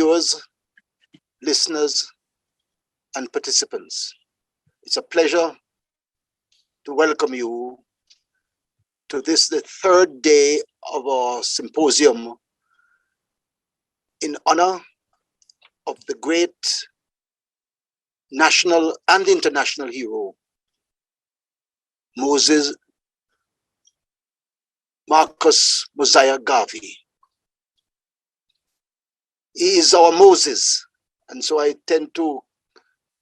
viewers, listeners, and participants. It's a pleasure to welcome you to this, the third day of our symposium in honor of the great national and international hero, Marcus Mosiah Garvey. He is our Moses, and so I tend to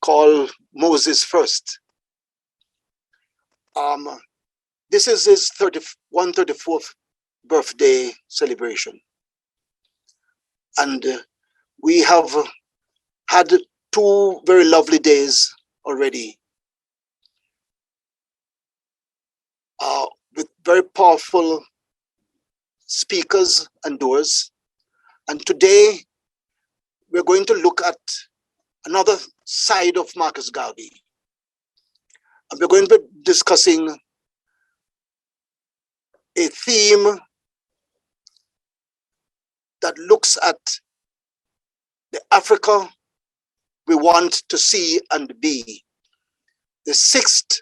call Moses first. This is his 134th birthday celebration. And we have had 2 very lovely days already with very powerful speakers and doers. And today we're going to look at another side of Marcus Garvey. And we're going to be discussing a theme that looks at the Africa we want to see and be, the 6th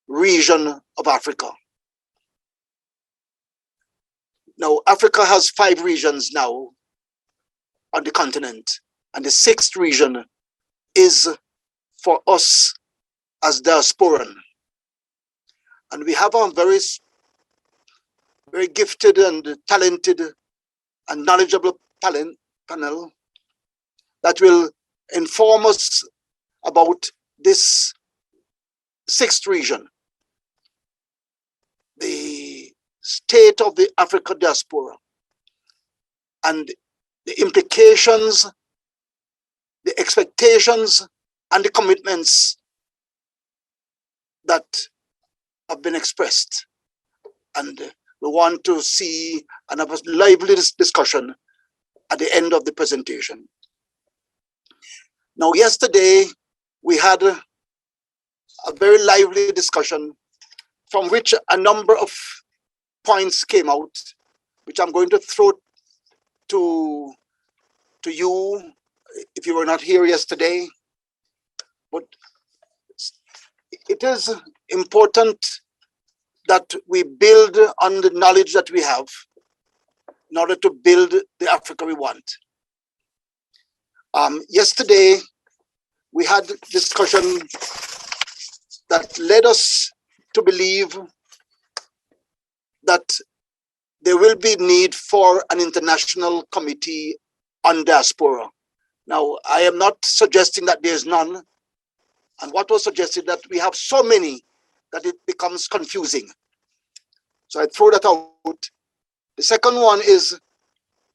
region of Africa. Now, Africa has 5 regions now on the continent, and the 6th region is for us as Diasporan. And we have a very gifted and talented and knowledgeable panel that will inform us about this 6th region, the state of the Africa diaspora, and the implications, the expectations, and the commitments that have been expressed. And we want to see and have a lively discussion at the end of the presentation. Now, yesterday, we had a very lively discussion from which a number of points came out, which I'm going to throw to you if you were not here yesterday. But it is important that we build on the knowledge that we have in order to build the Africa we want. Yesterday, we had discussion that led us to believe that there will be need for an international committee on diaspora. Now, I am not suggesting that there's none. And what was suggested that we have so many that it becomes confusing. So I throw that out. The second one is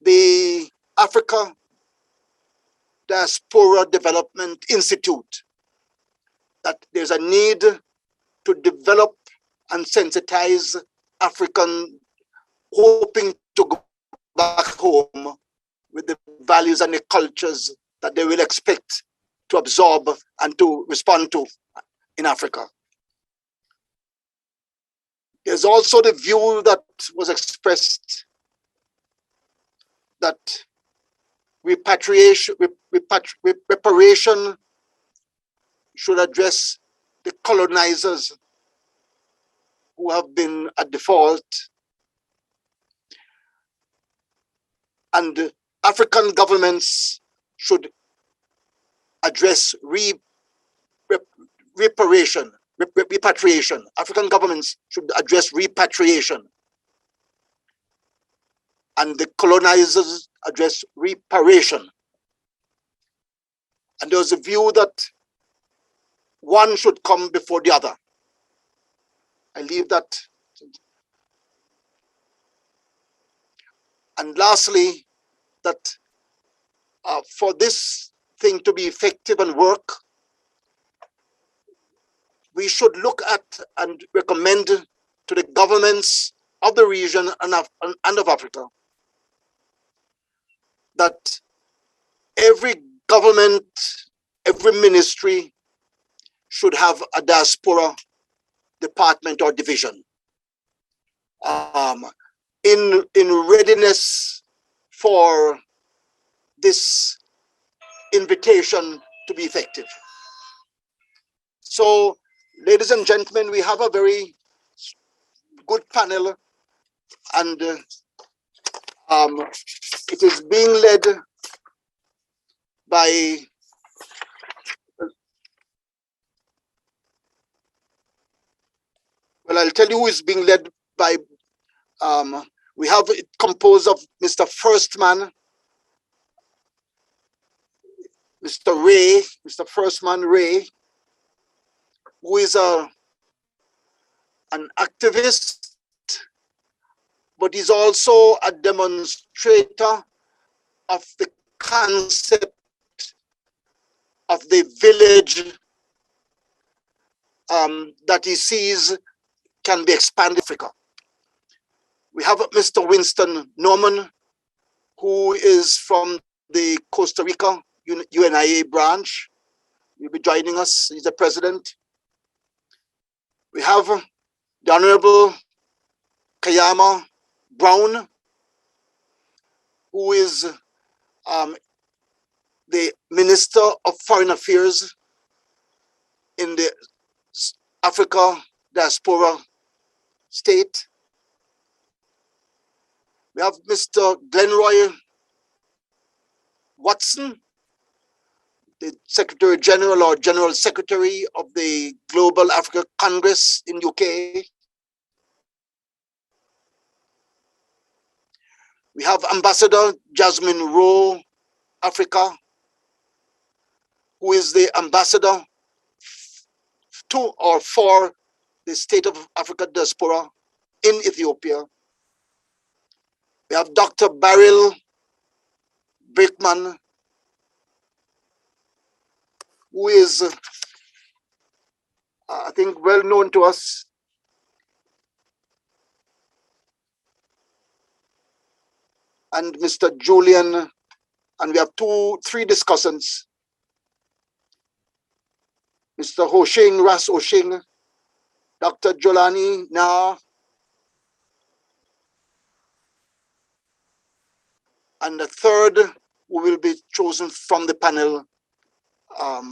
the Africa Diaspora Development Institute, that there's a need to develop and sensitize African hoping to go back home with the values and the cultures that they will expect to absorb and to respond to in Africa. There's also the view that was expressed that reparation should address the colonizers who have been at default, and African governments should address repatriation. African governments should address repatriation, and the colonizers address reparation. And there's a view that one should come before the other. I leave that. And lastly, that for this thing to be effective and work, we should look at and recommend to the governments of the region and of Africa that every government, every ministry should have a diaspora department or division in readiness for this invitation to be effective. So, ladies and gentlemen, we have a very good panel, and it is being led by I'll tell you who is being led by. We have it composed of Mr. Firstman, Mr. Firstman Ray, who is an activist, but he's also a demonstrator of the concept of the village that he sees can be expanded in Africa. We have Mr. Winston Norman, who is from the Costa Rica UNIA branch. He'll be joining us. He's the president. We have the Honorable Kayama Brown, who is the Minister of Foreign Affairs in the Africa Diaspora state. We have Mr. Glenroy Watson, the Secretary General or General Secretary of the Global Africa Congress in UK. We have Ambassador Jasmine Rowe, Africa, who is the ambassador to or for the State of Africa Diaspora in Ethiopia. We have Dr. Beryl Brickman, who is, I think, well known to us. And Mr. Julian, and we have three discussants. Mr. Hoshing, Ras Oshing, Dr. Jolani Na, and the third who will be chosen from the panel of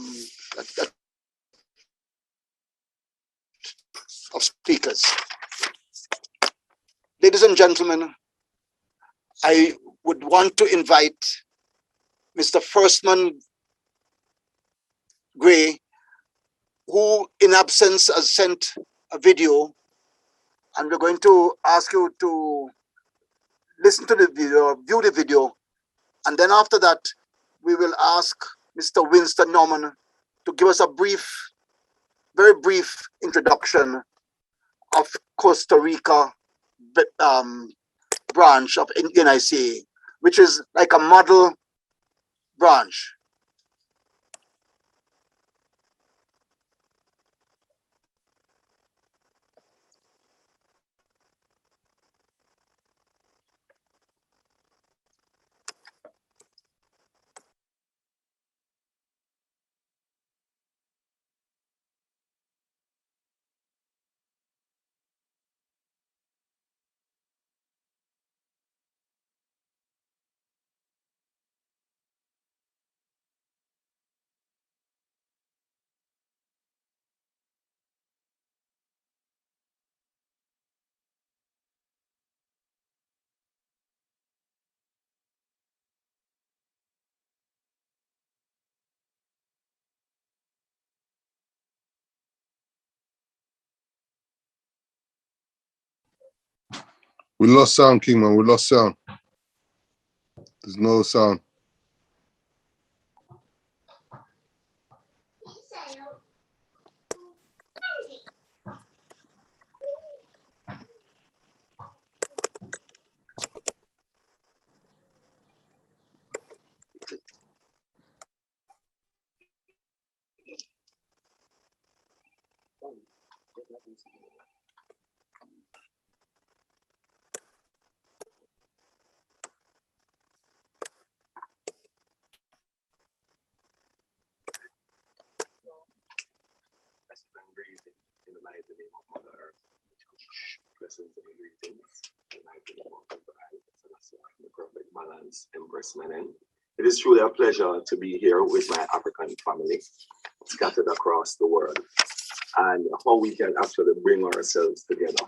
speakers. Ladies and gentlemen, I would want to invite Mr. Firstman Gray, who in absence has sent a video, and we're going to ask you to listen to the video, view the video, and then after that, we will ask Mr. Winston Norman to give us a very brief introduction of Costa Rica branch of NICA, which is like a model branch. We lost sound, Kingman. We lost sound. There's no sound. In the mighty name of Mother Earth, blessings and greetings. In the mighty name of the perfect balance, empressment. It is truly a pleasure to be here with my African family scattered across the world, and how we can actually bring ourselves together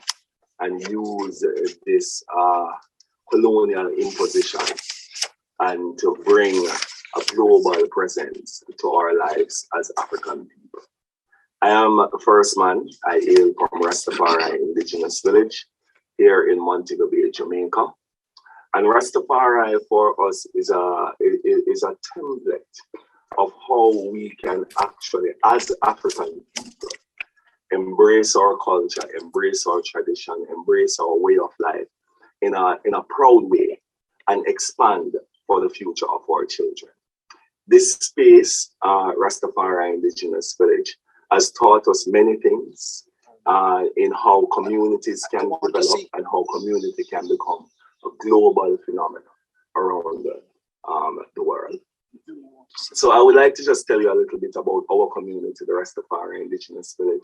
and use this colonial imposition and to bring a global presence to our lives as African people. I am Firstman. I hail from Rastafari indigenous village here in Montego Bay, Jamaica. And Rastafari for us is a template of how we can actually, as African people, embrace our culture, embrace our tradition, embrace our way of life in a proud way and expand for the future of our children. This space, Rastafari Indigenous Village, has taught us many things in how communities can develop and how community can become a global phenomenon around the world. So I would like to just tell you a little bit about our community, the Rastafari Indigenous Village.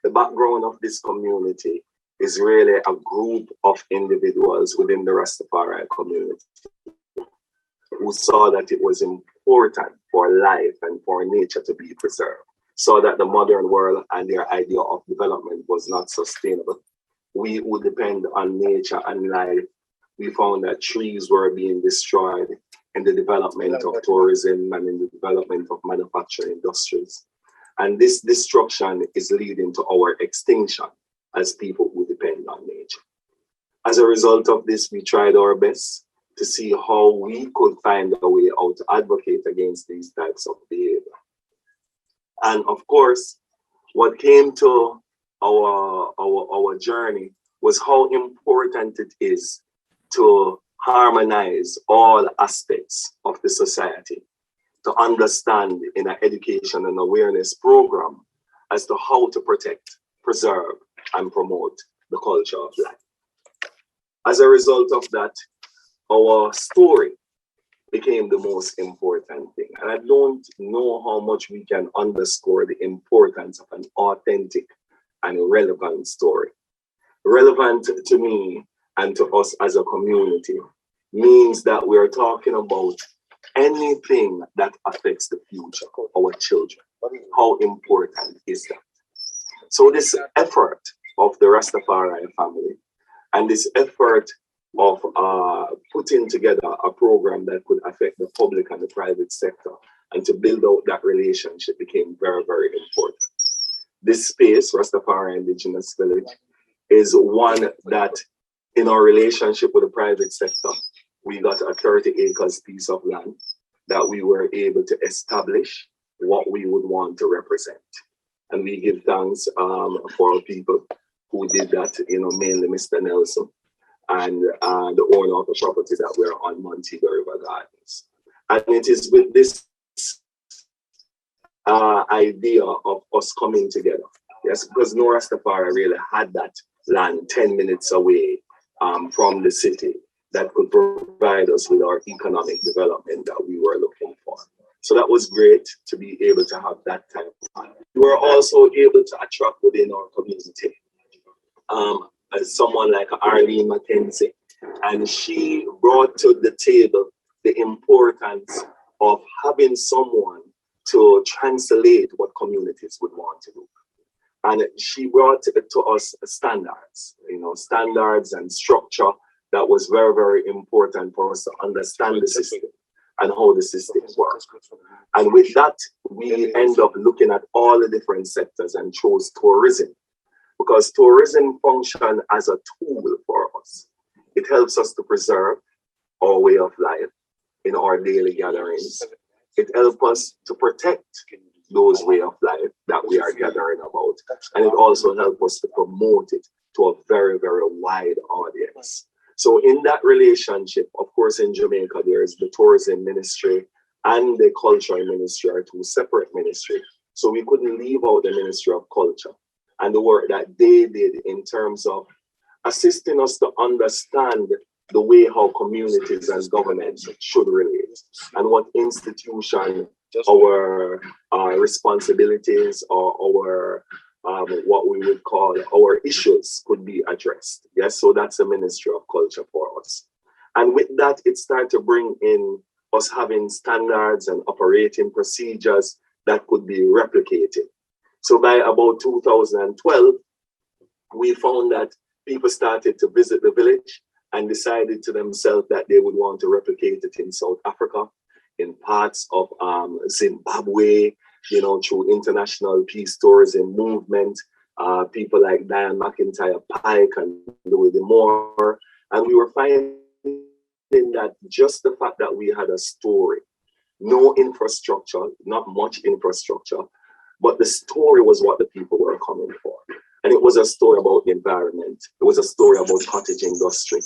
The background of this community is really a group of individuals within the Rastafari community who saw that it was important for life and for nature to be preserved, saw that the modern world and their idea of development was not sustainable. We would depend on nature and life. We found that trees were being destroyed in the development of tourism and in the development of manufacturing industries. And this destruction is leading to our extinction as people who depend on nature. As a result of this, we tried our best to see how we could find a way out to advocate against these types of behavior. And of course, what came to our journey was how important it is to harmonize all aspects of the society, to understand in an education and awareness program as to how to protect, preserve, and promote the culture of life. As a result of that, our story became the most important thing. And I don't know how much we can underscore the importance of an authentic and relevant story. Relevant to me and to us as a community means that we are talking about anything that affects the future of our children. How important is that? So this effort of the Rastafari family and this effort of putting together a program that could affect the public and the private sector and to build out that relationship became very, very important. This space, Rastafari Indigenous Village, is one that in our relationship with the private sector, we got a 30 acres piece of land that we were able to establish what we would want to represent. And we give thanks for people who did that, mainly Mr. Nelson and the owner of the property that we're on, Montego River Gardens. And it is with this idea of us coming together, yes, because no Rastafari really had that land 10 minutes away from the city that could provide us with our economic development that we were looking for. So that was great to be able to have that type of land. We were also able to attract within our community as someone like Arlene Mackenzie, and she brought to the table the importance of having someone to translate what communities would want to do. And she brought to us standards, standards and structure that was very, very important for us to understand the system and how the system works. And with that, we end up looking at all the different sectors and chose tourism, because tourism functions as a tool for us. It helps us to preserve our way of life in our daily gatherings. It helps us to protect those way of life that we are gathering about. And it also helps us to promote it to a very, very wide audience. So in that relationship, of course, in Jamaica, there is the tourism ministry and the cultural ministry are two separate ministries. So we couldn't leave out the Ministry of Culture and the work that they did in terms of assisting us to understand the way how communities and governments should relate and what institution our responsibilities or our what we would call our issues could be addressed. Yes, so that's the Ministry of Culture for us. And with that, it started to bring in us having standards and operating procedures that could be replicated. So by about 2012, we found that people started to visit the village and decided to themselves that they would want to replicate it in South Africa, in parts of Zimbabwe, you know, through international peace tourism movement, people like Diane McIntyre Pike and Louis Moore. And we were finding that just the fact that we had a story, no infrastructure, not much infrastructure, but the story was what the people were coming for. And it was a story about the environment. It was a story about cottage industry.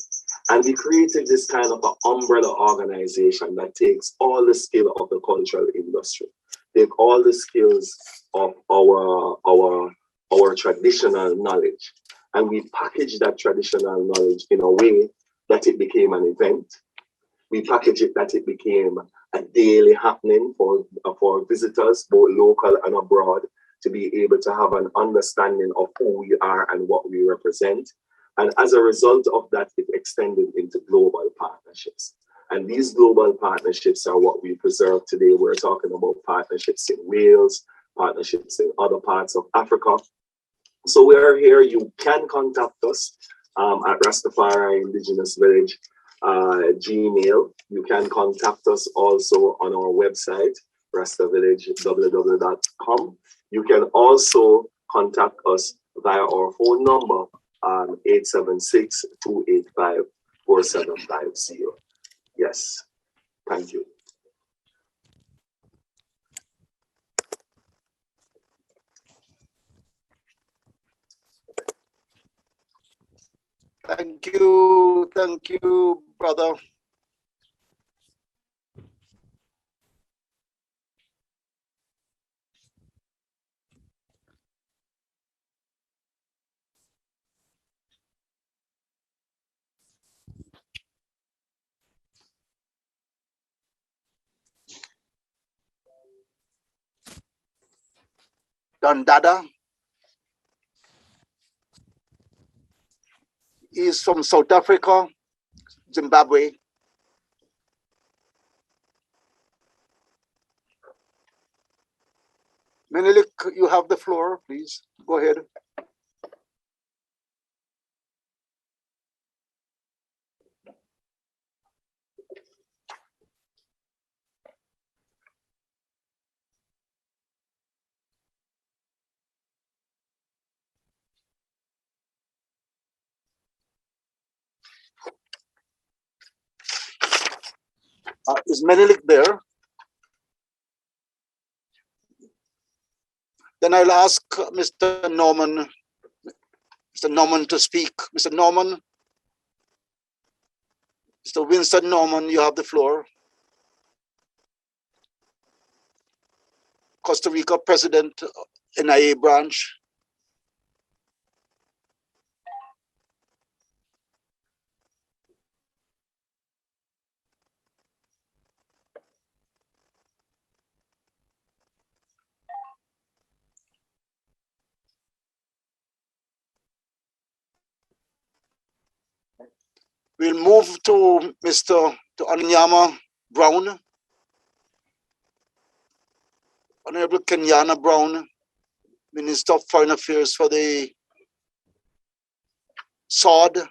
And we created this kind of an umbrella organization that takes all the skill of the cultural industry, take all the skills of our traditional knowledge, and we package that traditional knowledge in a way that it became an event. We package it that it became a daily happening for visitors, both local and abroad, to be able to have an understanding of who we are and what we represent. And as a result of that, it extended into global partnerships. And these global partnerships are what we preserve today. We're talking about partnerships in Wales, partnerships in other parts of Africa. So we're here. You can contact us at Rastafari Indigenous Village Gmail. You can contact us also on our website, rastavillage.com. You can also contact us via our phone number, 876-285-4750. Yes, thank you. Thank you, brother. Don Dada. He's from South Africa, Zimbabwe. Menelik, you have the floor, please. Go ahead. Is Menelik there? Then I'll ask Mr. Norman to speak. Mr. Norman, Mr. Winston Norman, you have the floor. Costa Rica President, NIA branch. We'll move to Anyama Brown. Honorable Kenyana Brown, Minister of Foreign Affairs for the SOD,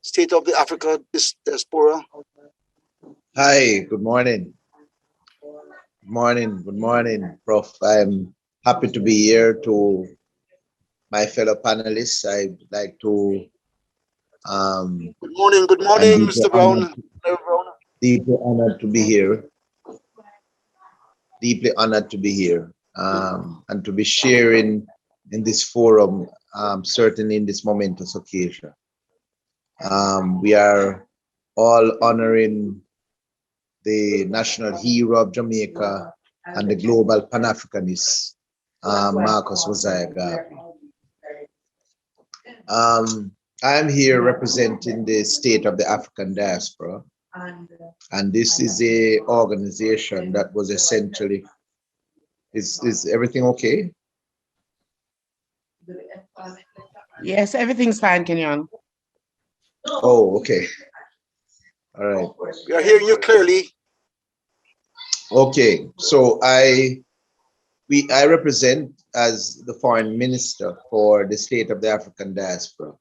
State of the Africa Diaspora. Hi, good morning. Good morning, Prof. I'm happy to be here. To my fellow panelists, I'd like to Good morning, Mr. Brown. Deeply honored to be here. Deeply honored to be here and to be sharing in this forum, certainly in this momentous occasion. We are all honoring the national hero of Jamaica and the global Pan-Africanist, Marcus Mosiah Garvey. I am here representing the state of the African diaspora, and this is a organization that was essentially, is everything okay? Yes, everything's fine, Kenyon. Oh, okay. All right. We are hearing you clearly. Okay, so I represent as the foreign minister for the state of the African diaspora.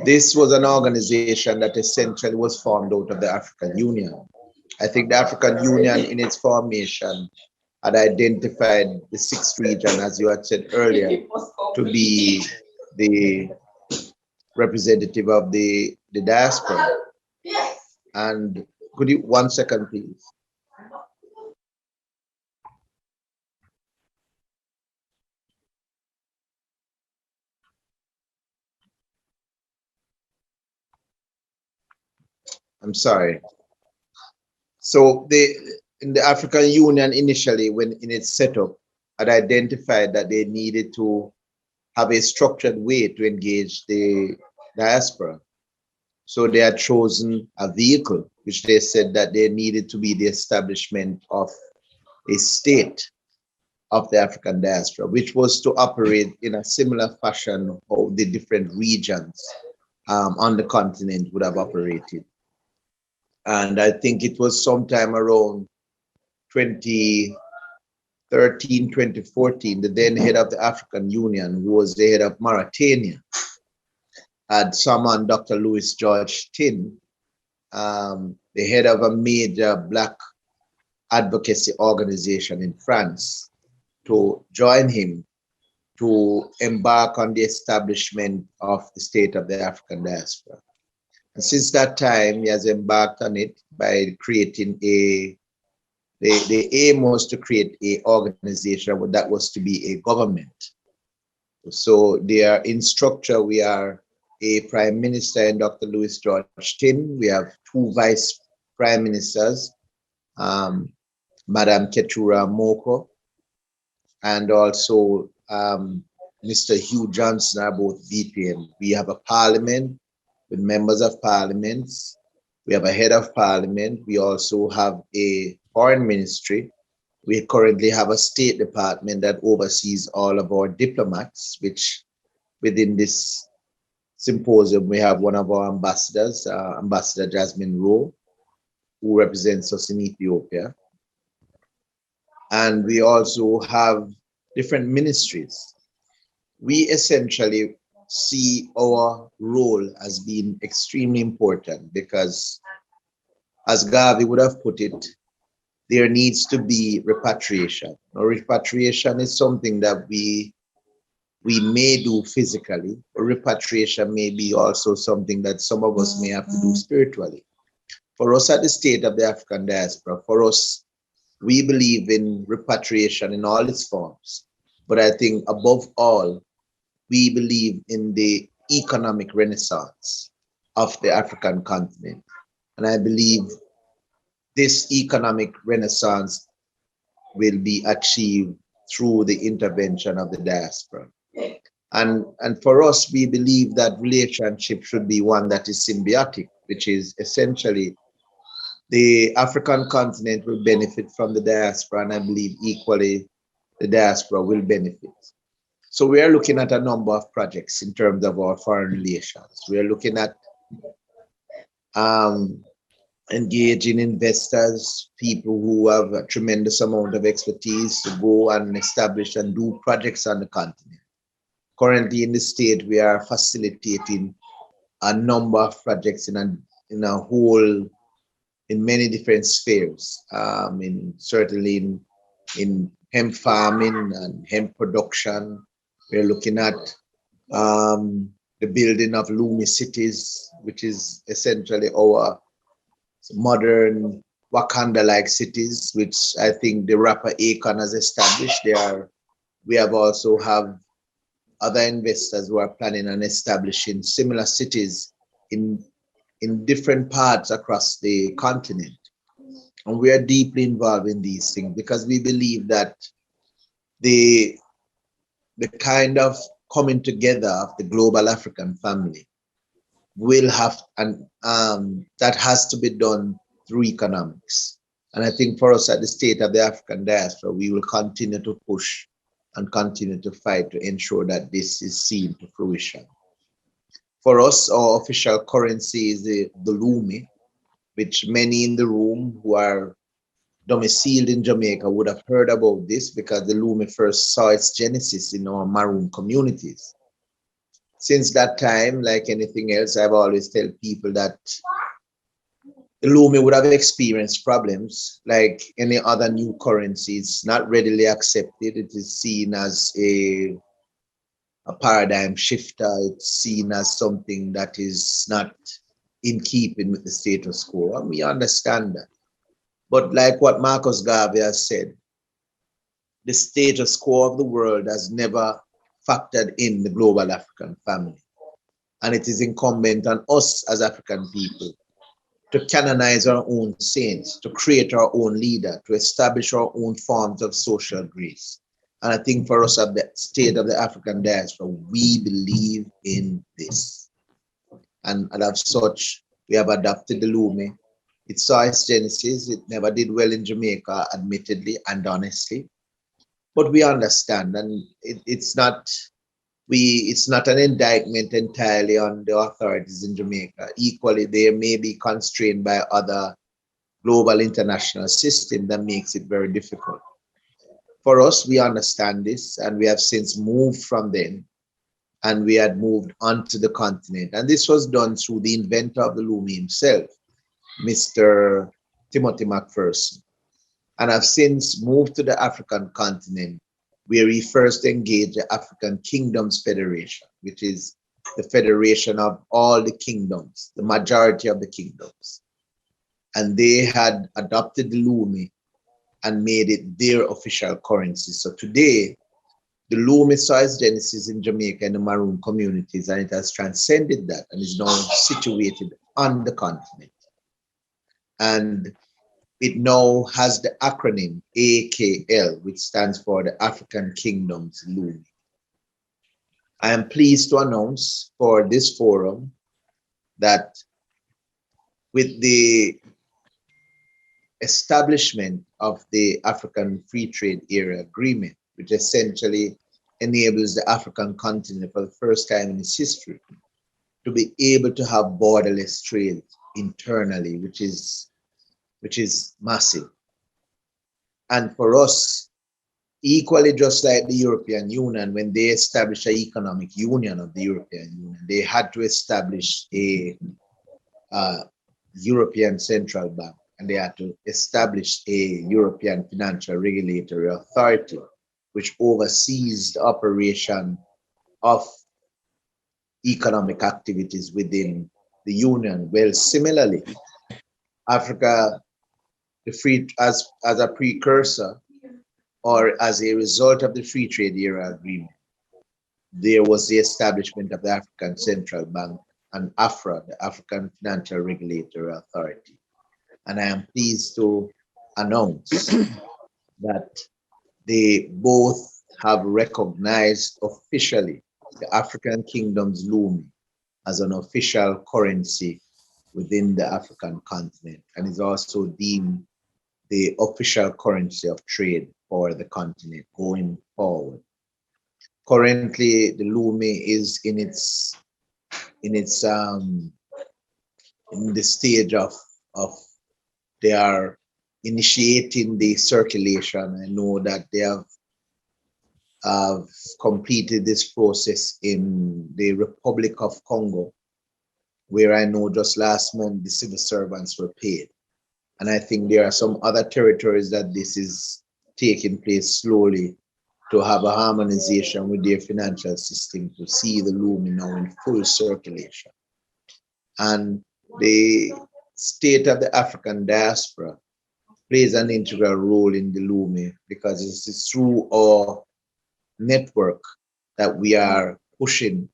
This was an organization that essentially was formed out of the African Union. I think the African Union in its formation had identified the sixth region, as you had said earlier, to be the representative of the diaspora. And could you, 1 second, please? I'm sorry. So in the African Union initially, when in its setup, had identified that they needed to have a structured way to engage the diaspora. So they had chosen a vehicle, which they said that they needed to be the establishment of a state of the African diaspora, which was to operate in a similar fashion of the different regions on the continent would have operated. And I think it was sometime around 2013, 2014, the then head of the African Union, who was the head of Mauritania, had summoned Dr. Louis George Tin, the head of a major Black advocacy organization in France, to join him to embark on the establishment of the state of the African diaspora. And since that time, he has embarked on it by creating the aim was to create an organization that was to be a government. So they are in structure. We are a prime minister and Dr. Louis George Tin. We have two vice prime ministers, Madam Ketura Moko, and also Mr. Hugh Johnson are both VPN. We have a parliament with members of parliaments. We have a head of parliament. We also have a foreign ministry. We currently have a State Department that oversees all of our diplomats, which within this symposium, we have one of our ambassadors, Ambassador Jasmine Rowe, who represents us in Ethiopia. And we also have different ministries. We essentially see our role as being extremely important because, as Garvey would have put it, there needs to be repatriation. Now, repatriation is something that we may do physically, but repatriation may be also something that some of us may have to do spiritually. For us at the state of the African diaspora, for us, we believe in repatriation in all its forms. But I think above all, we believe in the economic renaissance of the African continent. And I believe this economic renaissance will be achieved through the intervention of the diaspora. And for us, we believe that relationship should be one that is symbiotic, which is essentially the African continent will benefit from the diaspora, and I believe equally the diaspora will benefit. So we are looking at a number of projects in terms of our foreign relations. We are looking at engaging investors, people who have a tremendous amount of expertise to go and establish and do projects on the continent. Currently in the state, we are facilitating a number of projects in many different spheres, certainly in hemp farming and hemp production. We're looking at the building of Lumi cities, which is essentially our modern Wakanda-like cities, which I think the rapper Akon has established. We have also have other investors who are planning on establishing similar cities in different parts across the continent. And we are deeply involved in these things because we believe that the kind of coming together of the global African family will have, and that has to be done through economics. And I think for us at the state of the African diaspora, we will continue to push and continue to fight to ensure that this is seen to fruition. For us, our official currency is the Lumi, which many in the room who are domiciled in Jamaica would have heard about this because the Lumi first saw its genesis in our maroon communities. Since that time, like anything else, I've always tell people that the Lumi would have experienced problems like any other new currency. It's not readily accepted. It is seen as a paradigm shifter. It's seen as something that is not in keeping with the status quo. And we understand that. But like what Marcus Garvey has said, the status quo of the world has never factored in the global African family. And it is incumbent on us as African people to canonize our own saints, to create our own leader, to establish our own forms of social grace. And I think for us at the state of the African diaspora, we believe in this. And as such, we have adopted the Lumi. It saw its genesis. It never did well in Jamaica, admittedly and honestly. But we understand, and it's not an indictment entirely on the authorities in Jamaica. Equally, they may be constrained by other global international system that makes it very difficult. For us, we understand this, and we have since moved from them, and we had moved onto the continent. And this was done through the inventor of the Lumi himself, Mr. Timothy McPherson. And I've since moved to the African continent, where we first engaged the African Kingdoms Federation, which is the federation of all the kingdoms, the majority of the kingdoms. And they had adopted the Lumi and made it their official currency. So today, the Lumi saw its genesis in Jamaica and the Maroon communities, and it has transcended that and is now situated on the continent. And it now has the acronym AKL, which stands for the African Kingdoms Lumi. I am pleased to announce for this forum that with the establishment of the African Free Trade Area Agreement, which essentially enables the African continent for the first time in its history to be able to have borderless trade internally, which is massive. And for us, equally just like the European Union, when they established an economic union of the European Union, they had to establish a European Central Bank, and they had to establish a European Financial Regulatory Authority, which oversees the operation of economic activities within the Union. Well, similarly, Africa, as a precursor or as a result of the Free Trade Area Agreement, there was the establishment of the African Central Bank and AFRA, the African Financial Regulatory Authority. And I am pleased to announce that they both have recognized officially the African Kingdom's Lumi as an official currency within the African continent, and is also deemed the official currency of trade for the continent going forward. Currently, the Lumi is in the stage of they are initiating the circulation. I know that they have completed this process in the Republic of Congo, where I know just last month the civil servants were paid. And I think there are some other territories that this is taking place slowly to have a harmonization with their financial system to see the Lumi now in full circulation. And the state of the African diaspora plays an integral role in the Lumi, because it is through our network that we are pushing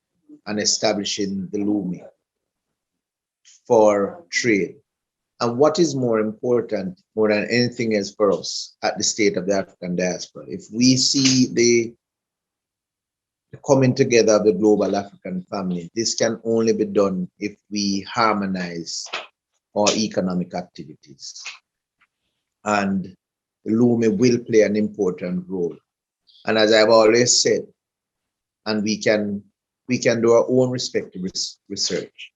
and establishing the Lumi for trade. And what is more important, more than anything else for us at the state of the African diaspora, if we see the coming together of the global African family, this can only be done if we harmonize our economic activities. And the Lumi will play an important role. And as I've always said, and we can do our own respective research,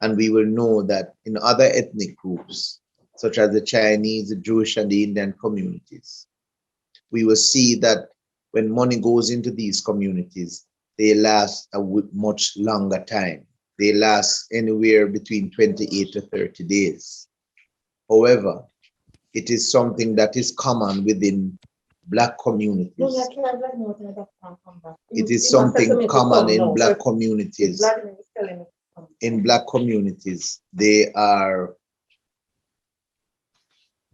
and we will know that in other ethnic groups, such as the Chinese, the Jewish, and the Indian communities, we will see that when money goes into these communities, they last a much longer time. They last anywhere between 28 to 30 days. However, it is something that is common within Black communities. It is something common in Black communities. In Black communities, they are,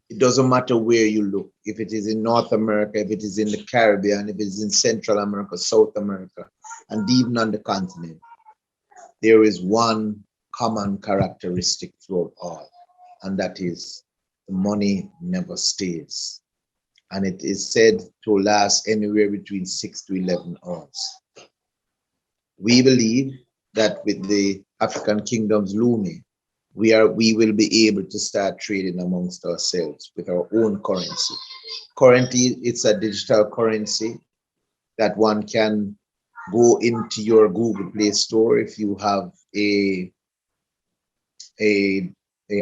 it doesn't matter where you look, if it is in North America, if it is in the Caribbean, if it is in Central America, South America, and even on the continent, there is one common characteristic throughout all, and that is the money never stays. And it is said to last anywhere between 6 to 11 hours. We believe that with the African kingdoms looming, we will be able to start trading amongst ourselves with our own currency. Currently, it's a digital currency that one can go into your Google Play Store if you have a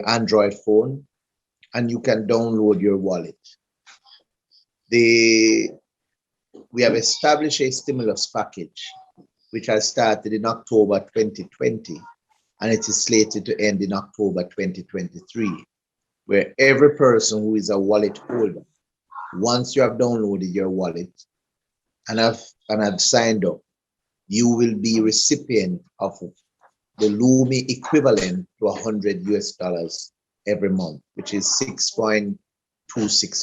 Android phone, and you can download your wallet. We have established a stimulus package, which has started in October 2020, and it is slated to end in October 2023, where every person who is a wallet holder, once you have downloaded your wallet and have signed up, you will be recipient of the Lumi equivalent to $100 every month, which is 6.26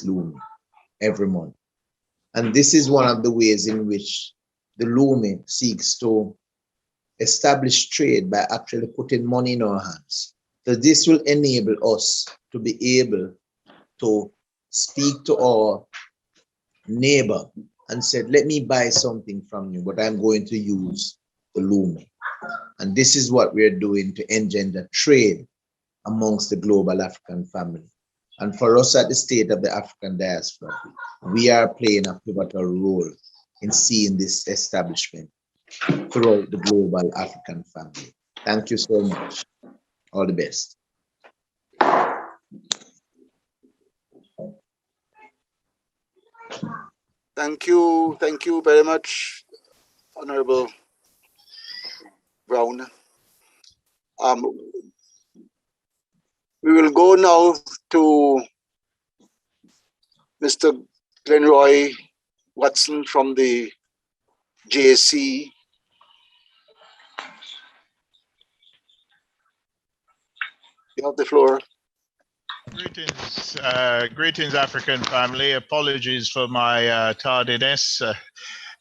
Lumi every month. And this is one of the ways in which the Lumi seeks to establish trade by actually putting money in our hands. So this will enable us to be able to speak to our neighbor and said, let me buy something from you, but I'm going to use the Lumi. And this is what we're doing to engender trade amongst the global African family. And for us at the state of the African diaspora, we are playing a pivotal role in seeing this establishment throughout the global African family. Thank you so much. All the best. Thank you very much, Honorable Brown. We will go now to Mr. Glenroy Watson from the JC. You have the floor. Greetings, African family. Apologies for my tardiness.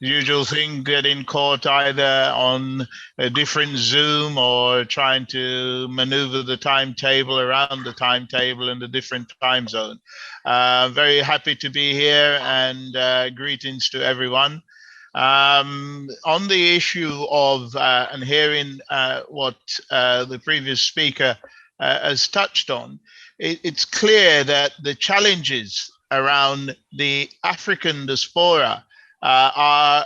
Usual thing, getting caught either on a different Zoom or trying to maneuver the timetable around the timetable in the different time zone. Very happy to be here, and greetings to everyone. On the issue of and hearing what the previous speaker has touched on, it's clear that the challenges around the African diaspora are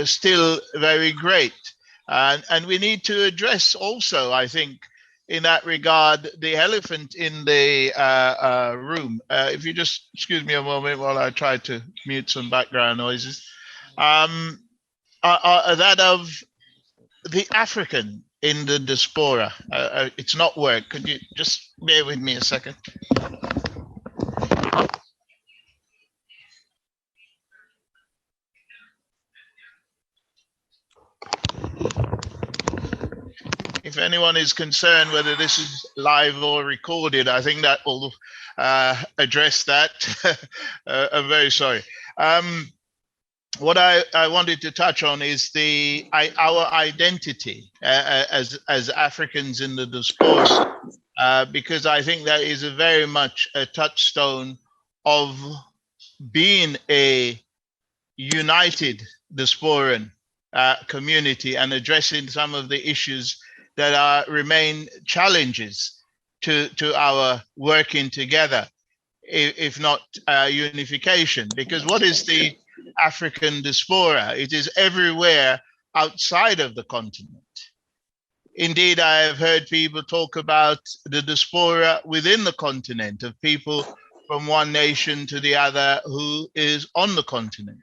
still very great. And we need to address also, I think, in that regard, the elephant in the room. If you just excuse me a moment while I try to mute some background noises. That of the African in the diaspora. It's not work. Could you just bear with me a second? If anyone is concerned whether this is live or recorded, I think that will address that. I'm very sorry. What I wanted to touch on is our identity as Africans in the diaspora, because I think that is very much a touchstone of being a united diasporan community and addressing some of the issues that remain challenges to our working together, if not unification. Because what is the African diaspora? It is everywhere outside of the continent. Indeed, I have heard people talk about the diaspora within the continent, of people from one nation to the other who is on the continent.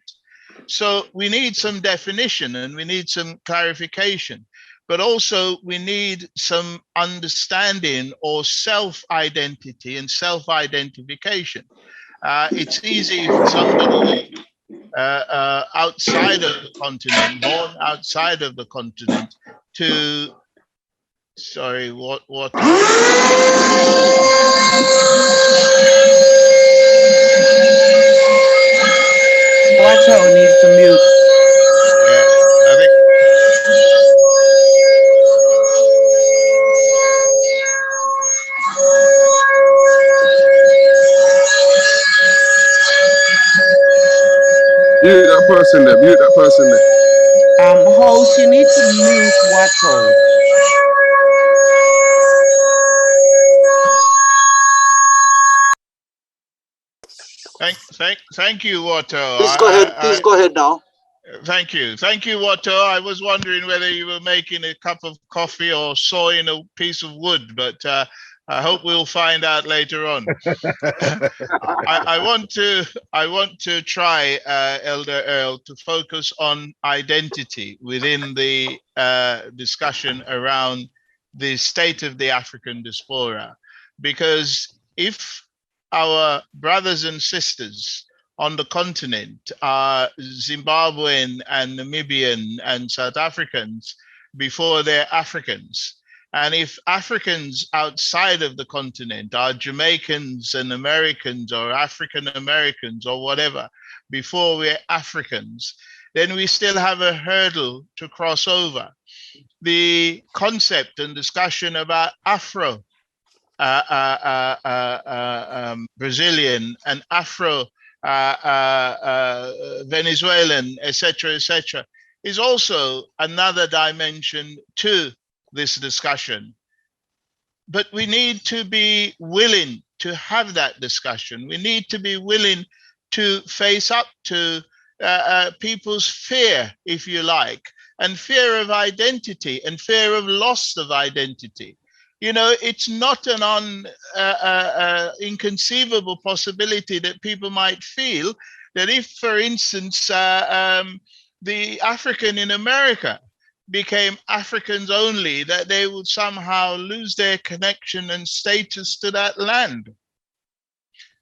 So we need some definition and we need some clarification, but also we need some understanding or self-identity and self-identification. It's easy for somebody outside of the continent, born outside of the continent, to, sorry, what? Watto needs to mute. Yeah, I think. Mute that person there. Mute that person there. Host, you need to mute Watto. Thank you, Watto. Please go ahead. Please go ahead now. Thank you, Watto. I was wondering whether you were making a cup of coffee or sawing a piece of wood, but I hope we'll find out later on. I want to try, Elder Earl, to focus on identity within the discussion around the state of the African diaspora, because if our brothers and sisters on the continent are Zimbabwean and Namibian and South Africans before they're Africans, and if Africans outside of the continent are Jamaicans and Americans or African Americans or whatever before we're Africans, then we still have a hurdle to cross over. The concept and discussion about Afro Brazilian and Afro Venezuelan, etc., is also another dimension to this discussion. But we need to be willing to have that discussion. We need to be willing to face up to people's fear, if you like, and fear of identity and fear of loss of identity. You know, it's not an inconceivable possibility that people might feel that if, for instance, the African in America became Africans only, that they would somehow lose their connection and status to that land.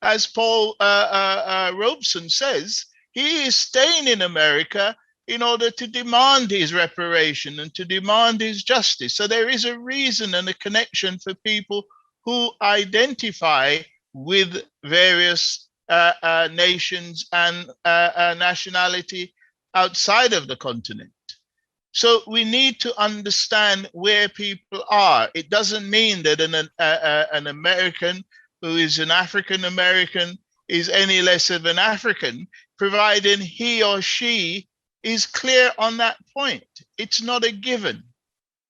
As Paul Robeson says, he is staying in America in order to demand his reparation and to demand his justice. So there is a reason and a connection for people who identify with various nations and nationality outside of the continent. So we need to understand where people are. It doesn't mean that an American who is an African American is any less of an African, providing he or she is clear on that point. It's not a given.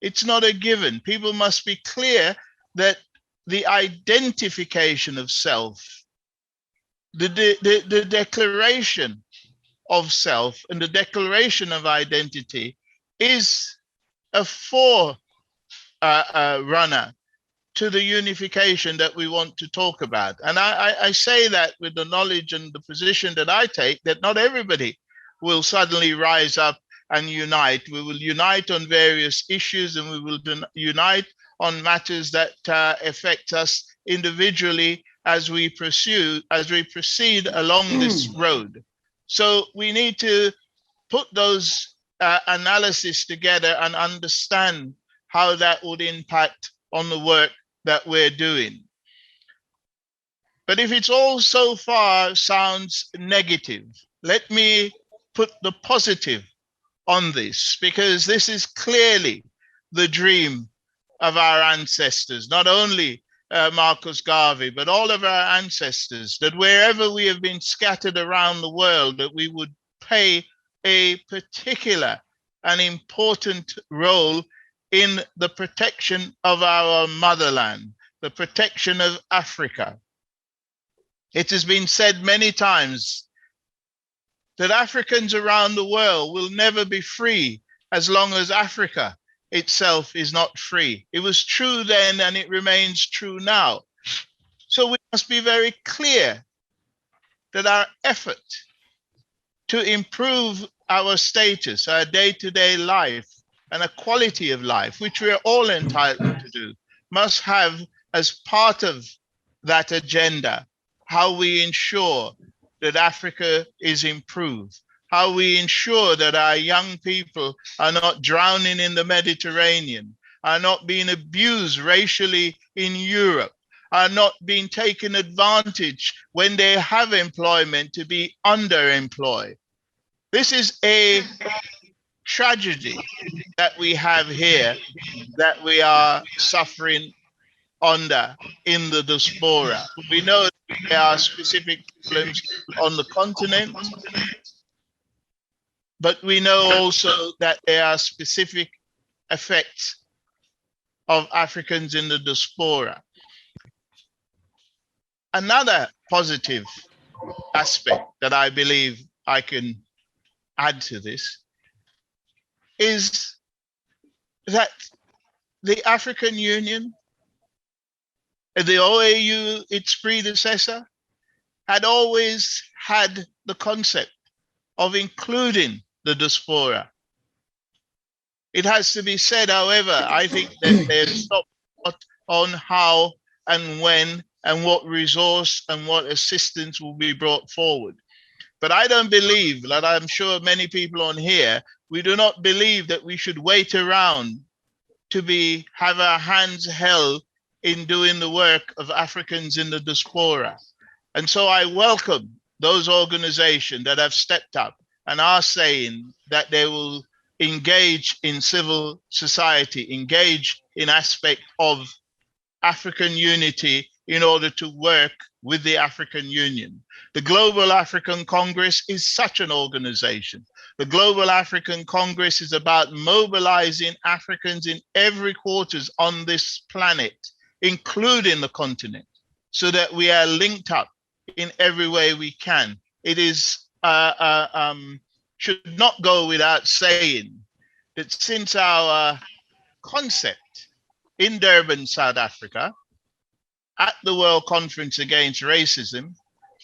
It's not a given. People must be clear that the identification of self, the declaration of self and the declaration of identity is a forerunner to the unification that we want to talk about. And I say that with the knowledge and the position that I take, that not everybody will suddenly rise up and unite. We will unite on various issues, and we will unite on matters that affect us individually as we proceed along this road. So we need to put those analysis together and understand how that would impact on the work that we're doing. But if it's all so far sounds negative, let me put the positive on this, because this is clearly the dream of our ancestors, not only Marcus Garvey, but all of our ancestors, that wherever we have been scattered around the world, that we would play a particular and important role in the protection of our motherland, the protection of Africa. It has been said many times that Africans around the world will never be free as long as Africa itself is not free. It was true then and it remains true now. So we must be very clear that our effort to improve our status, our day-to-day life, and a quality of life, which we are all entitled to do, must have as part of that agenda how we ensure that Africa is improved, how we ensure that our young people are not drowning in the Mediterranean, are not being abused racially in Europe, are not being taken advantage when they have employment to be underemployed. This is a tragedy that we have here, that we are suffering under in the diaspora. We know there are specific problems on the continent, but we know also that there are specific effects of Africans in the diaspora. Another positive aspect that I believe I can add to this is that the African Union, the OAU, its predecessor, had always had the concept of including the diaspora. It has to be said, however, I think that they've stopped on how and when and what resource and what assistance will be brought forward. But I don't believe, that I'm sure many people on here, we do not believe that we should wait around to have our hands held in doing the work of Africans in the diaspora. And so I welcome those organizations that have stepped up and are saying that they will engage in civil society, engage in aspect of African unity in order to work with the African Union. The Global African Congress is such an organization. The Global African Congress is about mobilizing Africans in every quarters on this planet, including the continent, so that we are linked up in every way we can. It is should not go without saying that since our concept in Durban, South Africa, at the World Conference Against Racism,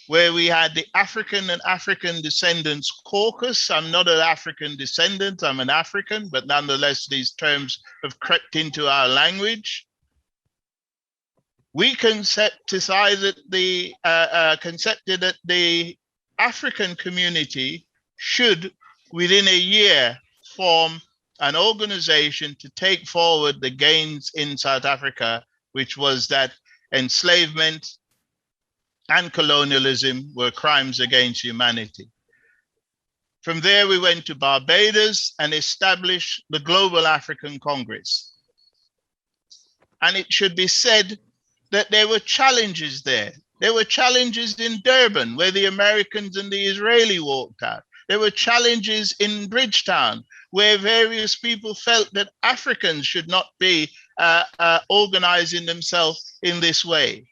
where we had the African and African Descendants Caucus. I'm not an African descendant, I'm an African, but nonetheless, these terms have crept into our language. We concepted that the African community should, within a year, form an organization to take forward the gains in South Africa, which was that enslavement and colonialism were crimes against humanity. From there, we went to Barbados and established the Global African Congress. And it should be said that there were challenges there. There were challenges in Durban, where the Americans and the Israeli walked out. There were challenges in Bridgetown, where various people felt that Africans should not be organizing themselves in this way.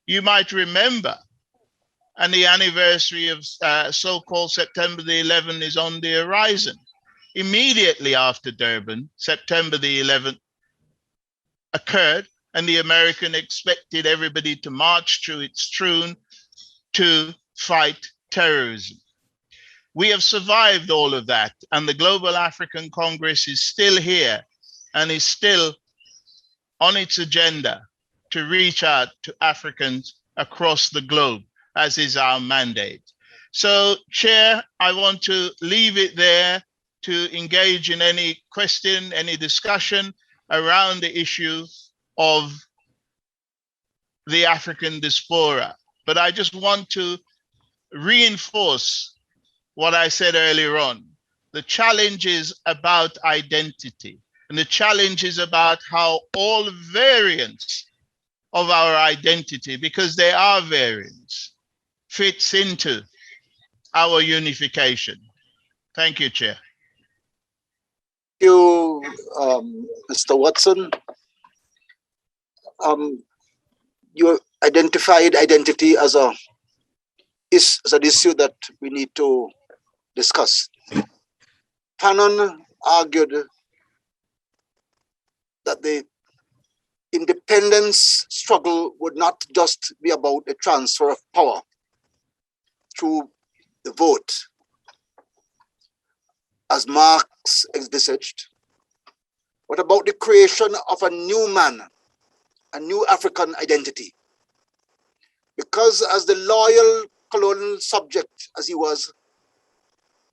You might remember, and the anniversary of so-called September the 11th is on the horizon. Immediately after Durban, September the 11th occurred, and the American expected everybody to march through its tune to fight terrorism. We have survived all of that, and the Global African Congress is still here and is still on its agenda to reach out to Africans across the globe, as is our mandate. So, Chair, I want to leave it there to engage in any question, any discussion around the issue of the African diaspora. But I just want to reinforce what I said earlier on. The challenge is about identity, and the challenge is about how all variants of our identity, because they are variants, fits into our unification. Thank you, Chair. Thank you, Mr. Watson. You identified identity as an issue that we need to discuss. Fanon argued that the independence struggle would not just be about the transfer of power through the vote, as Marx envisaged, but about the creation of a new man, a new African identity. Because as the loyal colonial subject as he was,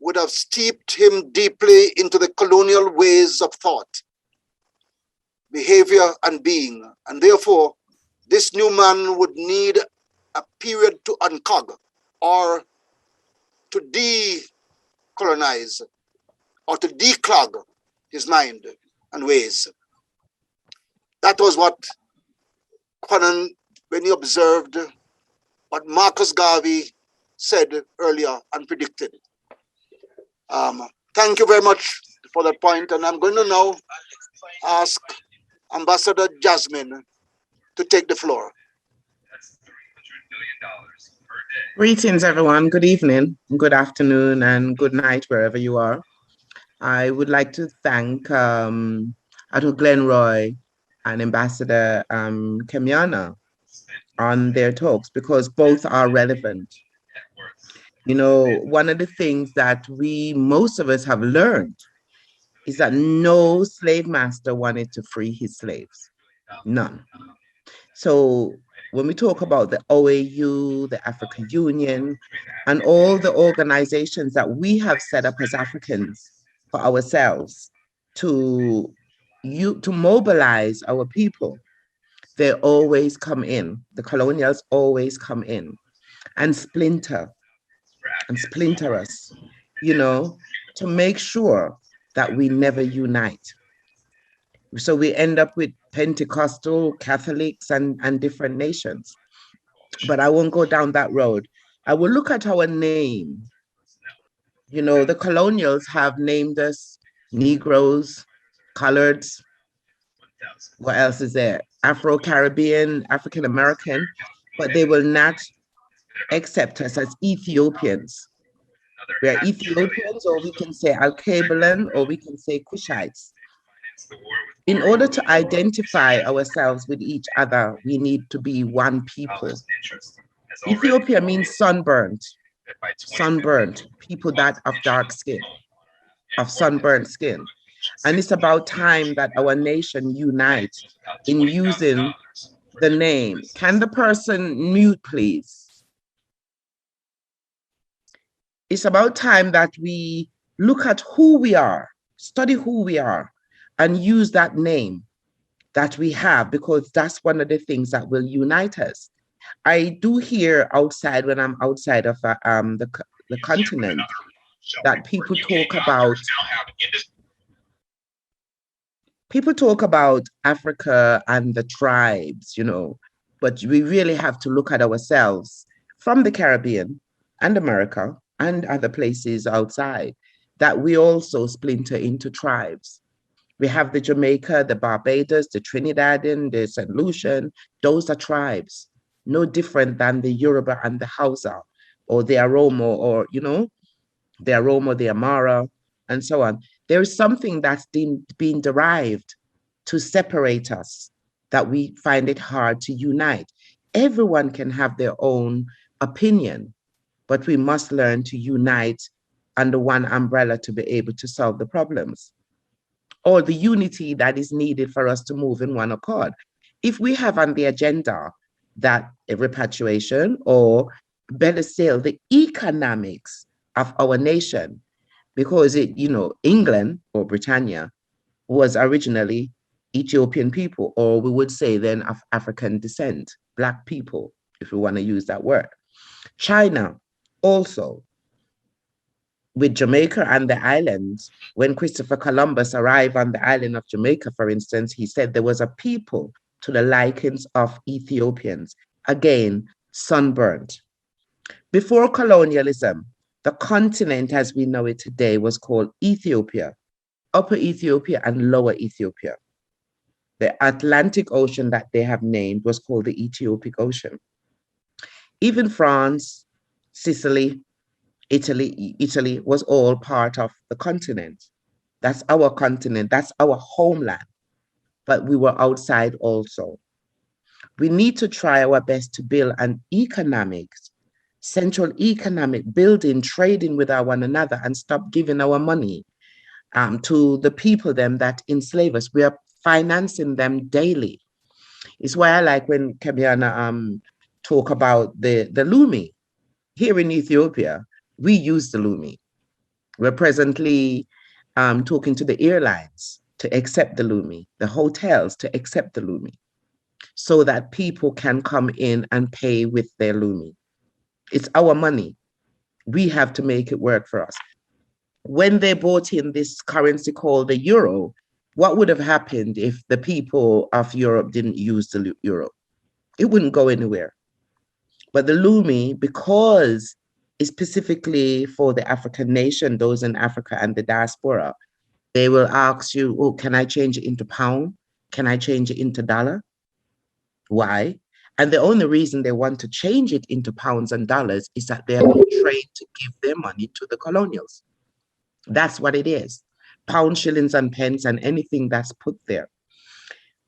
would have steeped him deeply into the colonial ways of thought, behavior, and being. And therefore, this new man would need a period to unclog or to decolonize or to declog his mind and ways. That was what Conan, when he observed what Marcus Garvey said earlier and predicted. Thank you very much for that point, and I'm going to now ask Ambassador Jasmine to take the floor. Greetings, everyone. Good evening, good afternoon, and good night, wherever you are. I would like to thank Otto Glenroy and Ambassador Kemiana on their talks, because both are relevant. You know, one of the things that most of us have learned is that no slave master wanted to free his slaves. None. So when we talk about the OAU, the African Union, and all the organizations that we have set up as Africans for ourselves to mobilize our people, they always come in. The colonials always come in and splinter us, you know, to make sure that we never unite. So we end up with Pentecostal, Catholics, and different nations. But I won't go down that road. I will look at our name. You know, the colonials have named us Negroes, Coloreds. What else is there? Afro-Caribbean, African-American, but they will not accept us as Ethiopians. We are Ethiopians, or we can say Alkebulan, or we can say Kushites. In order to identify ourselves with each other, we need to be one people. Ethiopia means sunburnt, people that of dark skin, of sunburnt skin. And it's about time that our nation unites in using the name. Can the person mute, please? It's about time that we look at who we are, study who we are, and use that name that we have, because that's one of the things that will unite us. I do hear outside, when I'm outside of the continent, that people talk about Africa and the tribes, you know, but we really have to look at ourselves from the Caribbean and America and other places outside, that we also splinter into tribes. We have the Jamaica, the Barbados, the Trinidadian, the St. Lucian. Those are tribes, no different than the Yoruba and the Hausa, or the Aromo, or, you know, the Aromo, the Amara, and so on. There is something that's been derived to separate us, that we find it hard to unite. Everyone can have their own opinion, but we must learn to unite under one umbrella to be able to solve the problems, or the unity that is needed for us to move in one accord. If we have on the agenda that a repatriation, or better still, the economics of our nation, because England or Britannia was originally Ethiopian people, or we would say then of African descent, Black people, if we want to use that word. China also, with Jamaica and the islands, when Christopher Columbus arrived on the island of Jamaica, for instance, he said there was a people to the likings of Ethiopians, again, sunburnt. Before colonialism, the continent as we know it today was called Ethiopia, Upper Ethiopia and Lower Ethiopia. The Atlantic Ocean that they have named was called the Ethiopic Ocean. Even France, Sicily, Italy was all part of the continent. That's our continent, that's our homeland. but we were outside also. We need to try our best to build an central economic building, trading with one another, and stop giving our money to the people them that enslave us. We are financing them daily. It's why I like when Kebiana talk about the Lumi. Here in Ethiopia, we use the Lumi. We're presently talking to the airlines to accept the Lumi, the hotels to accept the Lumi, so that people can come in and pay with their Lumi. It's our money. We have to make it work for us. When they brought in this currency called the euro, what would have happened if the people of Europe didn't use the euro? It wouldn't go anywhere. But the Lumi, because it's specifically for the African nation, those in Africa and the diaspora, they will ask you, oh, can I change it into pound? Can I change it into dollar? Why? And the only reason they want to change it into pounds and dollars is that they have been trained to give their money to the colonials. That's what it is. Pounds, shillings, and pence, and anything that's put there.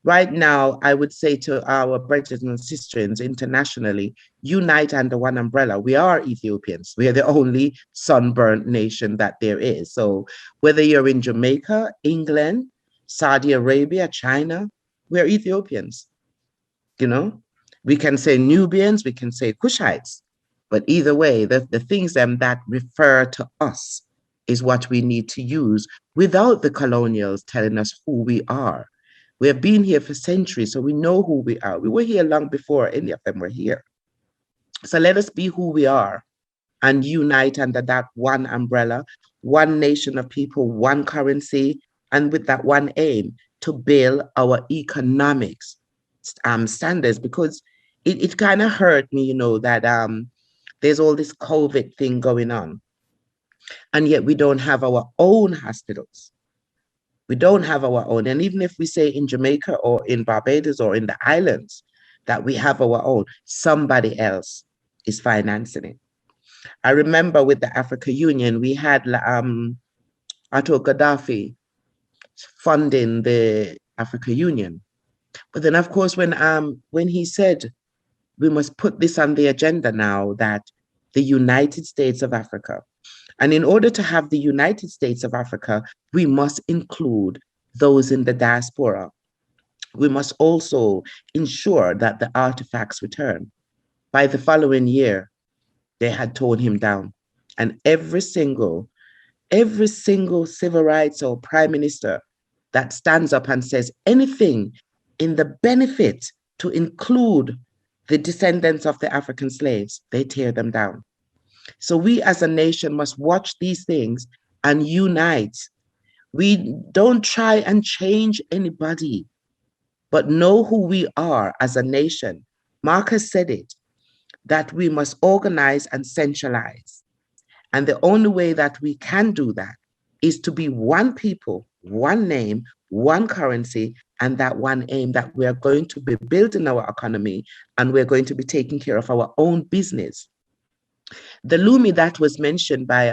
Right now, I would say to our brothers and sisters internationally, unite under one umbrella. We are Ethiopians. We are the only sunburnt nation that there is. So whether you're in Jamaica, England, Saudi Arabia, China, we're Ethiopians. You know, we can say Nubians, we can say Kushites, but either way, the things that refer to us is what we need to use without the colonials telling us who we are. We have been here for centuries, so we know who we are. We were here long before any of them were here. So let us be who we are and unite under that one umbrella, one nation of people, one currency, and with that one aim to build our economics standards, because it kind of hurt me, you know, that there's all this COVID thing going on, and yet we don't have our own hospitals. We don't have our own. And even if we say in Jamaica or in Barbados or in the islands that we have our own, somebody else is financing it. I remember with the African Union, we had Ato Gaddafi funding the African Union. But then, of course, when he said, we must put this on the agenda now, that the United States of Africa, and in order to have the United States of Africa, we must include those in the diaspora. We must also ensure that the artifacts return. By the following year, they had torn him down. And every single civil rights or prime minister that stands up and says anything in the benefit to include the descendants of the African slaves, they tear them down. So we as a nation must watch these things and unite. We don't try and change anybody, but know who we are as a nation. Marcus said it, that we must organize and centralize. And the only way that we can do that is to be one people, one name, one currency, and that one aim, that we are going to be building our economy and we're going to be taking care of our own business. The Lumi that was mentioned by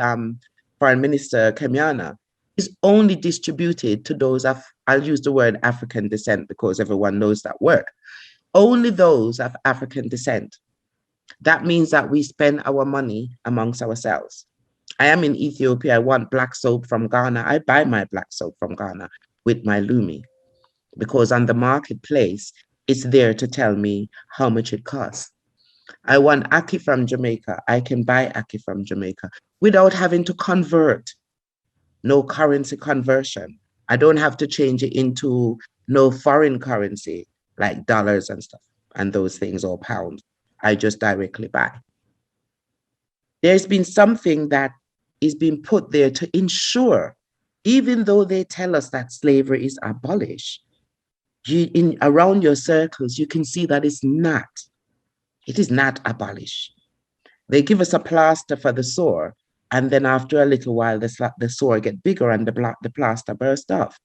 Foreign Minister Kemiana is only distributed to those of, I'll use the word African descent because everyone knows that word, only those of African descent. That means that we spend our money amongst ourselves. I am in Ethiopia, I want black soap from Ghana. I buy my black soap from Ghana with my Lumi, because on the marketplace, it's there to tell me how much it costs. I want Aki from Jamaica. I can buy Aki from Jamaica without having to convert. No currency conversion. I don't have to change it into no foreign currency like dollars and stuff and those things, or pounds. I just directly buy. There's been something that is being put there to ensure, even though they tell us that slavery is abolished, around your circles, you can see that it's not. It is not abolished. They give us a plaster for the sore, and then after a little while, the sore get bigger and the plaster bursts off.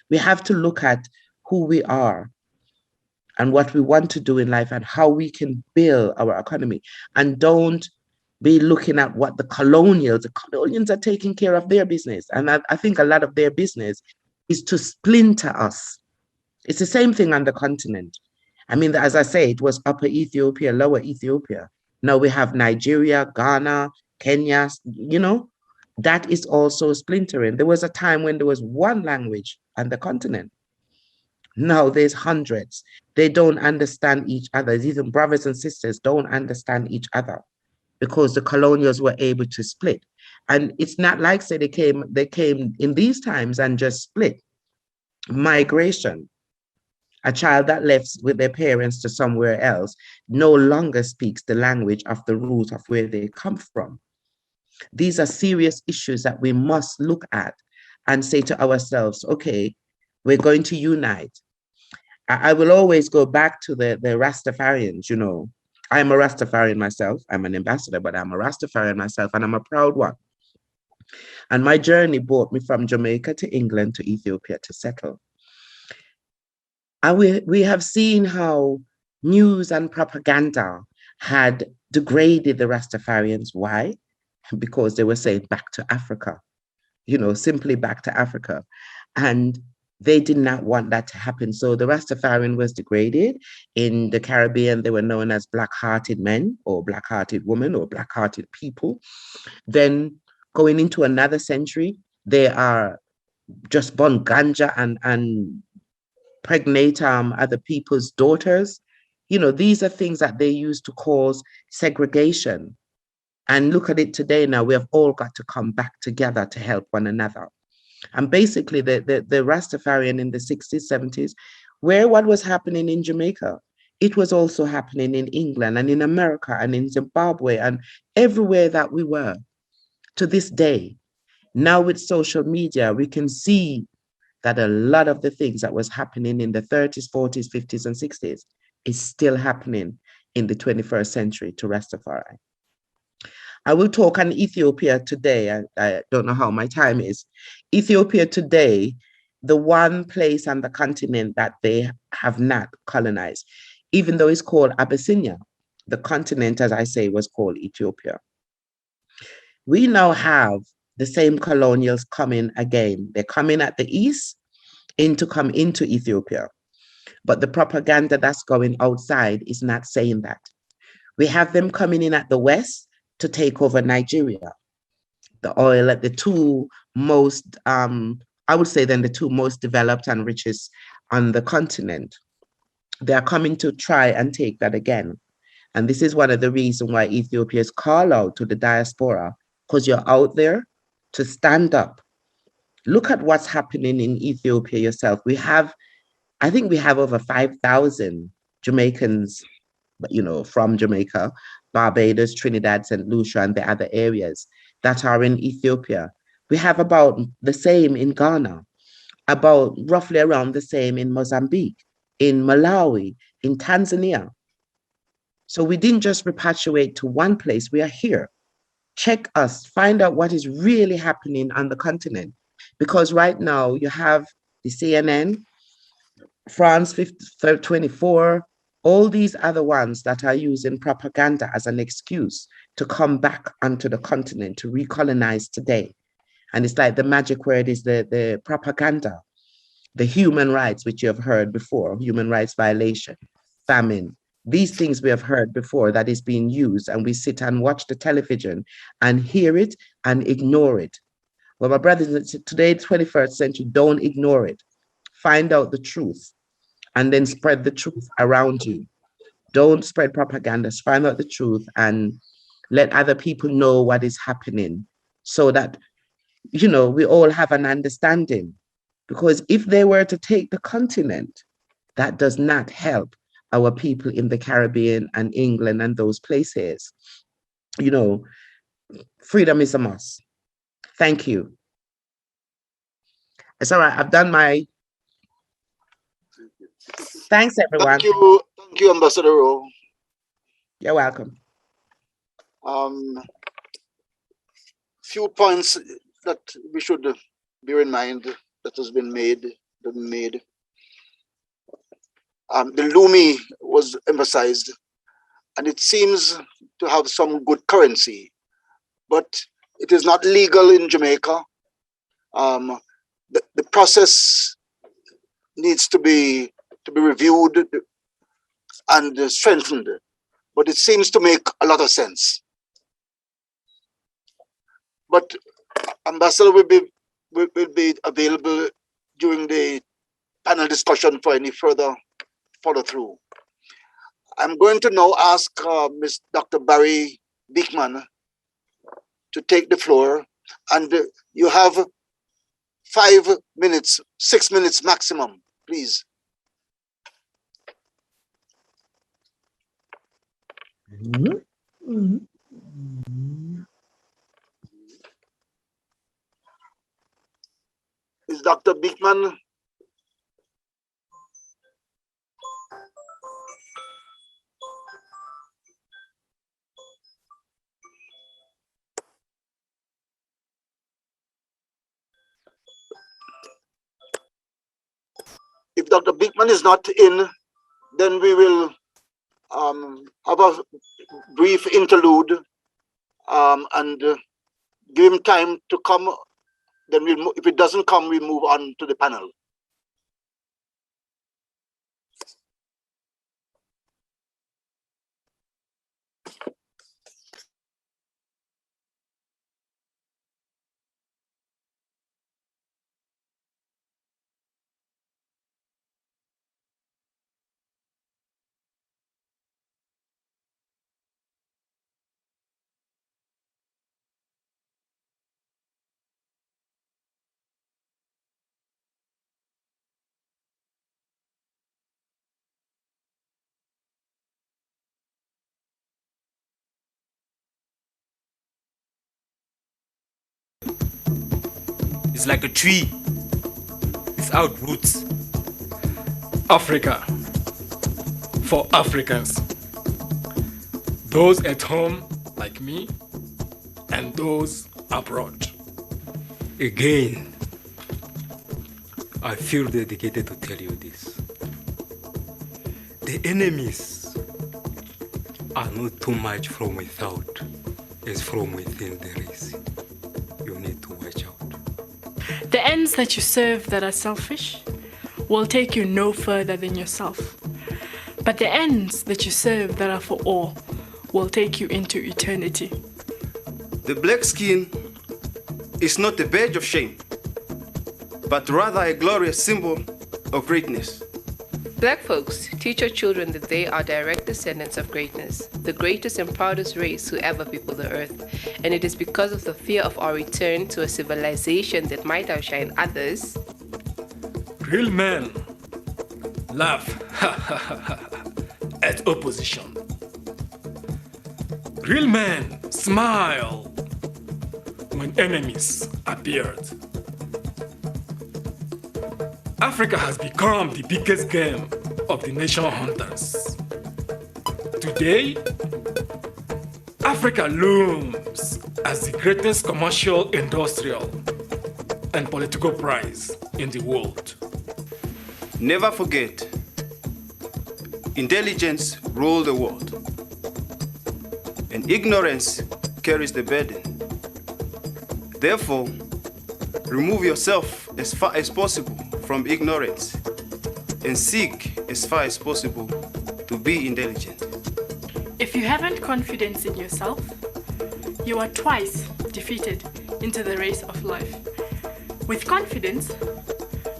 We have to look at who we are and what we want to do in life and how we can build our economy, and don't be looking at what the colonials are taking care of their business. And I think a lot of their business is to splinter us, It's the same thing on the continent. I mean, as I say, it was Upper Ethiopia, Lower Ethiopia. Now we have Nigeria, Ghana, Kenya, you know, that is also splintering. There was a time when there was one language on the continent. Now there's hundreds. They don't understand each other. Even brothers and sisters don't understand each other because the colonials were able to split. And it's not like say they came in these times and just split. Migration. A child that left with their parents to somewhere else no longer speaks the language of the root of where they come from. These are serious issues that we must look at and say to ourselves, okay, we're going to unite. I will always go back to the Rastafarians, you know. I'm a Rastafarian myself. I'm an ambassador, but I'm a Rastafarian myself, and I'm a proud one. And my journey brought me from Jamaica to England to Ethiopia to settle. And we have seen how news and propaganda had degraded the Rastafarians. Why? Because they were saying back to Africa, you know, simply back to Africa. And they did not want that to happen. So the Rastafarian was degraded. In the Caribbean, they were known as black-hearted men or black-hearted women or black-hearted people. Then going into another century, they are just born ganja and pregnate other people's daughters. You know, these are things that they used to cause segregation. And look at it today now, we have all got to come back together to help one another. And basically the Rastafarian in the 60s, 70s, where what was happening in Jamaica, it was also happening in England and in America and in Zimbabwe and everywhere that we were to this day. Now with social media, we can see that a lot of the things that was happening in the 30s, 40s, 50s, and 60s is still happening in the 21st century to Rastafari. I will talk on Ethiopia today. I don't know how my time is. Ethiopia today, the one place on the continent that they have not colonized, even though it's called Abyssinia, the continent, as I say, was called Ethiopia. We now have the same colonials coming again. They're coming at the east come into Ethiopia. But the propaganda that's going outside is not saying that. We have them coming in at the west to take over Nigeria. The oil at the two most, I would say then the two most developed and richest on the continent. They are coming to try and take that again. And this is one of the reasons why Ethiopia's call out to the diaspora, because you're out there to stand up. Look at what's happening in Ethiopia yourself. I think we have over 5,000 Jamaicans, you know, from Jamaica, Barbados, Trinidad, St. Lucia, and the other areas that are in Ethiopia. We have about the same in Ghana, about roughly around the same in Mozambique, in Malawi, in Tanzania. So we didn't just repatriate to one place, we are here. Check us, find out what is really happening on the continent. Because right now you have the CNN, France 24, all these other ones that are using propaganda as an excuse to come back onto the continent, to recolonize today. And it's like the magic word is the propaganda, the human rights, which you have heard before, human rights violation, famine. These things we have heard before that is being used, and we sit and watch the television and hear it and ignore it. Well, my brothers, today, 21st century, don't ignore it. Find out the truth and then spread the truth around you. Don't spread propaganda. Find out the truth and let other people know what is happening so that, you know, we all have an understanding. Because if they were to take the continent, that does not help our people in the Caribbean and England and those places. You know, freedom is a must. Thank you. It's all right. I've done my. Thanks, everyone. Thank you, Ambassador. You're welcome. Few points that we should bear in mind that has been made. The Lumi was emphasized, and it seems to have some good currency, but it is not legal in Jamaica. The process needs to be reviewed and strengthened, but it seems to make a lot of sense. But Ambassador will be available during the panel discussion for any further follow through. I'm going to now ask Ms. Dr. Barry Beekman to take the floor, and you have 5 minutes, 6 minutes maximum, please. Is Dr. Beekman? If Dr. Beekman is not in, then we will have a brief interlude and give him time to come. Then if it doesn't come, we move on to the panel. It's like a tree without roots. Africa for Africans. Those at home like me and those abroad. Again, I feel dedicated to tell you this. The enemies are not too much from without as from within there is. You need to watch out. The ends that you serve that are selfish will take you no further than yourself. But the ends that you serve that are for all will take you into eternity. The black skin is not a badge of shame, but rather a glorious symbol of greatness. Black folks, teach your children that they are direct descendants of greatness, the greatest and proudest race who ever peopled the earth. And it is because of the fear of our return to a civilization that might outshine others. Real men laugh at opposition. Real men smile when enemies appeared. Africa has become the biggest game of the nation hunters. Today, Africa looms as the greatest commercial, industrial, and political prize in the world. Never forget, intelligence rules the world, and ignorance carries the burden. Therefore, remove yourself as far as possible from ignorance and seek as far as possible to be intelligent. If you haven't confidence in yourself, you are twice defeated into the race of life. With confidence,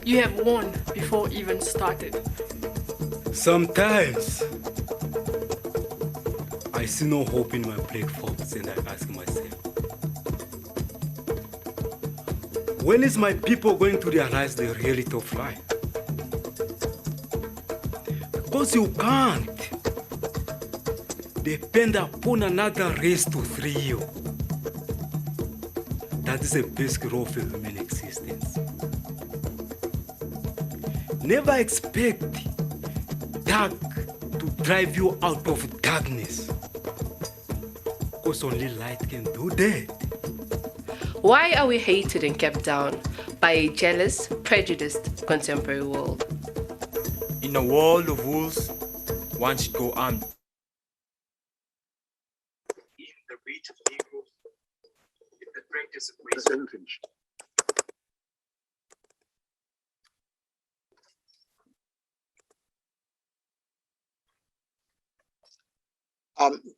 you have won before even started. Sometimes I see no hope in my platforms and I ask myself, when is my people going to realize the reality of life? Because you can't depend upon another race to free you. That is a basic role of human existence. Never expect dark to drive you out of darkness, because only light can do that. Why are we hated and kept down by a jealous, prejudiced contemporary world? In a world of wolves, one should go armed. In the reach of Negro, in the greatest of wisdom.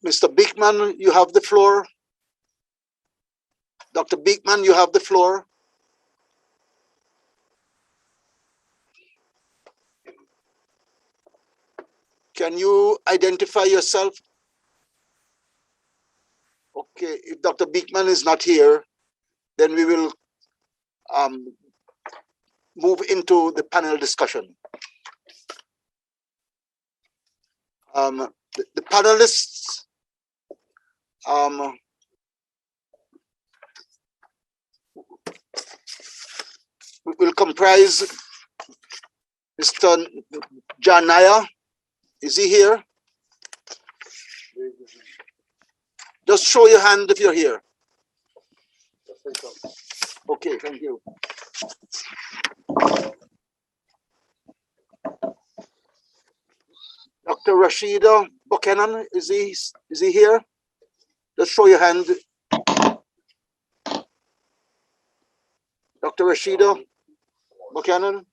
Mr. Beekman, you have the floor. Dr. Beekman, you have the floor. Can you identify yourself? Okay, if Dr. Beekman is not here, then we will move into the panel discussion. The panelists will comprise Mr. Janaya. Is he here? Just show your hand if you're here. Okay, thank you. Dr. Rashida Buchanan, is he here? Just show your hand. Dr. Rashida Buchanan.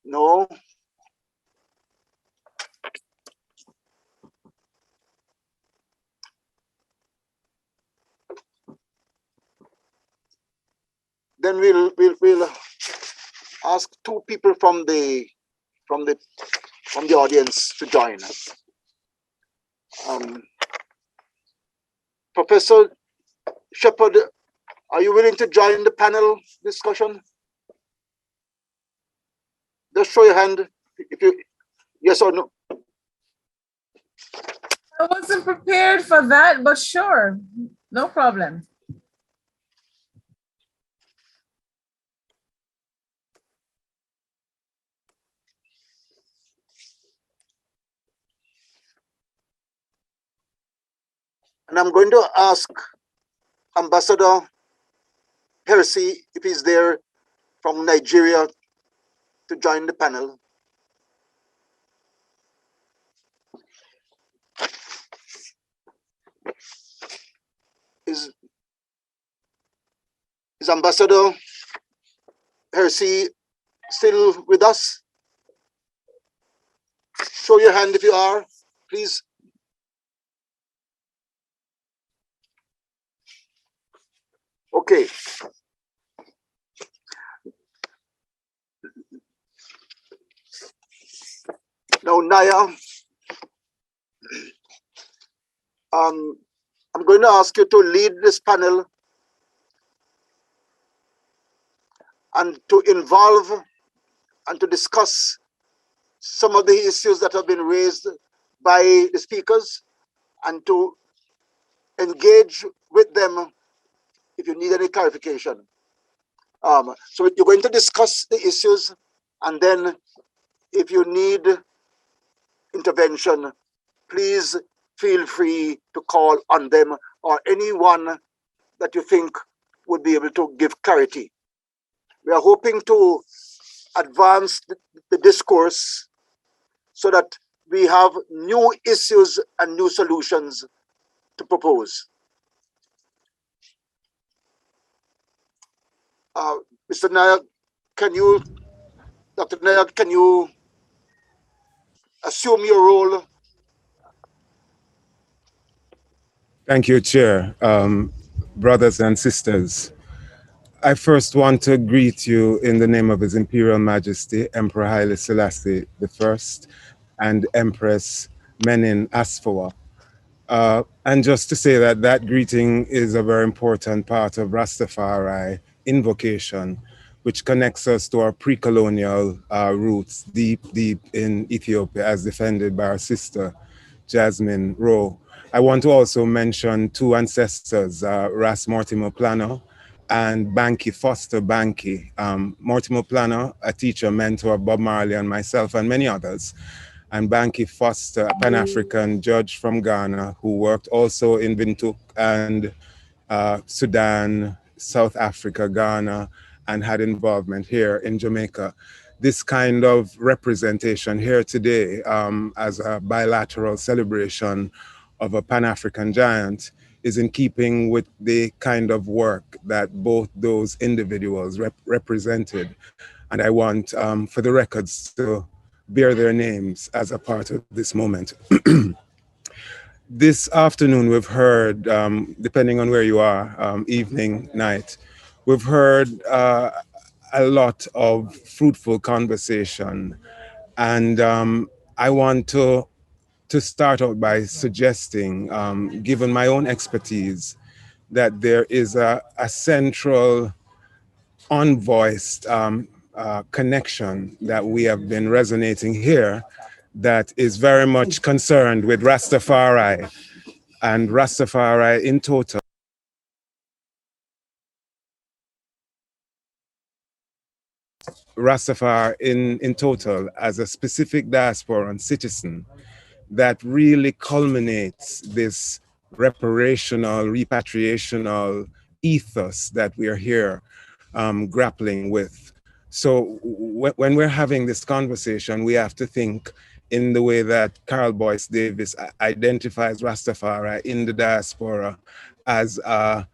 No. Then we'll ask two people from the audience to join. Professor Shepherd, are you willing to join the panel discussion? Just show your hand if you yes or no. I wasn't prepared for that, but sure, no problem. And I'm going to ask Ambassador Percy if he's there from Nigeria to join the panel. Is Ambassador Percy still with us? Show your hand if you are, please. Okay. Now, Naya, I'm going to ask you to lead this panel and to involve and to discuss some of the issues that have been raised by the speakers and to engage with them if you need any clarification. So you're going to discuss the issues, and then if you need intervention, please feel free to call on them or anyone that you think would be able to give clarity. We are hoping to advance the discourse so that we have new issues and new solutions to propose. Mr. Nayak, Dr. Nayak, can you assume your role? Thank you, Chair. Brothers and sisters, I first want to greet you in the name of His Imperial Majesty, Emperor Haile Selassie I and Empress Menin Asfawa. And just to say that that greeting is a very important part of Rastafari invocation, which connects us to our pre-colonial roots deep in Ethiopia, as defended by our sister, Jasmine Rowe. I want to also mention two ancestors, Ras Mortimer Plano and Banky Foster Banky. Mortimer Plano, a teacher, mentor of Bob Marley and myself and many others. And Banky Foster, a Pan-African judge from Ghana who worked also in Windhoek and Sudan, South Africa, Ghana, and had involvement here in Jamaica. This kind of representation here today as a bilateral celebration of a Pan-African giant is in keeping with the kind of work that both those individuals represented. And I want, for the records, to bear their names as a part of this moment. This afternoon, we've heard, depending on where you are, evening, night, we've heard a lot of fruitful conversation. And I want to start out by suggesting, given my own expertise, that there is a central unvoiced connection that we have been resonating here that is very much concerned with Rastafari and Rastafari in total. Rastafari in total as a specific diasporan citizen that really culminates this reparational, repatriational ethos that we are here grappling with. So when we're having this conversation, we have to think in the way that Carl Boyce Davis identifies Rastafari in the diaspora as a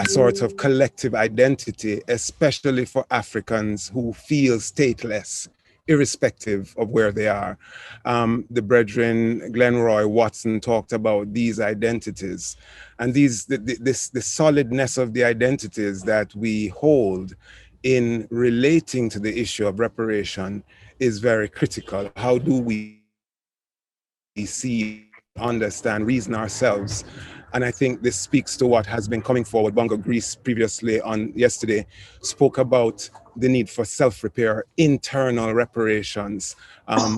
sort of collective identity, especially for Africans who feel stateless, irrespective of where they are. The brethren Glenroy Watson talked about these identities, and the solidness of the identities that we hold in relating to the issue of reparation is very critical. How do we see, understand, reason ourselves? And I think this speaks to what has been coming forward. Bongo Greece previously on yesterday spoke about the need for self-repair, internal reparations,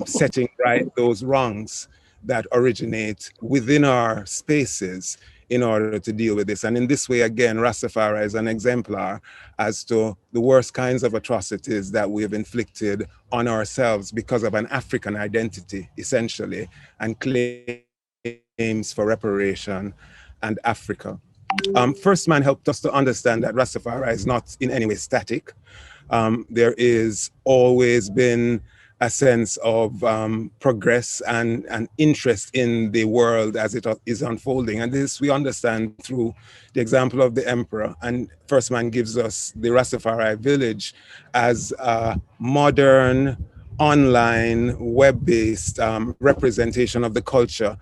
setting right those wrongs that originate within our spaces in order to deal with this. And in this way, again, Rastafari is an exemplar as to the worst kinds of atrocities that we have inflicted on ourselves because of an African identity, essentially, and claims for reparation and Africa. Firstman helped us to understand that Rastafari is not in any way static. There is always been a sense of progress and interest in the world as it is unfolding. And this we understand through the example of the emperor. And Firstman gives us the Rastafari village as a modern, online, web-based representation of the culture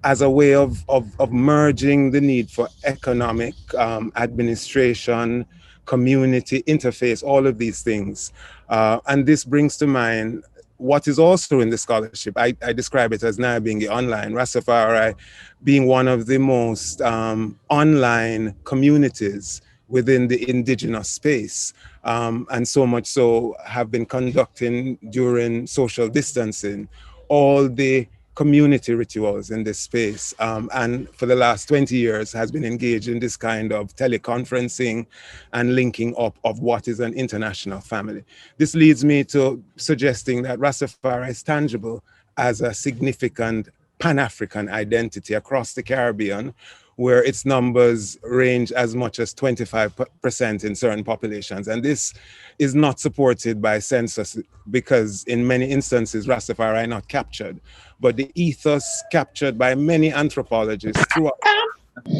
as a way of merging the need for economic administration, community interface, all of these things. And this brings to mind what is also in the scholarship. I describe it as now being the online, Rastafari being one of the most online communities within the indigenous space. And so much so have been conducting during social distancing all the community rituals in this space, and for the last 20 years has been engaged in this kind of teleconferencing and linking up of what is an international family. This leads me to suggesting that Rastafari is tangible as a significant Pan-African identity across the Caribbean, where its numbers range as much as 25% in certain populations. And this is not supported by census because in many instances, Rastafari are not captured, but the ethos captured by many anthropologists through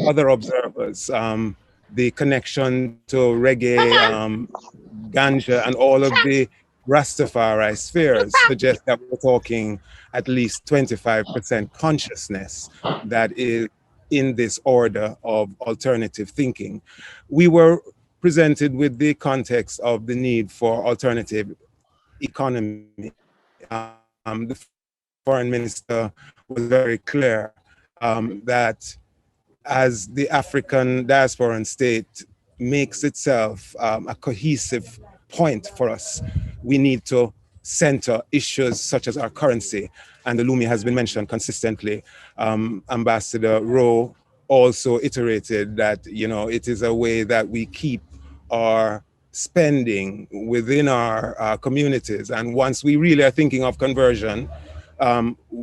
other observers, the connection to reggae, ganja, and all of the Rastafari spheres suggest that we're talking at least 25% consciousness that is in this order of alternative thinking. We were presented with the context of the need for alternative economy. The foreign minister was very clear that as the African diasporan state makes itself a cohesive point for us, we need to center issues such as our currency. And the Lumi has been mentioned consistently. Ambassador Rowe also iterated that, you know, it is a way that we keep our spending within our communities. And once we really are thinking of conversion,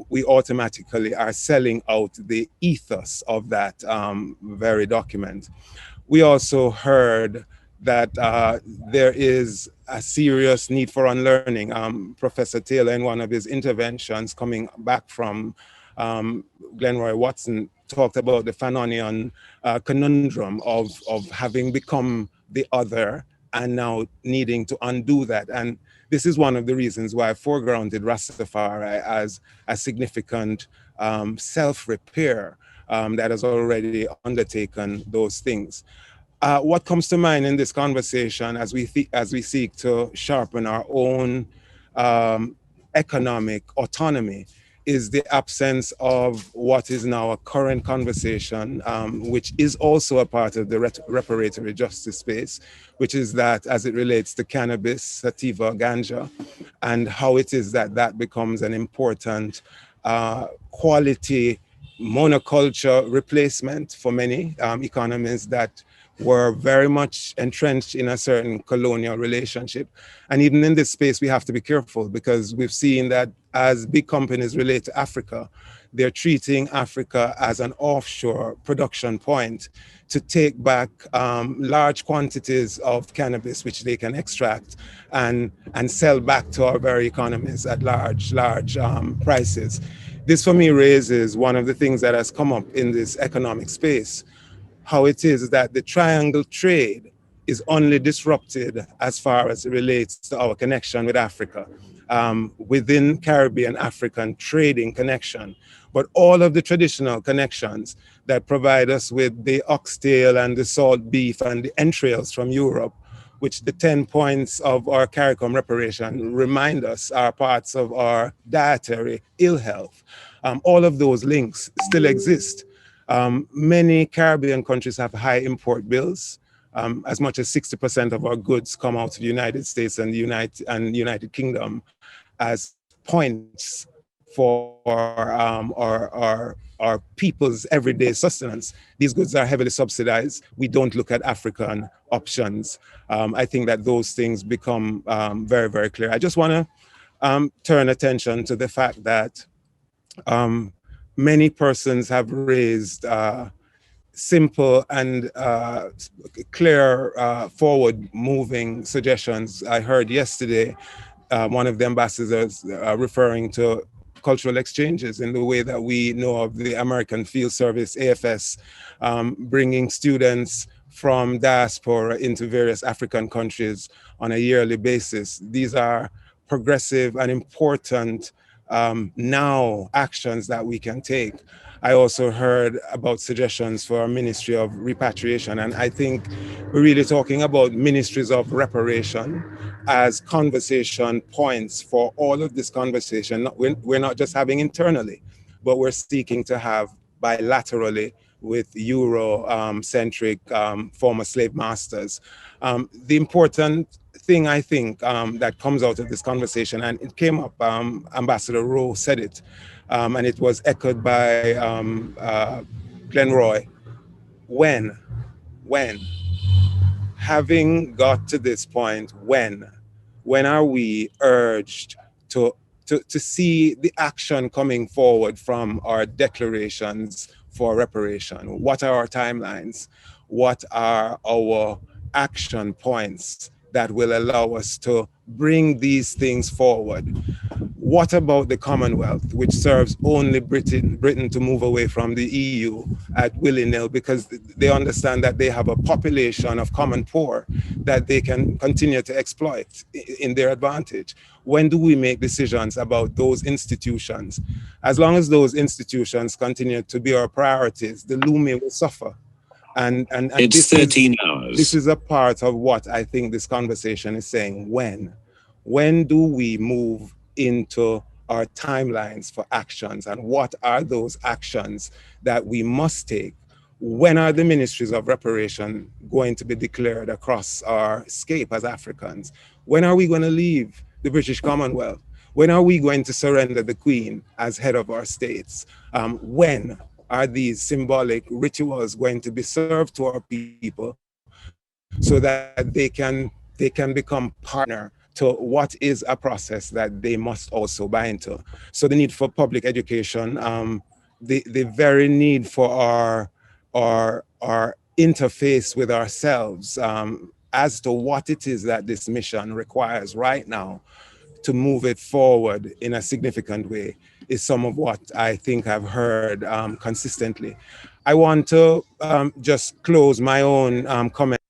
we automatically are selling out the ethos of that very document. We also heard that there is a serious need for unlearning. Professor Taylor, in one of his interventions coming back from Glenroy Watson talked about the Fanonian conundrum of having become the other and now needing to undo that. And this is one of the reasons why I foregrounded Rastafari as a significant self-repair that has already undertaken those things. What comes to mind in this conversation as we seek to sharpen our own economic autonomy is the absence of what is now a current conversation, which is also a part of the reparatory justice space, which is that as it relates to cannabis, sativa, ganja, and how it is that that becomes an important quality monoculture replacement for many economies that were very much entrenched in a certain colonial relationship. And even in this space, we have to be careful because we've seen that as big companies relate to Africa, they're treating Africa as an offshore production point to take back large quantities of cannabis, which they can extract and sell back to our very economies at large prices. This for me raises one of the things that has come up in this economic space, how it is that the triangle trade is only disrupted as far as it relates to our connection with Africa, within Caribbean African trading connection. But all of the traditional connections that provide us with the oxtail and the salt beef and the entrails from Europe, which the 10 points of our CARICOM reparation remind us are parts of our dietary ill health. All of those links still exist. Many Caribbean countries have high import bills. As much as 60% of our goods come out of the United States and the United Kingdom as points for our people's everyday sustenance. These goods are heavily subsidized. We don't look at African options. I think that those things become very, very clear. I just want to turn attention to the fact that many persons have raised simple and clear forward-moving suggestions. I heard yesterday one of the ambassadors referring to cultural exchanges in the way that we know of the American Field Service, AFS, bringing students from diaspora into various African countries on a yearly basis. These are progressive and important now actions that we can take. I also heard about suggestions for a ministry of repatriation, and I think we're really talking about ministries of reparation as conversation points for all of this conversation. We're not just having internally, but we're seeking to have bilaterally with Euro-centric former slave masters. The important thing I think that comes out of this conversation, and it came up, Ambassador Rowe said it, and it was echoed by Glenroy. When, having got to this point, when are we urged to see the action coming forward from our declarations for reparation? What are our timelines? What are our action points that will allow us to bring these things forward? What about the Commonwealth, which serves only Britain to move away from the EU at willy-nilly because they understand that they have a population of common poor that they can continue to exploit in their advantage? When do we make decisions about those institutions? As long as those institutions continue to be our priorities, the Lumi will suffer. And it's 13 hours. This is a part of what I think this conversation is saying. When do we move into our timelines for actions, and what are those actions that we must take? When are the ministries of reparation going to be declared across our scape as Africans? When are we going to leave the British Commonwealth? When are we going to surrender the Queen as head of our states? When are these symbolic rituals going to be served to our people so that they can become partner to what is a process that they must also buy into? So the need for public education, the very need for our interface with ourselves as to what it is that this mission requires right now to move it forward in a significant way is some of what I think I've heard consistently. I want to just close my own comment.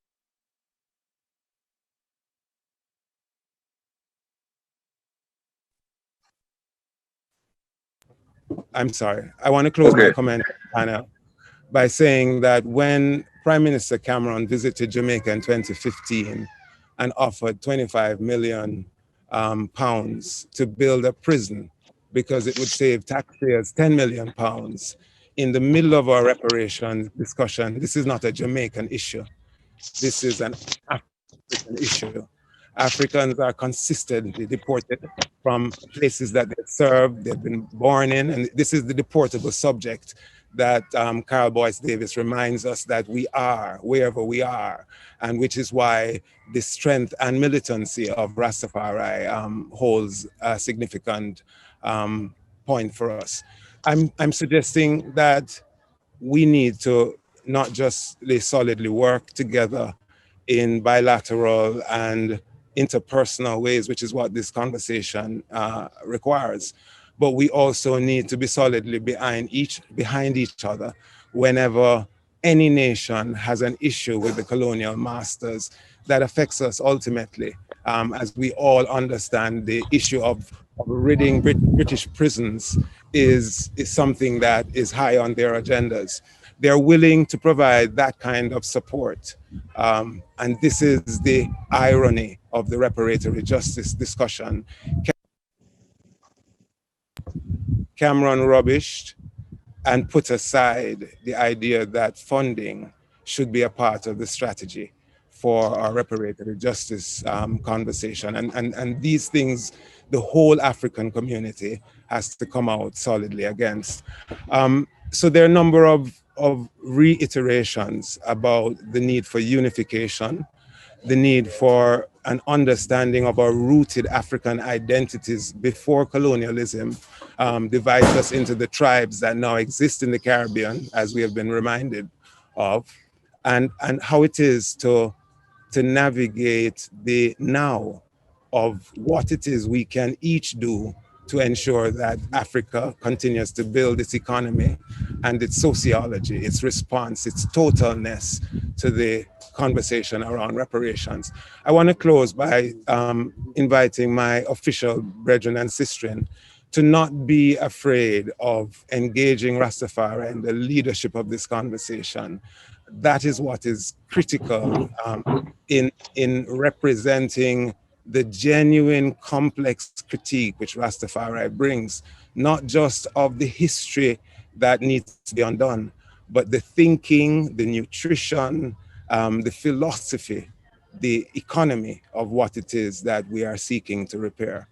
I'm sorry. I want to close my comment panel by saying that when Prime Minister Cameron visited Jamaica in 2015 and offered 25 million pounds to build a prison because it would save taxpayers 10 million pounds, in the middle of our reparation discussion, this is not a Jamaican issue. This is an African issue. Africans are consistently deported from places that they served, they've been born in, and this is the deportable subject that Carl Boyce Davis reminds us that we are, wherever we are, and which is why the strength and militancy of Rastafari holds a significant point for us. I'm suggesting that we need to not just solidly work together in bilateral and interpersonal ways, which is what this conversation requires. But we also need to be solidly behind each other whenever any nation has an issue with the colonial masters that affects us ultimately, as we all understand the issue of ridding British prisons is something that is high on their agendas. They're willing to provide that kind of support. And this is the irony of the reparatory justice discussion. Cameron rubbished and put aside the idea that funding should be a part of the strategy for our reparatory justice conversation. And these things, the whole African community has to come out solidly against. So there are a number of reiterations about the need for unification, the need for an understanding of our rooted African identities before colonialism divides us into the tribes that now exist in the Caribbean, as we have been reminded of, and how it is to navigate the now of what it is we can each do to ensure that Africa continues to build its economy and its sociology, its response, its totalness to the conversation around reparations. I want to close by inviting my official brethren and sistren to not be afraid of engaging Rastafari in the leadership of this conversation. That is what is critical in representing the genuine complex critique which Rastafari brings, not just of the history that needs to be undone, but the thinking, the nutrition, the philosophy, the economy of what it is that we are seeking to repair.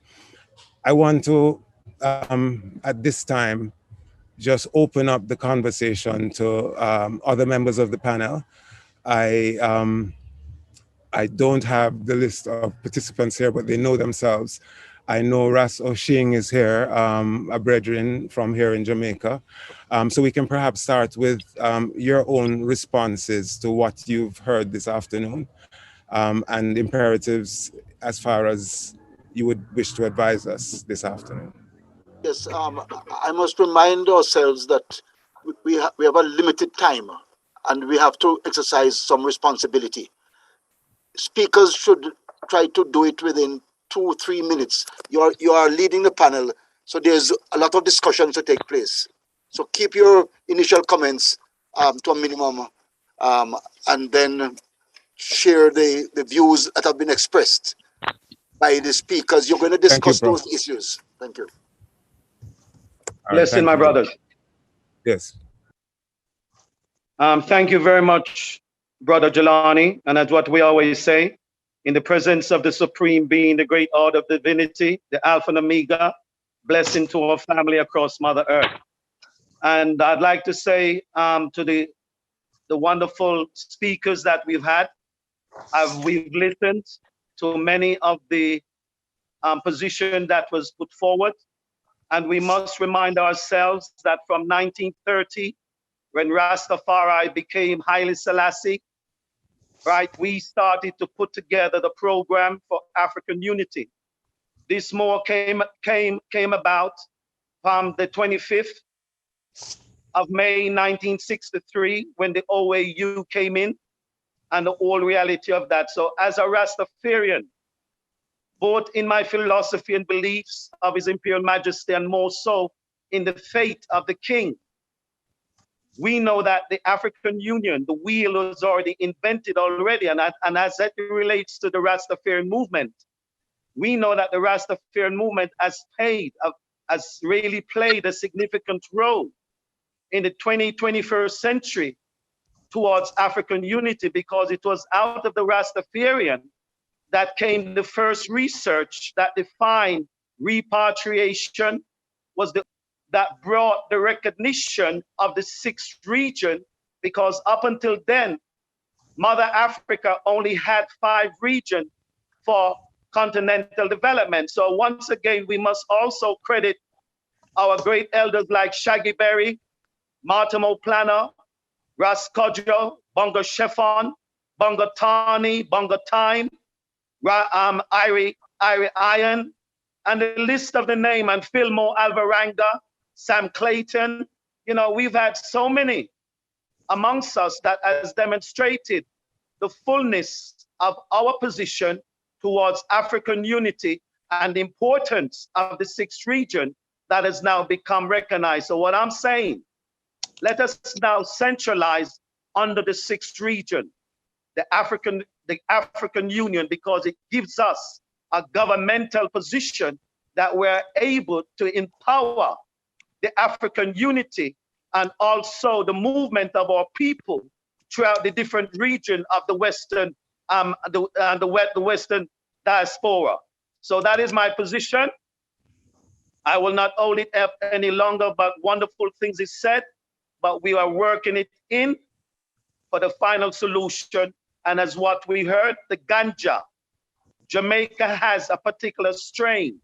I want to, at this time, just open up the conversation to other members of the panel. I don't have the list of participants here, but they know themselves. I know Ras Oshing is here, a brethren from here in Jamaica. So we can perhaps start with your own responses to what you've heard this afternoon and imperatives as far as you would wish to advise us this afternoon. Yes, I must remind ourselves that we have a limited time and we have to exercise some responsibility. Speakers should try to do it within 2-3 minutes. You are leading the panel, so there's a lot of discussion to take place. So keep your initial comments to a minimum and then share the views that have been expressed by the speakers. You're going to discuss those issues. Thank you. Listen, my brothers. Yes. Thank you very much, Brother Jelani. And as what we always say, in the presence of the Supreme Being, the great Order of Divinity, the Alpha and Omega, blessing to our family across Mother Earth. And I'd like to say to the wonderful speakers that we've had, we've listened to many of the position that was put forward. And we must remind ourselves that from 1930, when Rastafari became Haile Selassie, right, we started to put together the program for African unity. This more came about from the 25th of May 1963 when the OAU came in and the whole reality of that. So as a Rastafarian, both in my philosophy and beliefs of His Imperial Majesty and more so in the fate of the King, we know that the African Union, the wheel was already invented already. And as that relates to the Rastafarian movement, we know that the Rastafarian movement has really played a significant role in the 21st century towards African unity, because it was out of the Rastafarian that came the first research that defined repatriation, that brought the recognition of the sixth region, because up until then, Mother Africa only had 5 regions for continental development. So once again, we must also credit our great elders like Shaggy Berry, Martimo Planner, Ras Kodjo, Bongo Shefon, Bongo Tani, Bongo Time, Irie Iron, and the list of the name, and Fillmore Alvaranga, Sam Clayton. You know, we've had so many amongst us that has demonstrated the fullness of our position towards African unity and the importance of the sixth region that has now become recognized. So what I'm saying, let us now centralize under the sixth region, the African Union, because it gives us a governmental position that we're able to empower the African unity and also the movement of our people throughout the different region of the Western, the Western diaspora. So that is my position. I will not hold it up any longer, but wonderful things is said, but we are working it in for the final solution. And as what we heard, the ganja, Jamaica has a particular strain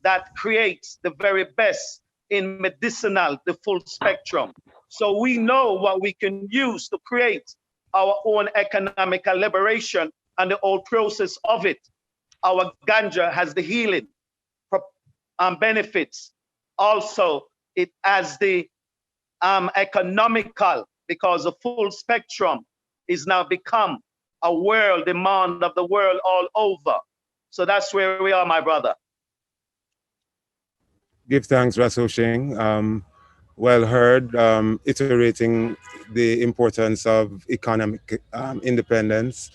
that creates the very best in medicinal, the full spectrum. So we know what we can use to create our own economical liberation and the whole process of it. Our ganja has the healing benefits. Also, it has the economical, because the full spectrum is now become a world demand of the world all over. So that's where we are, my brother. Give thanks, Raso Shing. Well heard, iterating the importance of economic independence.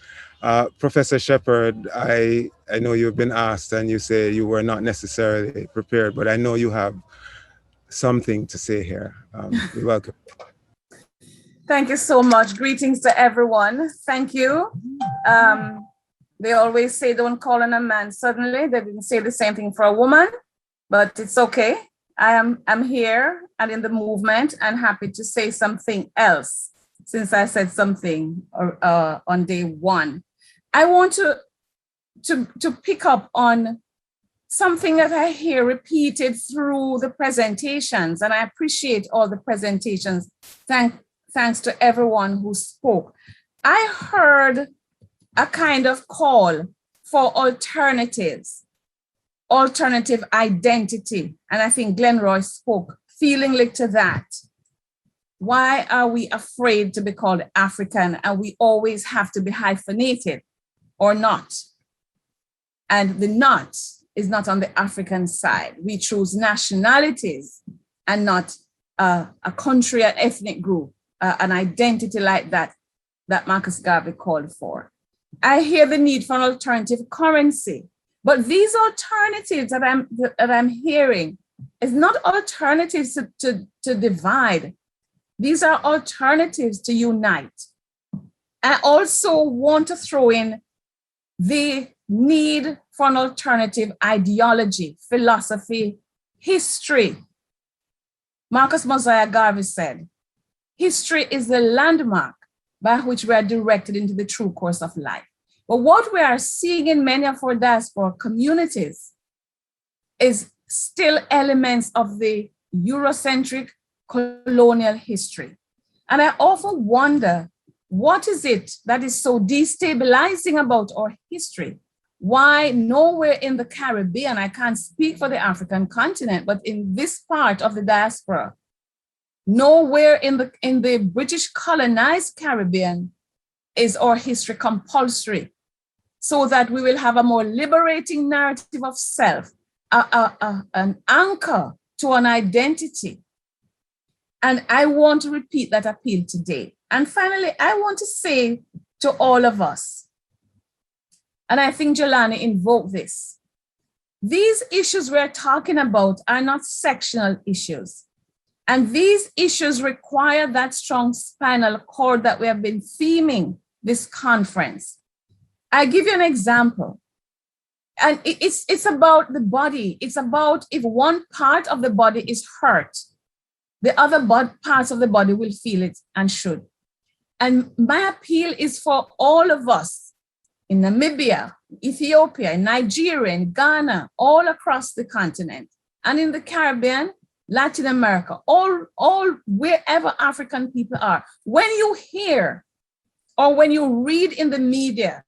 Professor Shepherd, I know you've been asked and you say you were not necessarily prepared, but I know you have something to say here. You're welcome. Thank you so much. Greetings to everyone. Thank you. They always say don't call on a man suddenly. They didn't say the same thing for a woman, but it's okay. I'm here and in the movement and happy to say something else since I said something on day one. I want to pick up on something that I hear repeated through the presentations, and I appreciate all the presentations. Thanks to everyone who spoke. I heard a kind of call for alternatives, alternative identity. And I think Glenroy spoke feelingly to that. Why are we afraid to be called African and we always have to be hyphenated or not? And the not is not on the African side. We choose nationalities and not a country, an ethnic group, an identity like that Marcus Garvey called for. I hear the need for an alternative currency, but these alternatives that I'm hearing is not alternatives to divide. These are alternatives to unite. I also want to throw in the need for an alternative ideology, philosophy, history. Marcus Mosiah Garvey said, history is the landmark by which we are directed into the true course of life. But what we are seeing in many of our diaspora communities is still elements of the Eurocentric colonial history. And I often wonder, what is it that is so destabilizing about our history? why nowhere in the Caribbean, I can't speak for the African continent, but in this part of the diaspora, nowhere in the British colonized Caribbean is our history compulsory, so that we will have a more liberating narrative of self, an anchor to an identity. And I want to repeat that appeal today. And finally, I want to say to all of us, and I think Jelani invoked this, these issues we're talking about are not sectional issues. And these issues require that strong spinal cord that we have been theming this conference. I give you an example. And it's about the body. It's about if one part of the body is hurt, the other parts of the body will feel it and should. And my appeal is for all of us in Namibia, Ethiopia, in Nigeria, in Ghana, all across the continent, and in the Caribbean, Latin America, all wherever African people are. When you hear or when you read in the media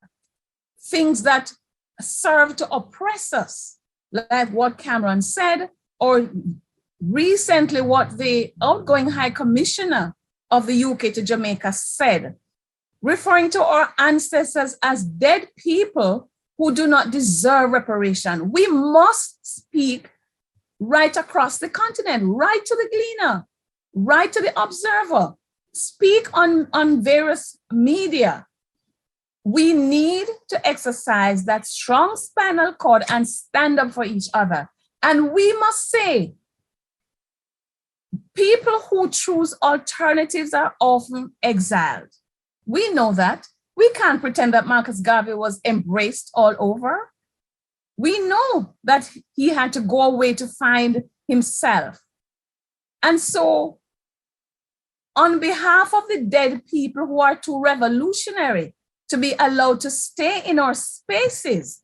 things that serve to oppress us, like what Cameron said, or recently what the outgoing High Commissioner of the UK to Jamaica said, referring to our ancestors as dead people who do not deserve reparation. We must speak right across the continent, right to the Gleaner, right to the Observer, speak on various media. We need to exercise that strong spinal cord and stand up for each other. And we must say, people who choose alternatives are often exiled. We know that. We can't pretend that Marcus Garvey was embraced all over. We know that he had to go away to find himself. And so, on behalf of the dead people who are too revolutionary to be allowed to stay in our spaces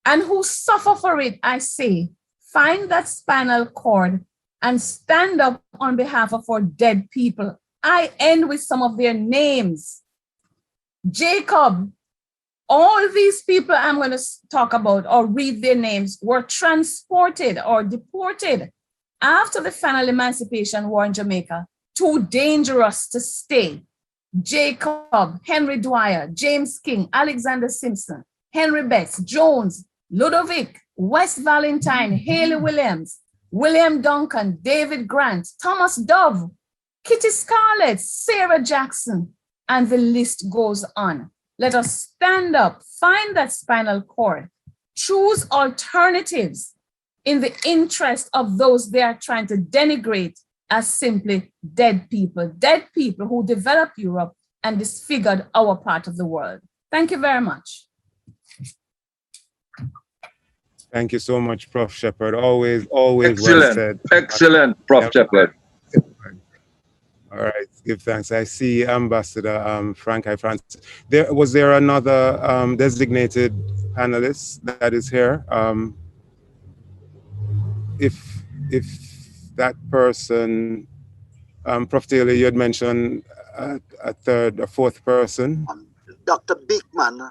and who suffer for it, I say, find that spinal cord and stand up on behalf of our dead people. I end with some of their names. Jacob, all these people I'm going to talk about or read their names were transported or deported after the final Emancipation War in Jamaica, too dangerous to stay. Jacob, Henry Dwyer, James King, Alexander Simpson, Henry Betts, Jones, Ludovic, West Valentine, Haley Williams, William Duncan, David Grant, Thomas Dove, Kitty Scarlett, Sarah Jackson, and the list goes on. Let us stand up, find that spinal cord, choose alternatives in the interest of those they are trying to denigrate as simply dead people who developed Europe and disfigured our part of the world. Thank you very much. Thank you so much, Prof. Shepherd. Always excellent, well said. Excellent, Prof. Shepherd. All right, give thanks. I see Ambassador Frank I. Francis. Was there another designated panelist that is here? If that person, Prof. Taylor, you had mentioned a fourth person. Dr. Beekman,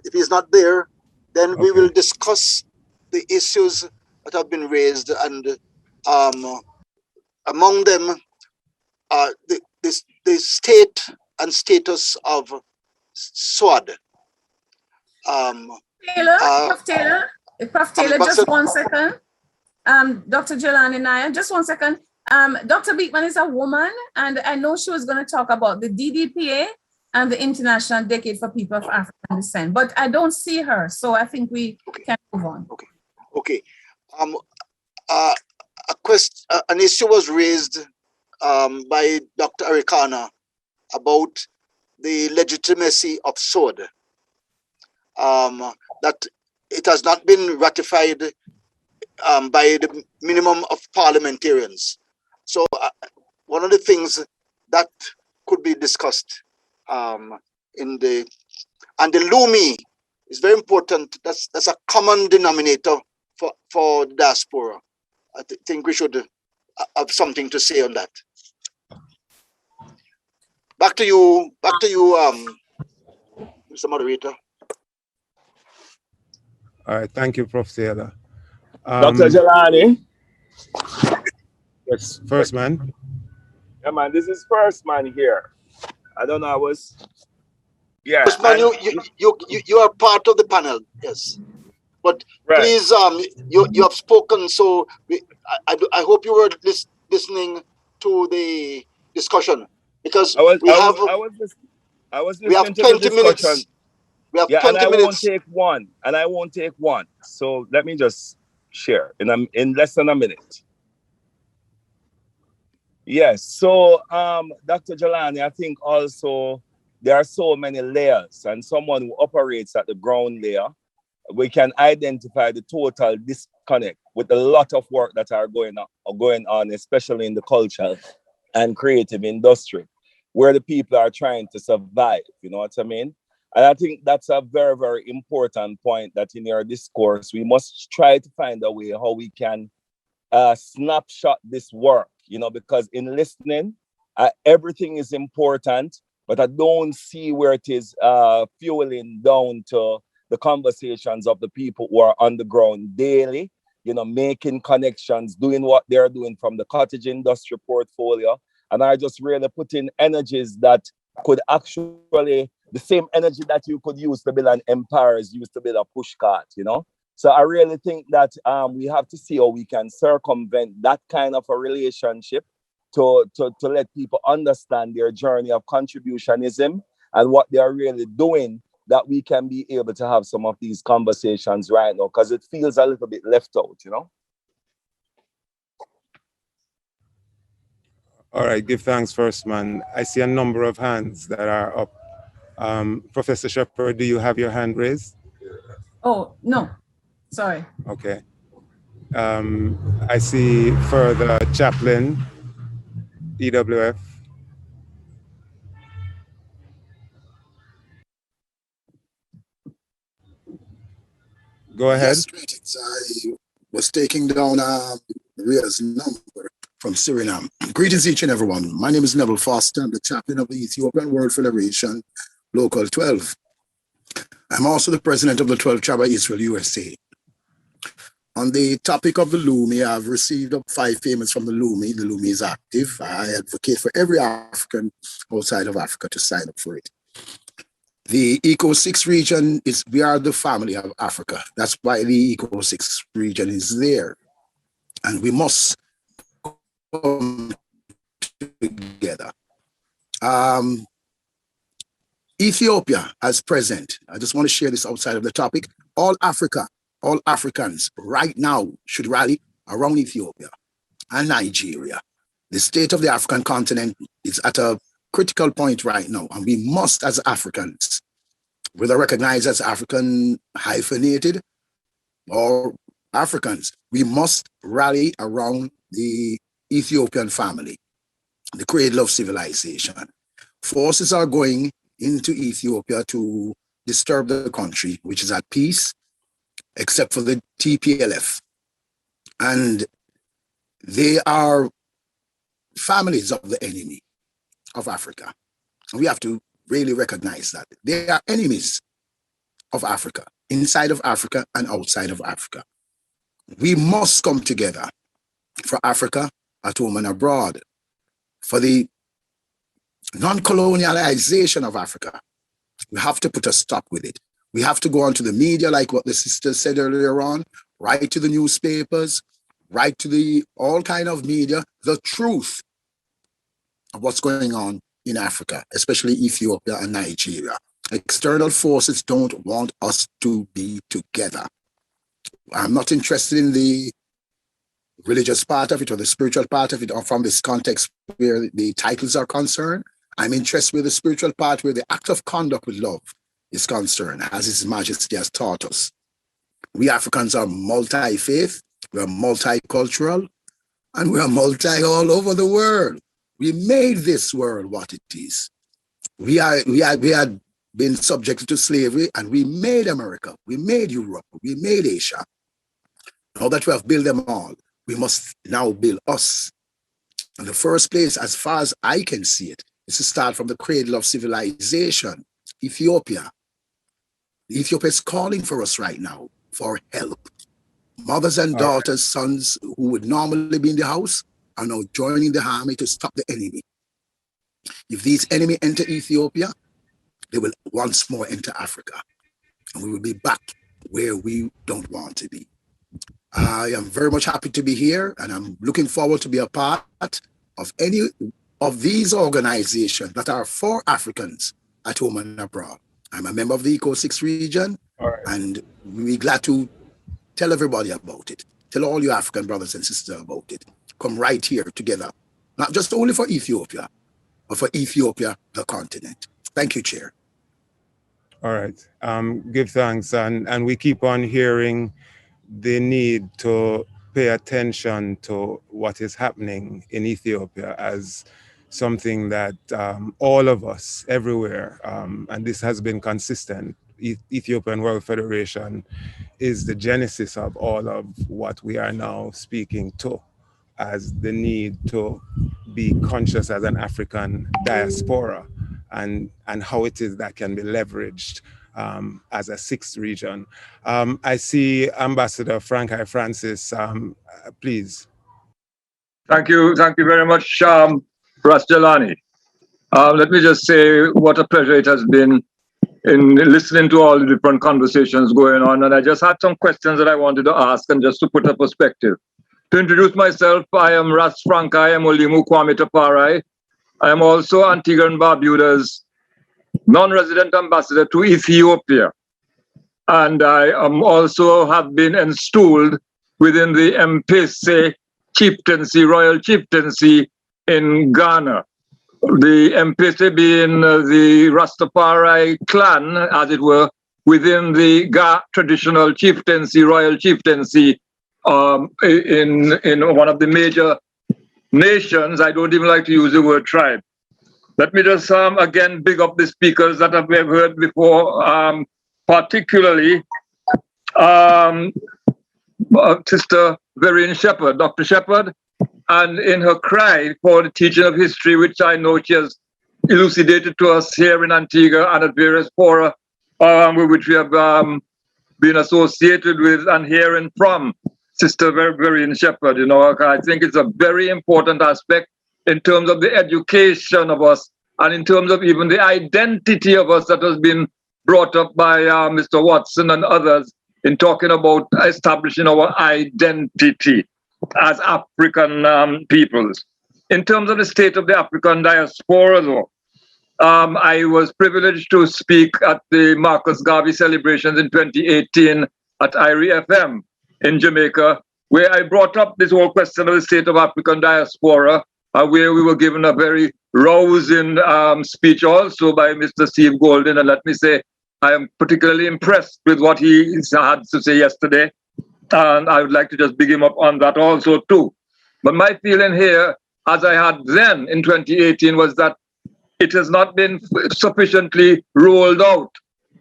if he's not there, then we will discuss the issues that have been raised, and among them, the state and status of SWAD. Prof. Taylor, just 1 second. Dr. Jelani Naya, just 1 second. Dr. Beekman is a woman, and I know she was going to talk about the DDPA and the International Decade for People of African Descent, but I don't see her, so I think we can move on. Okay. An issue was raised by Dr. Arikana about the legitimacy of SWOD, that it has not been ratified by the minimum of parliamentarians. So one of the things that could be discussed and the LUMI is very important. That's a common denominator for diaspora. I think we should have something to say on that. Back to you, Mr. Moderator. All right, thank you, Prof. Taylor. Dr. Jelani. Yes, Firstman. Yeah, man, this is Firstman here. I don't know, yeah. Firstman, you are part of the panel, yes. But right. Please, you have spoken, so I hope you were listening to the discussion, because I was we have listening to 20 the discussion. minutes. We have yeah, 20 and I minutes. won't take one. So let me just share in less than a minute. Yes. So, Dr. Jelani, I think also there are so many layers, and someone who operates at the ground layer, we can identify the total disconnect with a lot of work that are going on, especially in the cultural and creative industry, where the people are trying to survive. You know what I mean? And I think that's a very, very important point, that in your discourse, we must try to find a way how we can snapshot this work, because in listening, everything is important, but I don't see where it is fueling down to the conversations of the people who are on the ground daily, making connections, doing what they're doing from the cottage industry portfolio. And I just really put in energies that could actually, the same energy that you could use to build an empire is used to build a push cart, So I really think that we have to see how we can circumvent that kind of a relationship to let people understand their journey of contributionism and what they are really doing, that we can be able to have some of these conversations right now, because it feels a little bit left out, All right, give thanks, Firstman. I see a number of hands that are up. Professor Shepherd, do you have your hand raised? Oh, no, sorry. Okay. I see further Chaplain, EWF. Go ahead. Yes, greetings. I was taking down Ria's number from Suriname. Greetings, each and everyone. My name is Neville Foster. I'm the chaplain of the Ethiopian World Federation, Local 12. I'm also the president of the 12 Tribe of Israel, USA. On the topic of the Lumi, I've received up 5 payments from the Lumi. The Lumi is active. I advocate for every African outside of Africa to sign up for it. The Eco 6 region we are the family of Africa. That's why the Eco 6 region is there. And we must come together. Ethiopia as present, I just want to share this outside of the topic. All Africans right now should rally around Ethiopia and Nigeria. The state of the African continent is at a critical point right now, and we must, as Africans, whether recognized as African hyphenated or Africans, we must rally around the Ethiopian family, the cradle of civilization. Forces are going into Ethiopia to disturb the country, which is at peace, except for the TPLF. And they are families of the enemy of Africa. And we have to really recognize that. They are enemies of Africa, inside of Africa and outside of Africa. We must come together for Africa at home and abroad, for the non-colonialization of Africa. We have to put a stop with it. We have to go onto the media, like what the sister said earlier on, write to the newspapers, write to the all kind of media, the truth of what's going on in Africa, especially Ethiopia and Nigeria. External forces don't want us to be together. I'm not interested in the religious part of it or the spiritual part of it, or from this context where the titles are concerned. I'm interested with the spiritual part where the act of conduct with love is concerned, as His Majesty has taught us. We Africans are multi-faith, we are multicultural, and we are multi all over the world. We made this world what it is. We had been subjected to slavery, and we made America, we made Europe, we made Asia. Now that we have built them all, we must now build us. In the first place, as far as I can see it, is to start from the cradle of civilization, Ethiopia. Ethiopia is calling for us right now for help. Mothers and daughters, sons who would normally be in the house are now joining the army to stop the enemy. If these enemy enter Ethiopia, they will once more enter Africa, and we will be back where we don't want to be. I am very much happy to be here, and I'm looking forward to be a part of any of these organizations that are for Africans at home and abroad. I'm a member of the Eco 6 region, and we're glad to tell everybody about it. Tell all your African brothers and sisters about it. Come right here together, not just only for Ethiopia, but for Ethiopia, the continent. Thank you, Chair. All right. Give thanks. And we keep on hearing the need to pay attention to what is happening in Ethiopia as something that all of us everywhere, and this has been consistent, Ethiopian World Federation is the genesis of all of what we are now speaking to, as the need to be conscious as an African diaspora and how it is that can be leveraged as a sixth region. I see Ambassador Frank I. Francis, please. Thank you very much, Ras Jelani. Let me just say what a pleasure it has been in listening to all the different conversations going on. And I just had some questions that I wanted to ask, and just to put a perspective. To introduce myself, I am Ras Frankai Molimu Kwame Taparai. I am also Antigua and Barbuda's non-resident ambassador to Ethiopia. And I am also have been installed within the Mpese chieftaincy, royal chieftaincy in Ghana. The Mpese being the Rastafari clan, as it were, within the Ga traditional chieftaincy, royal chieftaincy, in one of the major nations. I don't even like to use the word tribe. Let me just again big up the speakers that I've heard before, particularly Sister Vereen Shepherd, Dr. Shepherd, and in her cry for the teaching of history, which I know she has elucidated to us here in Antigua and at various fora with which we have been associated with and hearing from Sister Vereen Shepherd. You know, I think it's a very important aspect in terms of the education of us and in terms of even the identity of us that has been brought up by Mr. Watson and others in talking about establishing our identity as African peoples. In terms of the state of the African diaspora, though, I was privileged to speak at the Marcus Garvey celebrations in 2018 at IRI FM in Jamaica, where I brought up this whole question of the state of African diaspora, where we were given a very rousing speech also by Mr. Steve Golden. And let me say, I am particularly impressed with what he had to say yesterday. And I would like to just big him up on that also too. But my feeling here, as I had then in 2018, was that it has not been sufficiently rolled out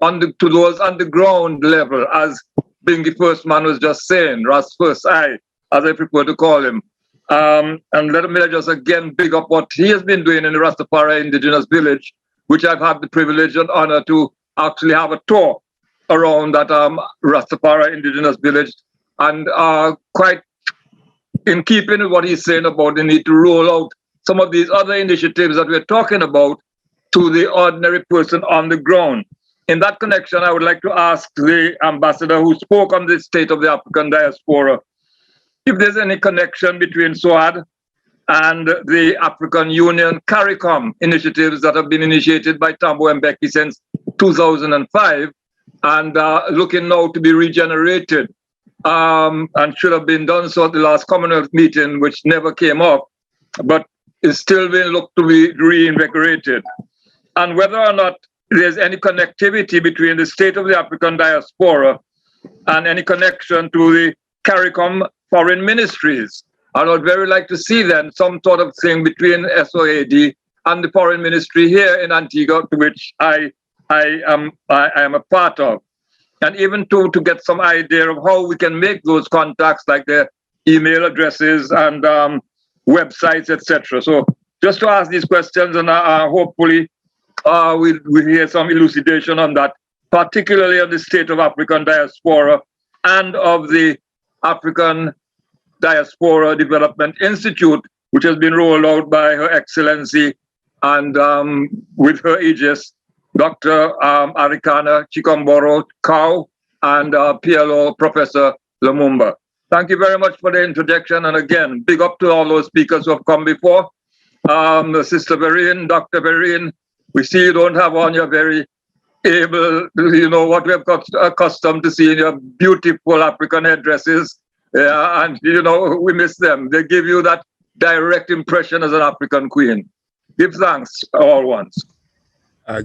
to those underground level, as being the Firstman was just saying, Ras First Eye, as I prefer to call him. And let me just again big up what he has been doing in the Rastafari Indigenous Village, which I've had the privilege and honor to actually have a tour around that Rastafari Indigenous Village. And quite in keeping with what he's saying about the need to roll out some of these other initiatives that we're talking about to the ordinary person on the ground. In that connection, I would like to ask the ambassador who spoke on the state of the African diaspora if there's any connection between SOAD and the African Union CARICOM initiatives that have been initiated by Tambo Mbeki since 2005 and looking now to be regenerated. And should have been done so at the last Commonwealth meeting, which never came up, but is still being looked to be reinvigorated. And whether or not there's any connectivity between the state of the African diaspora and any connection to the CARICOM foreign ministries. I would very like to see then some sort of thing between SOAD and the foreign ministry here in Antigua, to which I am a part of. And even to get some idea of how we can make those contacts, like their email addresses and websites, etc. So just to ask these questions, and hopefully we'll hear some elucidation on that, particularly on the state of African diaspora and of the African Diaspora Development Institute, which has been rolled out by Her Excellency and with her aegis, Dr. Arikana Chikomboro Kau and PLO Professor Lumumba. Thank you very much for the introduction. And again, big up to all those speakers who have come before. Sister Vereen, Dr. Vereen, we see you don't have on your very able, you know, what we have got accustomed to seeing your beautiful African headdresses. Yeah, and you know, we miss them. They give you that direct impression as an African queen. Give thanks, all ones.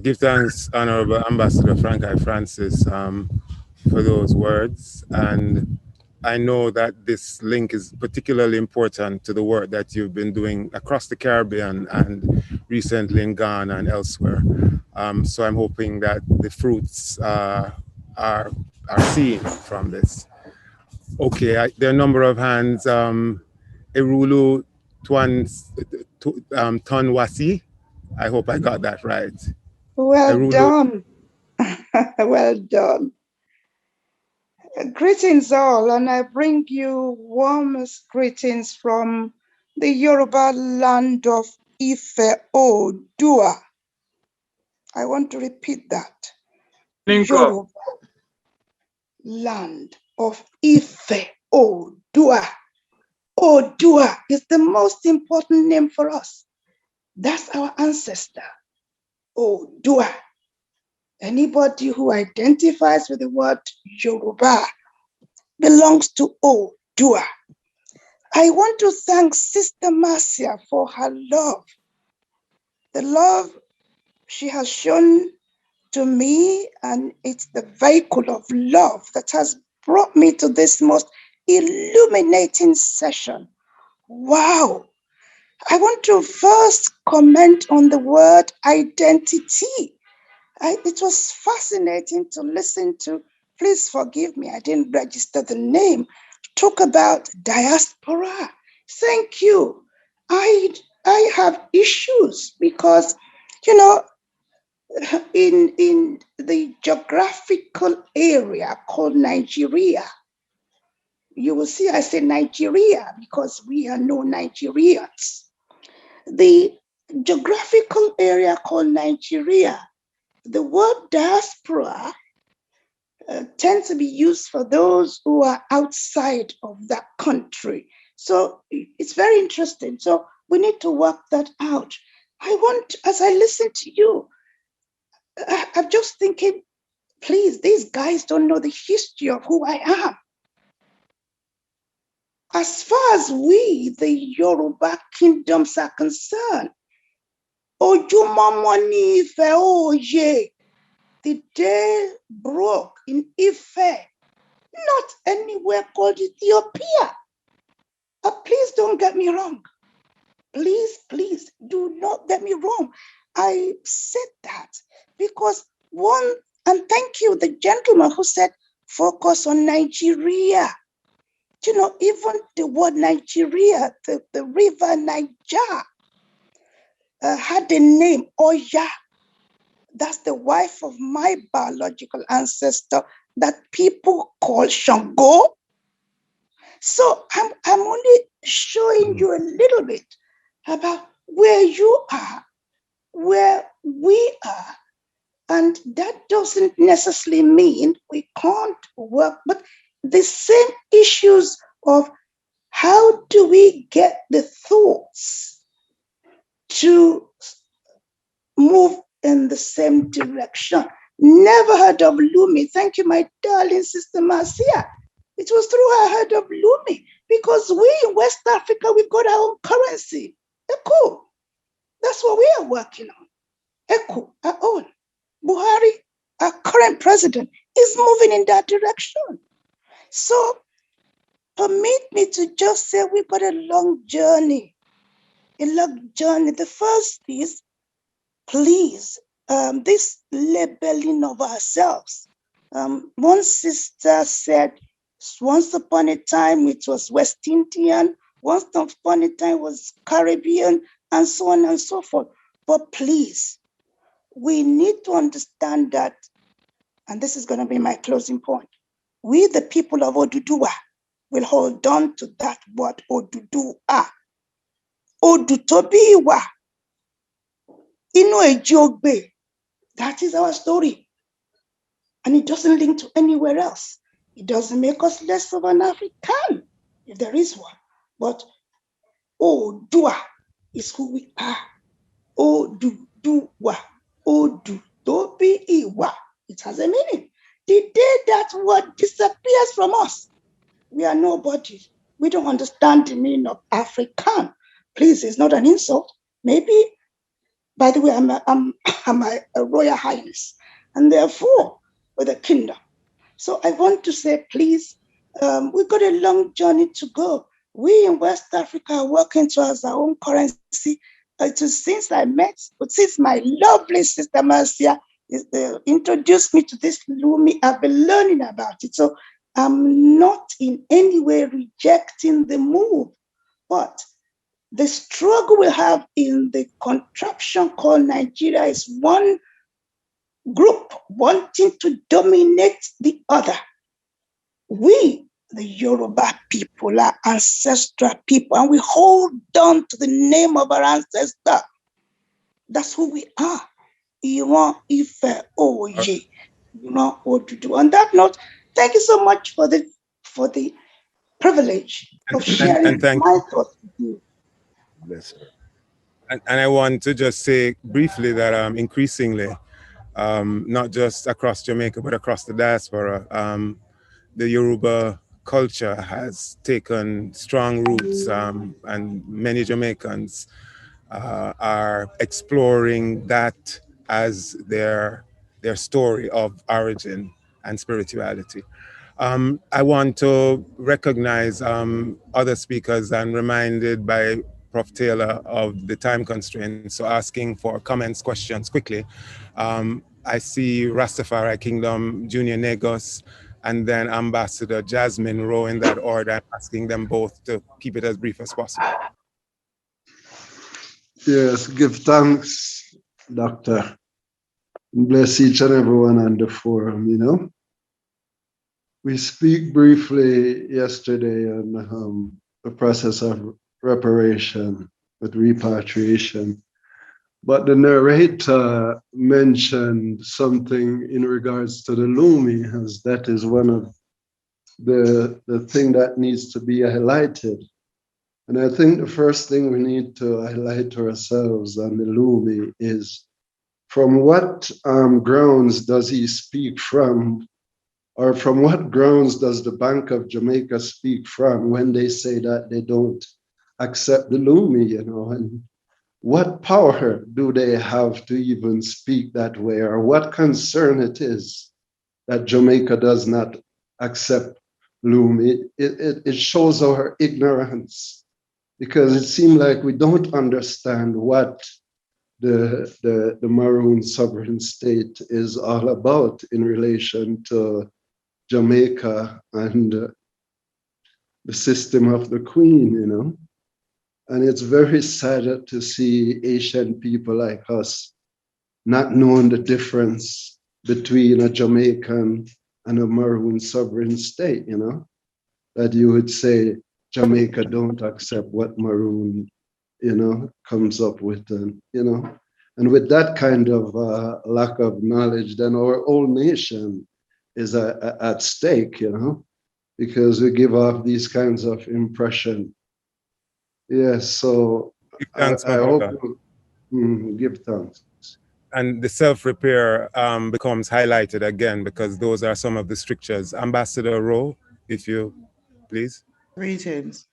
Give thanks, Honorable Ambassador Frank I. Francis, for those words. And I know that this link is particularly important to the work that you've been doing across the Caribbean and recently in Ghana and elsewhere. So I'm hoping that the fruits are seen from this. Okay, there are a number of hands. Erulu Tonwasi. I hope I got that right. Well Erulu. done. Well done. Greetings all, and I bring you warmest greetings from the Yoruba land of Ife Oòduà. I want to repeat that. Yoruba land of Ife Oòduà. Oòduà is the most important name for us. That's our ancestor, Oòduà. Anybody who identifies with the word Yoruba belongs to Oòduà. I want to thank Sister Marcia for her love. The love she has shown to me, and it's the vehicle of love that has brought me to this most illuminating session. Wow. I want to first comment on the word identity. It was fascinating to listen to. Please forgive me, I didn't register the name. Talk about diaspora. Thank you. I have issues because, you know, in the geographical area called Nigeria, you will see I say Nigeria because we are no Nigerians. The geographical area called Nigeria, the word diaspora tends to be used for those who are outside of that country. So it's very interesting. So we need to work that out. I want, as I listen to you, I'm just thinking, please, these guys don't know the history of who I am. As far as we, the Yoruba kingdoms, are concerned, Ojumamoni Ife Oye, the day broke in Ife, not anywhere called Ethiopia. Please don't get me wrong. Please do not get me wrong. I said that because one, and thank you, the gentleman who said, focus on Nigeria. You know, even the word Nigeria, the river Niger, had the name Oya. That's the wife of my biological ancestor that people call Shango. So I'm only showing you a little bit about where you are, where we are. And that doesn't necessarily mean we can't work, but the same issues of how do we get the thoughts to move in the same direction. Never heard of Lumi. Thank you, my darling sister Marcia. It was through her I heard of Lumi because we in West Africa, we've got our own currency. Echo. That's what we are working on. Echo, our own. Buhari, our current president, is moving in that direction. So permit me to just say we've got a long journey. A long journey. The first is, please, this labeling of ourselves. One sister said, once upon a time it was West Indian, once upon a time it was Caribbean, and so on and so forth. But please, we need to understand that, and this is going to be my closing point. we, the people of Oduduwa, will hold on to that word Oduduwa. Odutobiwa. Inu Ejogbe. That is our story. And it doesn't link to anywhere else. It doesn't make us less of an African, if there is one. But Odua is who we are. Oduduwa. Odutobiwa. It has a meaning. The day that word disappears from us, we are nobody. We don't understand the meaning of African. Please, it's not an insult. Maybe, by the way, I'm a royal highness, and therefore with a kingdom. So I want to say, please, we've got a long journey to go. We in West Africa are working towards our own currency. Since my lovely sister Marcia introduced me to this Lumi, I've been learning about it. So I'm not in any way rejecting the move, but the struggle we have in the contraption called Nigeria is one group wanting to dominate the other. We, the Yoruba people, are ancestral people, and we hold on to the name of our ancestor. That's who we are. Iran, Ife, Oye, Odudu. On that note, thank you so much for the privilege of sharing my thoughts with you. Yes, sir. And I want to just say briefly that increasingly, not just across Jamaica, but across the diaspora, the Yoruba culture has taken strong roots, and many Jamaicans are exploring that as their story of origin and spirituality. I want to recognize other speakers and reminded by Prof. Taylor of the time constraints, so asking for comments, questions quickly. I see Rastafari Kingdom, Junior Negos, and then Ambassador Jasmine Rowe in that order. I'm asking them both to keep it as brief as possible. Yes, give thanks, Doctor. Bless each and everyone on the forum, We speak briefly yesterday on the process of reparation with repatriation, but the narrator mentioned something in regards to the Lumi, as that is one of the thing that needs to be highlighted. And I think the first thing we need to highlight to ourselves on the Lumi is, from what grounds does he speak from, or from what grounds does the Bank of Jamaica speak from when they say that they don't accept the Lumi, and what power do they have to even speak that way, or what concern it is that Jamaica does not accept Lumi? It shows our ignorance, because it seems like we don't understand what the Maroon sovereign state is all about in relation to Jamaica and the system of the Queen, And it's very sad to see Asian people like us not knowing the difference between a Jamaican and a Maroon sovereign state, That you would say Jamaica don't accept what Maroon, comes up with, And with that kind of lack of knowledge, then our whole nation is at stake, because we give off these kinds of impression. Yes, so thanks, I hope you give thanks. And the self-repair becomes highlighted again, because those are some of the strictures. Ambassador Rowe, if you please. Greetings,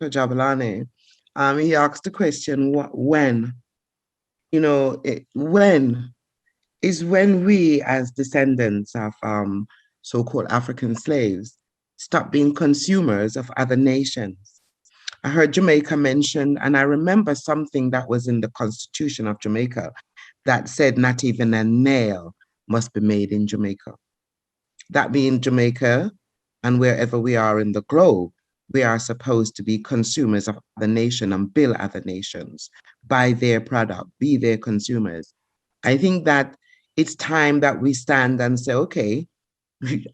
Jabalani. He asked the question, when? When is when we, as descendants of so-called African slaves, stop being consumers of other nations. I heard Jamaica mentioned, and I remember something that was in the Constitution of Jamaica that said not even a nail must be made in Jamaica. That being Jamaica, and wherever we are in the globe, we are supposed to be consumers of the nation and build other nations, buy their product, be their consumers. I think that it's time that we stand and say, okay,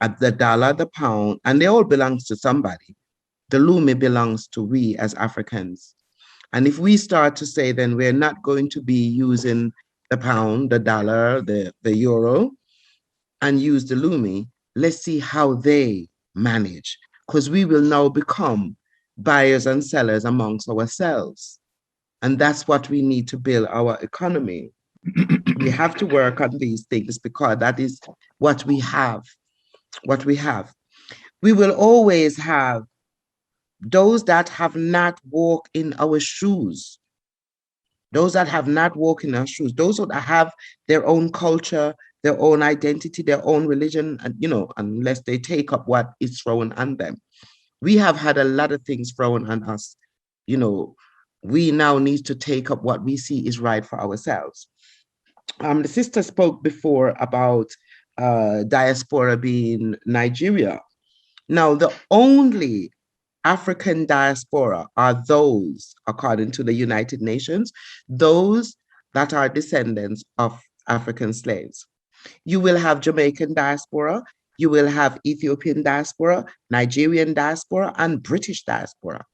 at the dollar, the pound, and they all belongs to somebody. The Lumi belongs to we as Africans. And if we start to say, then we're not going to be using the pound, the dollar, the euro, and use the Lumi, let's see how they manage, because we will now become buyers and sellers amongst ourselves. And that's what we need to build our economy. We have to work on these things because that is what we have. What we have. We will always have those that have not walked in our shoes. Those that have not walked in our shoes, those that have their own culture, their own identity, their own religion, and unless they take up what is thrown on them. We have had a lot of things thrown on us. We now need to take up what we see is right for ourselves. The sister spoke before about diaspora being Nigeria. Now, the only African diaspora are those, according to the United Nations, those that are descendants of African slaves. You will have Jamaican diaspora, you will have Ethiopian diaspora, Nigerian diaspora, and British diaspora.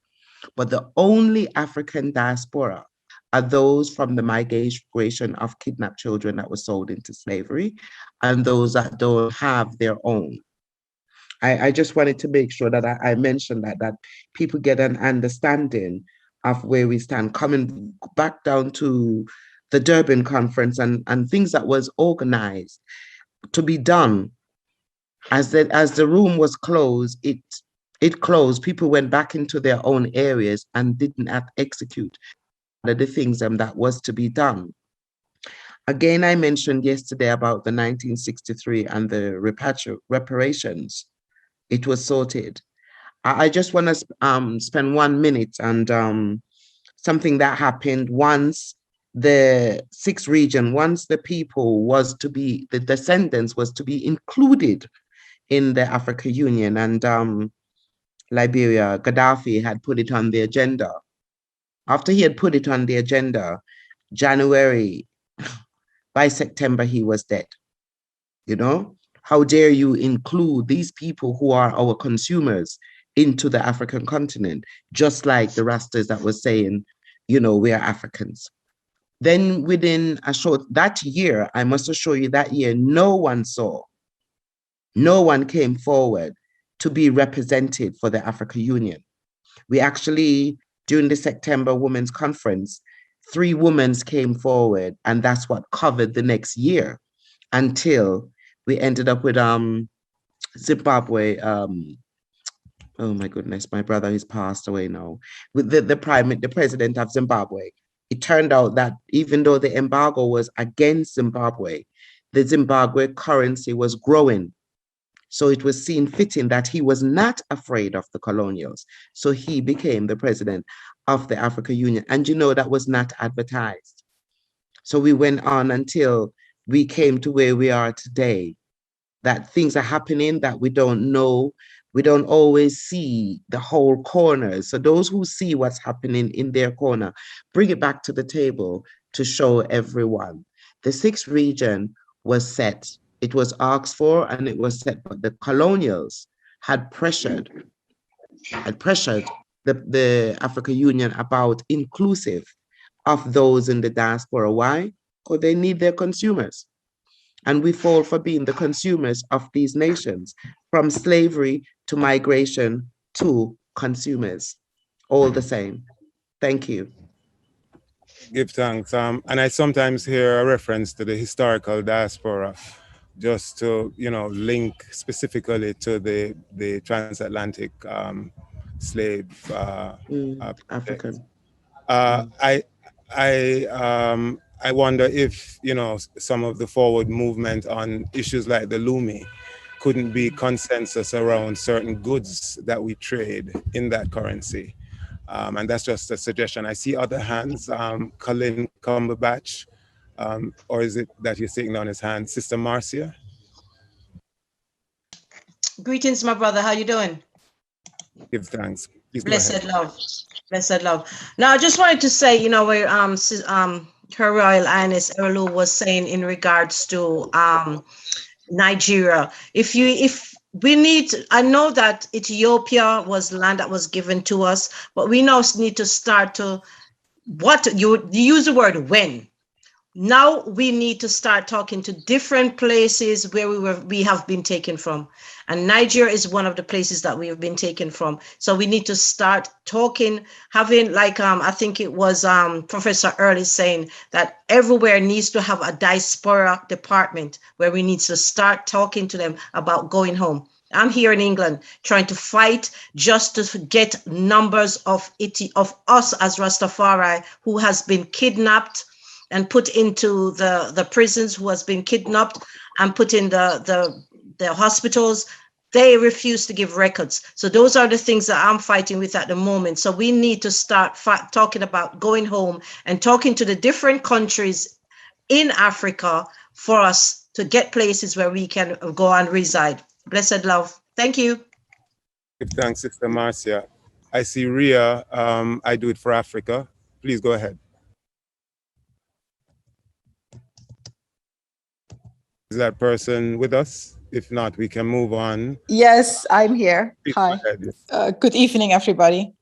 But the only African diaspora are those from the migration of kidnapped children that were sold into slavery and those that don't have their own. I just wanted to make sure that I mentioned that people get an understanding of where we stand, coming back down to the Durban conference and things that was organized to be done. As the room was closed, it closed. People went back into their own areas and didn't execute the things that was to be done. Again, I mentioned yesterday about the 1963 and the reparations. It was sorted. I just want to spend 1 minute and something that happened once the 6th region, once the people was to be, the descendants was to be included in the African Union, and Liberia, Gaddafi had put it on the agenda. After he had put it on the agenda, January, by September, he was dead. How dare you include these people who are our consumers into the African continent, just like the Rastas that was saying, we are Africans. Then within that year, I must assure you that year, no one came forward to be represented for the African Union. We actually, during the September Women's Conference, 3 women came forward, and that's what covered the next year until we ended up with Zimbabwe. Oh my goodness, my brother is passed away now. With the president of Zimbabwe. It turned out that even though the embargo was against Zimbabwe, the Zimbabwe currency was growing. So it was seen fitting that he was not afraid of the colonials. So he became the president of the African Union. And that was not advertised. So we went on until we came to where we are today, that things are happening that we don't know. We don't always see the whole corners. So those who see what's happening in their corner, bring it back to the table to show everyone. The 6th region was set. It was asked for and it was set, but the colonials had pressured the African Union about inclusive of those in the diaspora. Why? Because they need their consumers. And we fall for being the consumers of these nations, from slavery to migration to consumers, all the same. Thank you. Give thanks. And I sometimes hear a reference to the historical diaspora, just to, link specifically to the transatlantic slave African. I wonder if, some of the forward movement on issues like the Lumi couldn't be consensus around certain goods that we trade in that currency. And that's just a suggestion. I see other hands, Colin Cumberbatch, or is it that you're sitting on his hand? Sister Marcia? Greetings, my brother. How you doing? Give thanks. Please Blessed love. Blessed love. Now, I just wanted to say, Her Royal Highness Erlu was saying in regards to Nigeria. If we need, I know that Ethiopia was land that was given to us, but we now need to start to you use the word when. Now we need to start talking to different places where we have been taken from. And Nigeria is one of the places that we have been taken from. So we need to start talking, having like, I think it was Professor Early saying that everywhere needs to have a diaspora department where we need to start talking to them about going home. I'm here in England trying to fight just to get numbers of us as Rastafari who has been kidnapped and put into the prisons, who has been kidnapped and put in the hospitals. They refuse to give records. So those are the things that I'm fighting with at the moment. So we need to start talking about going home and talking to the different countries in Africa for us to get places where we can go and reside. Blessed love. Thank you. Give thanks, Sister Marcia. I see Ria. I do it for Africa. Please go ahead. Is that person with us? If not, we can move on. Yes, I'm here. Please Hi. go ahead. Good evening, everybody.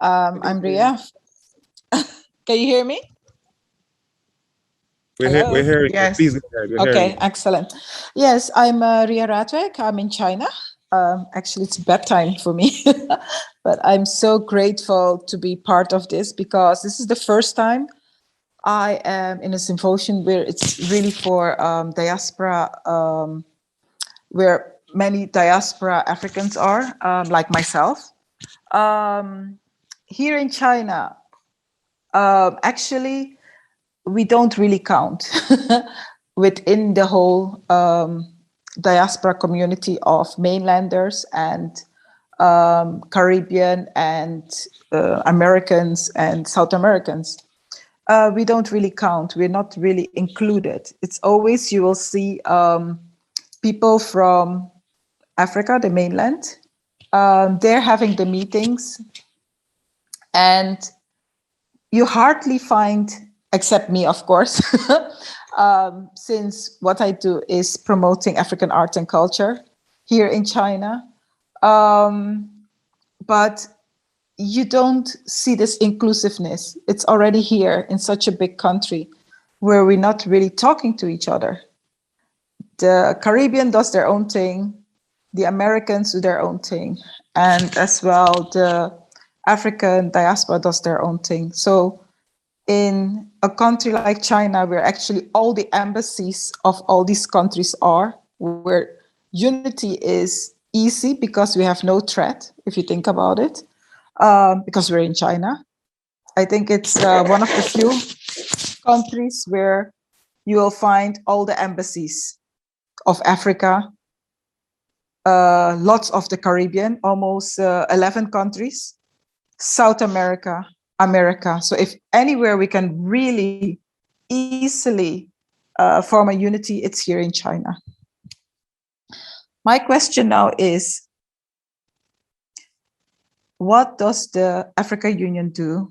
I'm Ria. Can you hear me? We're hearing you. Yes. Please go ahead. We're hearing Okay, you. excellent. Yes, I'm Ria Ratweg. I'm in China. Actually, it's bedtime for me, but I'm so grateful to be part of this because this is the first time I am in a symposium where it's really for diaspora, where many diaspora Africans are, like myself. Here in China, actually, we don't really count within the whole diaspora community of mainlanders and Caribbean and Americans and South Americans. We don't really count. We're not really included. It's always, you will see people from Africa, the mainland, they're having the meetings, and you hardly find, except me, of course, since what I do is promoting African art and culture here in China. But you don't see this inclusiveness. It's already here in such a big country where we're not really talking to each other. The Caribbean does their own thing. The Americans do their own thing. And as well, the African diaspora does their own thing. So in a country like China, where actually all the embassies of all these countries are, where unity is easy because we have no threat, if you think about it, because we're in China. I think it's one of the few countries where you will find all the embassies of Africa, lots of the Caribbean, almost 11 countries, South America, America. So if anywhere we can really easily form a unity, it's here in China. My question now is, what does the African Union do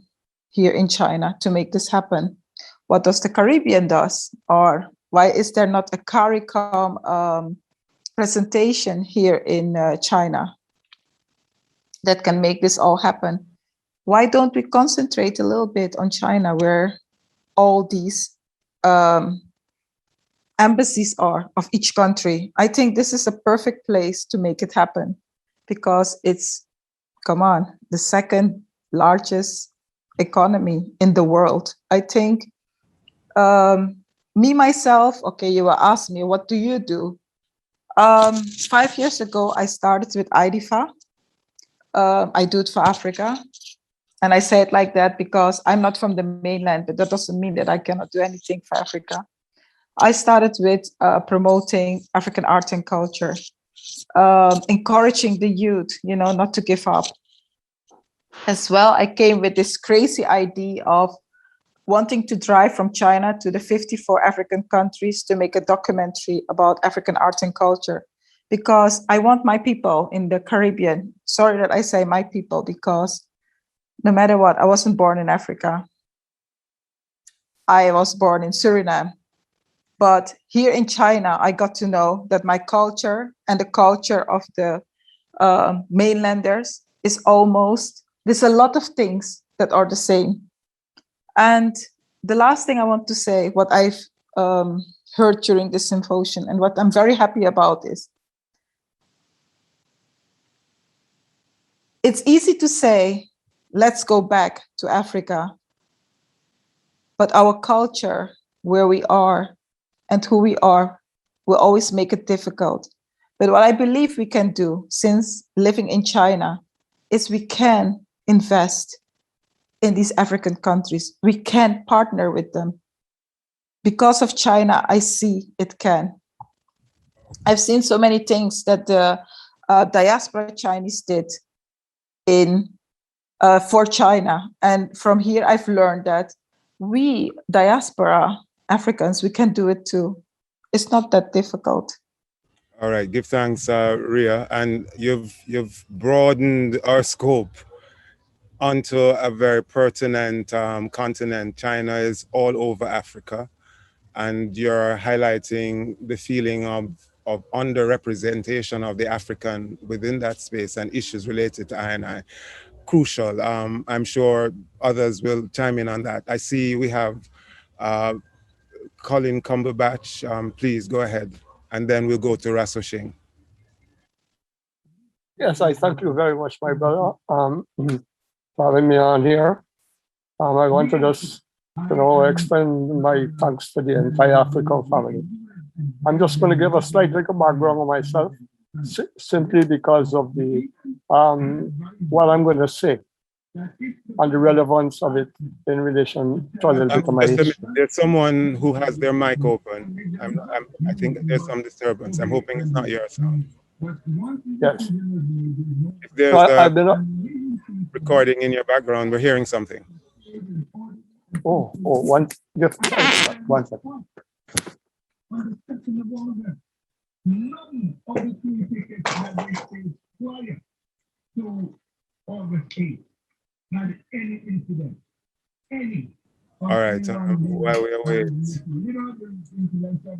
here in China to make this happen? What does the Caribbean does? Or why is there not a CARICOM presentation here in China that can make this all happen? Why don't we concentrate a little bit on China, where all these embassies are of each country? I think this is a perfect place to make it happen, because it's, come on, the second largest economy in the world. I think me, myself, okay, you will ask me, what do you do? 5 years ago, I started with IDFA. I do it for Africa. And I say it like that because I'm not from the mainland, but that doesn't mean that I cannot do anything for Africa. I started with promoting African art and culture, encouraging the youth, you know, not to give up. As well, I came with this crazy idea of wanting to drive from China to the 54 African countries to make a documentary about African art and culture, because I want my people in the Caribbean. Sorry that I say my people, because no matter what, I wasn't born in Africa. I was born in Suriname. But here in China, I got to know that my culture and the culture of the mainlanders is almost, there's a lot of things that are the same. And the last thing I want to say, what I've heard during this symposium and what I'm very happy about is, it's easy to say, let's go back to Africa, but our culture, where we are and who we are, will always make it difficult. But what I believe we can do, since living in China, is we can invest in these African countries. We can partner with them. Because of China, I see it can. I've seen so many things that the diaspora Chinese did for China. And from here, I've learned that we diaspora Africans, we can do it too. It's not that difficult. All right, give thanks, Ria. And you've broadened our scope onto a very pertinent continent. China is all over Africa. And you're highlighting the feeling of underrepresentation of the African within that space and issues related to I&I. Crucial. I'm sure others will chime in on that. I see we have Colin Cumberbatch. Please go ahead. And then we'll go to Rasoshing. Yes, I thank you very much, my brother, for having me on here. I want to just, extend my thanks to the entire African family. I'm just going to give a slight little background on myself, simply because of the what I'm going to say and the relevance of it in relation to a little bit of my history. There's someone who has their mic open. I think there's some disturbance. I'm hoping it's not your sound. Yes. If there's recording in your background, we're hearing something. One second. All right, while we await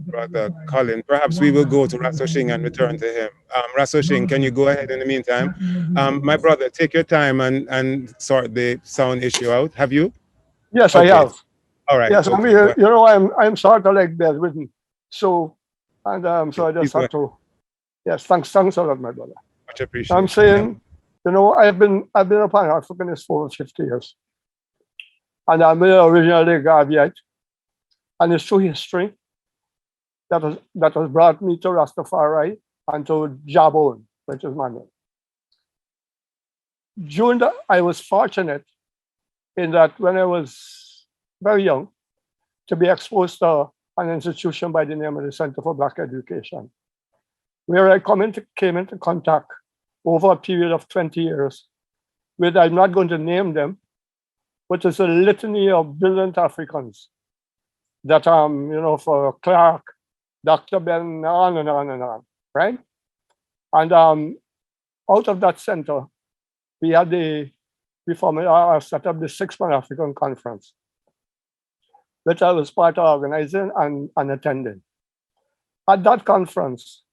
Brother Colin, perhaps we will go to Rasoshing and return to him. Rasoshing, can you go ahead in the meantime? My brother, take your time and sort the sound issue out. Have you? Yes, okay. I have. All right. Yes, okay. I'm sort of like bedridden. So, so I just have to. Yes, thanks a lot, my brother. Much appreciated. I'm saying, I've been a Pan-Africanist for over 50 years. And I'm originally Garveyite. And it's through history that has brought me to Rastafari and to Jabon, which is my name. I was fortunate in that when I was very young, to be exposed to an institution by the name of the Center for Black Education, where I came into contact over a period of 20 years with, I'm not going to name them, but it's a litany of brilliant Africans that, for Clark, Dr. Ben, on and on and on, right? And out of that center, we had set up the Sixth Pan-African Conference, which I was part of organizing and attending. At that conference,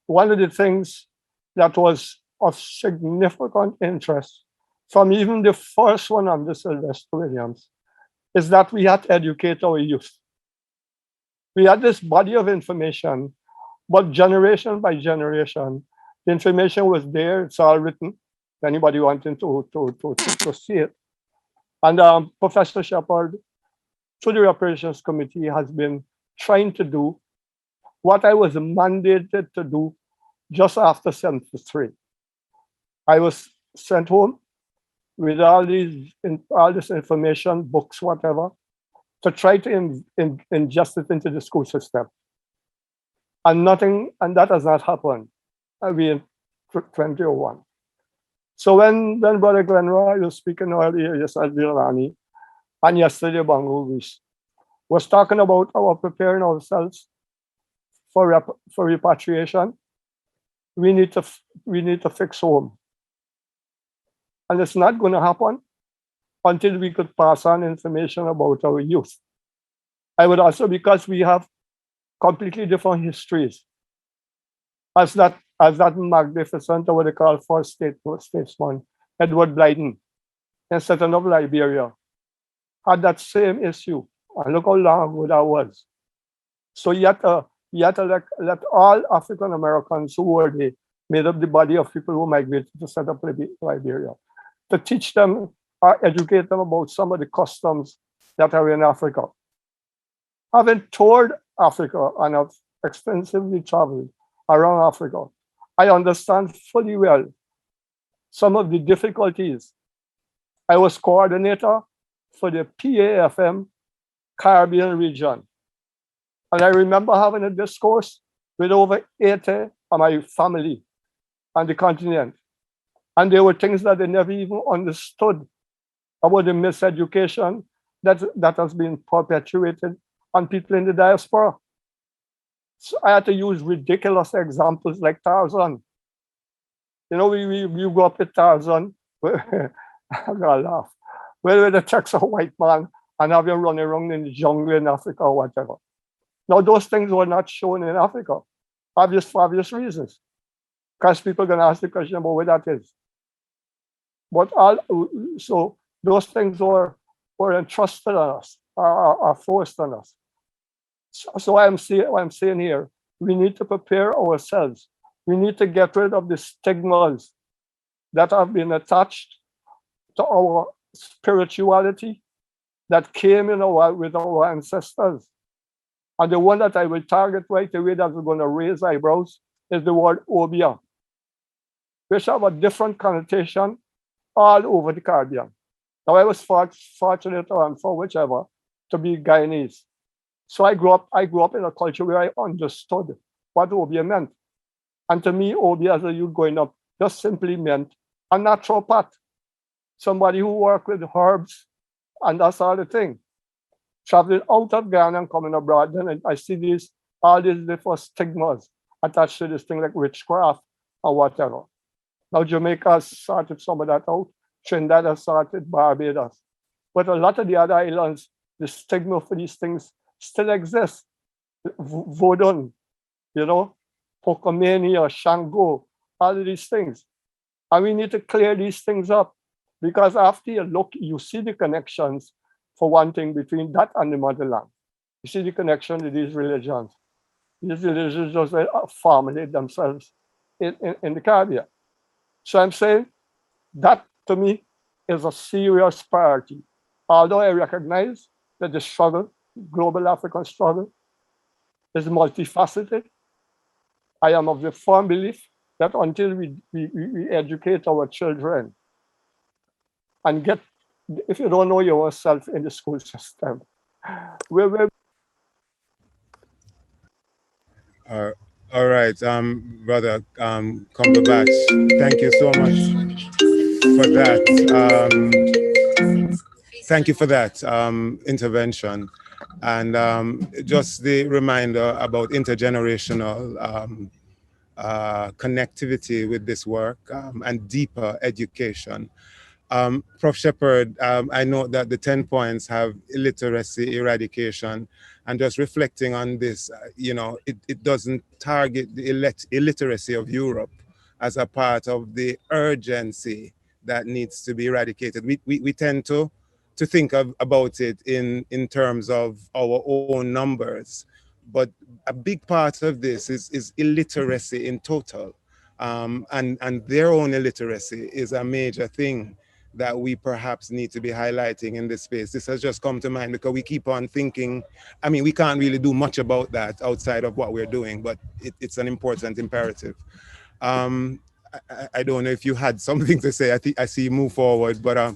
one of the things that was of significant interest from even the first one under Sylvester Williams is that we had to educate our youth. We had this body of information, but generation by generation, the information was there, it's all written. Anybody wanting to see it. And Professor Shepard, through the Reparations Committee, has been trying to do what I was mandated to do just after 73. I was sent home with all this information, books, whatever, to try to ingest it into the school system. And that has not happened. In 2001. So when Brother Glenroy was speaking earlier, yesterday, and yesterday Bangu was talking about our preparing ourselves for repatriation, we need to fix home. And it's not going to happen until we could pass on information about our youth. I would also, because we have completely different histories, as that magnificent, what they call first statesman, Edward Blyden, in setting up Liberia, had that same issue. And look how long ago that was. So you had to let all African Americans who were there, made up the body of people who migrated to set up Liberia, to teach them or educate them about some of the customs that are in Africa. Having toured Africa and have extensively traveled around Africa, I understand fully well some of the difficulties. I was coordinator for the PAFM Caribbean region. And I remember having a discourse with over 80 of my family on the continent. And there were things that they never even understood about the miseducation that has been perpetuated on people in the diaspora. So I had to use ridiculous examples like Tarzan. You know, we go up with Tarzan, I'm gonna laugh. Well, the text a white man and have him running around in the jungle in Africa or whatever. Now, those things were not shown in Africa, for obvious reasons, because people are going to ask the question about where that is. But so those things were entrusted on us, are forced on us. So what I'm saying here, we need to prepare ourselves. We need to get rid of the stigmas that have been attached to our spirituality that came with our ancestors. And the one that I will target right away that we're going to raise eyebrows is the word Obia, which have a different connotation all over the Caribbean. Now, I was fortunate, or for whichever, to be Guyanese. So I grew up in a culture where I understood what Obia meant. And to me, Obia as a youth growing up just simply meant a naturopath, somebody who worked with herbs, and that's all the thing. Traveling out of Ghana and coming abroad, then I see all these different stigmas attached to this thing like witchcraft or whatever. Now Jamaica has sorted some of that out. Trinidad has sorted, Barbados. But a lot of the other islands, the stigma for these things still exists. Vodun, Pocomania, Shango, all of these things. And we need to clear these things up, because after you look, you see the connections, for one thing, between that and the motherland. You see the connection to these religions. These religions just formulate themselves in the Caribbean. So I'm saying that, to me, is a serious priority. Although I recognize that the struggle, global African struggle, is multifaceted, I am of the firm belief that until we educate our children and get, if you don't know yourself in the school system, all right, brother Cumberbatch, thank you so much for that. Thank you for that intervention, and just the reminder about intergenerational connectivity with this work and deeper education. Prof. Shepherd, I know that the 10 points have illiteracy eradication, and just reflecting on this, it doesn't target the illiteracy of Europe as a part of the urgency that needs to be eradicated. We tend to think about it in terms of our own numbers, but a big part of this is illiteracy in total, and their own illiteracy is a major thing that we perhaps need to be highlighting in this space. This has just come to mind because we keep on thinking, we can't really do much about that outside of what we're doing, but it's an important imperative. I don't know if you had something to say. I see you move forward, but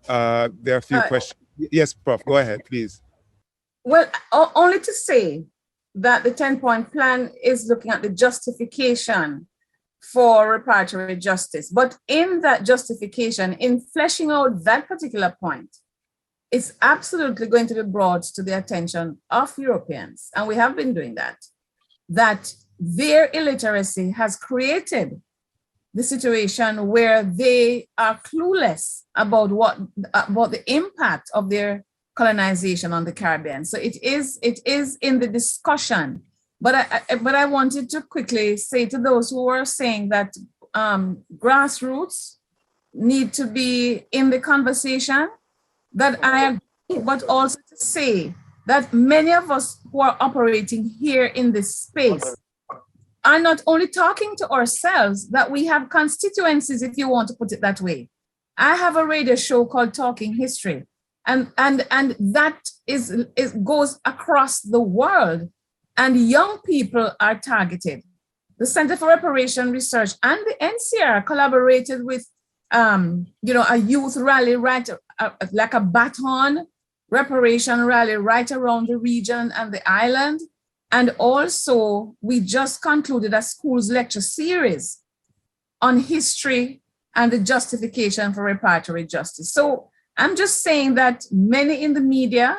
there are a few questions. Yes, Prof, go ahead, please. Well, only to say that the 10-point plan is looking at the justification for reparatory justice. But in that justification, in fleshing out that particular point, it's absolutely going to be brought to the attention of Europeans, and we have been doing that their illiteracy has created the situation where they are clueless about the impact of their colonization on the Caribbean. So it is in the discussion. But I wanted to quickly say to those who are saying that grassroots need to be in the conversation, that I agree, but also to say that many of us who are operating here in this space are not only talking to ourselves, that we have constituencies, if you want to put it that way. I have a radio show called Talking History, and that goes across the world, and young people are targeted. The Center for Reparation Research and the NCR collaborated with a youth rally, right, like a baton reparation rally right around the region and the island. And also, we just concluded a school's lecture series on history and the justification for reparatory justice. So I'm just saying that many in the media,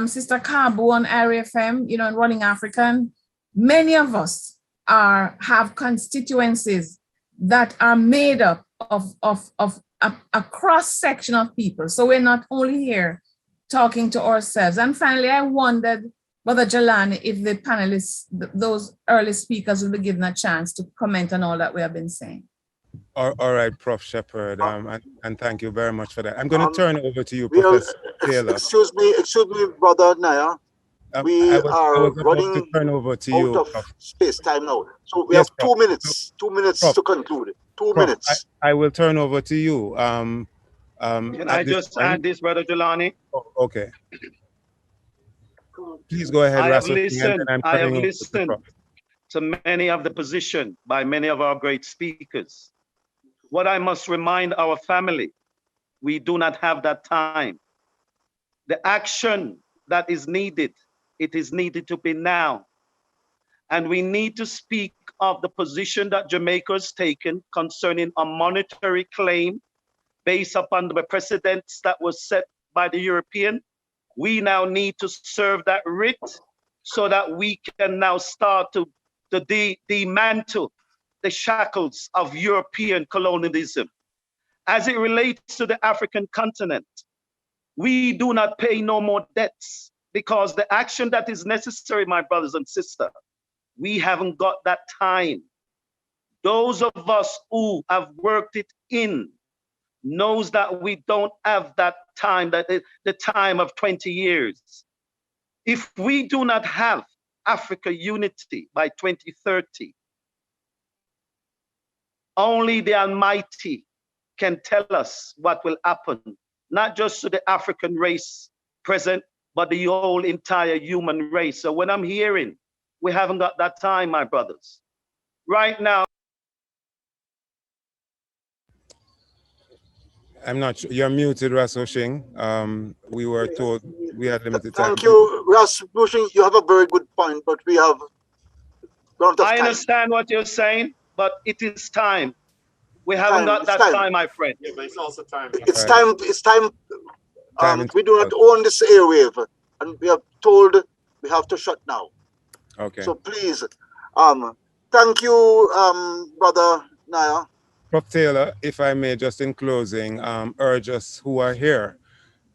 Sister Kabu on RFM, and Running African, many of us have constituencies that are made up of a cross-section of people. So we're not only here talking to ourselves. And finally, I wondered, Brother Jelani, if the panelists, those early speakers, will be given a chance to comment on all that we have been saying. All right, Prof. Shepherd, and thank you very much for that. I'm going to turn it over to you, Professor Taylor. Excuse me, Brother Naya. We are running to turn over to out of space time now. So we have 2 minutes, 2 minutes to conclude. 2 minutes. I will turn over to you. Can I just add this, Brother Jelani? Oh, okay. Please go ahead, I have Russell, listened to many of the position by many of our great speakers. What I must remind our family, we do not have that time. The action that is needed, it is needed to be now. And we need to speak of the position that Jamaica has taken concerning a monetary claim based upon the precedents that was set by the European. We now need to serve that writ so that we can now start to dismantle the shackles of European colonialism. As it relates to the African continent, we do not pay no more debts because the action that is necessary, my brothers and sisters, we haven't got that time. Those of us who have worked it in knows that we don't have that time, that the time of 20 years. If we do not have Africa unity by 2030, only the Almighty can tell us what will happen, not just to the African race present, but the whole entire human race. So when I'm hearing, we haven't got that time, my brothers. Right now, I'm not sure. You're muted, Ras Oshing. We were told we had limited time. Thank you, Ras Oshing. You have a very good point, but we have run out of time. I understand what you're saying, but it is time. We haven't got that time, my friend. Yeah, but it's also time. It's time. It's time. We do not own this airwave, and we are told we have to shut now. Okay. So please, thank you, Brother Naya. Prof. Taylor, if I may, just in closing, urge us who are here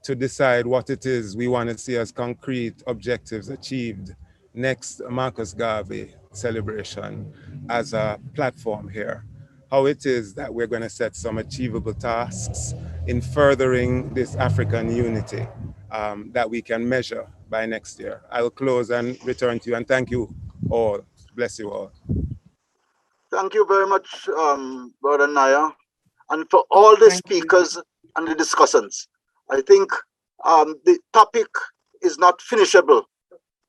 to decide what it is we want to see as concrete objectives achieved next Marcus Garvey celebration as a platform here. How it is that we're going to set some achievable tasks in furthering this African unity that we can measure by next year. I will close and return to you, and thank you all. Bless you all. Thank you very much, Brother Naya, and for all the speakers and the discussants. I think the topic is not finishable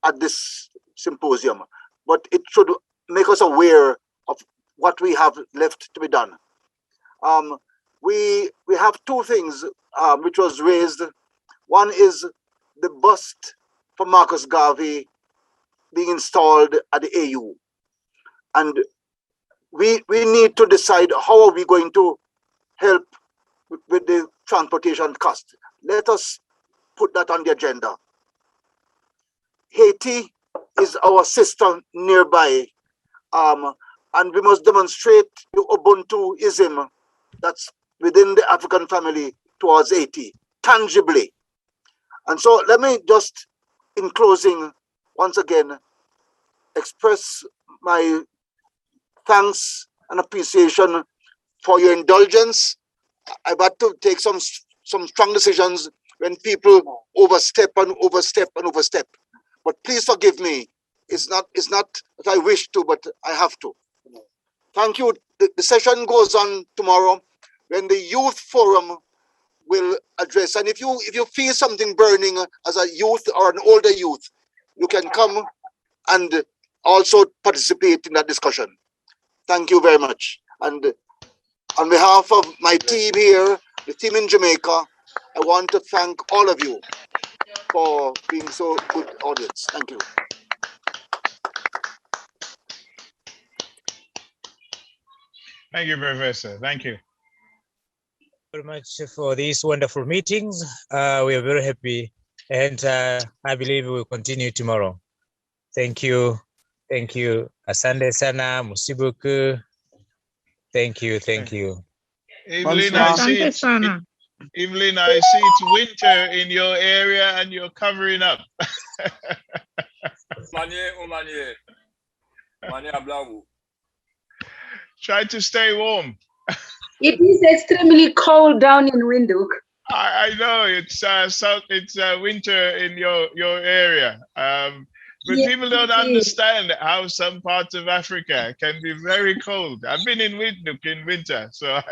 at this symposium, but it should make us aware of what we have left to be done. We have two things which was raised. One is the bust for Marcus Garvey being installed at the AU, and we need to decide how are we going to help with the transportation cost. Let us put that on the agenda. Haiti is our sister nearby, and we must demonstrate the Ubuntuism that's within the African family towards Haiti, tangibly. And so let me just, in closing, once again, express my thanks and appreciation for your indulgence. I've had to take some strong decisions when people overstep and overstep and overstep. But please forgive me. It's not that I wish to, but I have to. Thank you. The session goes on tomorrow when the youth forum will address. And if you feel something burning as a youth or an older youth, you can come and also participate in that discussion. Thank you very much. And on behalf of my team here, the team in Jamaica, I want to thank all of you for being so good audience. Thank you. Thank you, Professor. Thank you very much for these wonderful meetings. We are very happy, and I believe we will continue tomorrow. Thank you. Thank you. Asante sana, musibuku. Thank you. Thank you. Evelyn, I see it's winter in your area and you're covering up. Try to stay warm. It is extremely cold down in Windhoek. I know it's winter in your area. But yes, people don't understand how some parts of Africa can be very cold. I've been in Windhoek in winter, so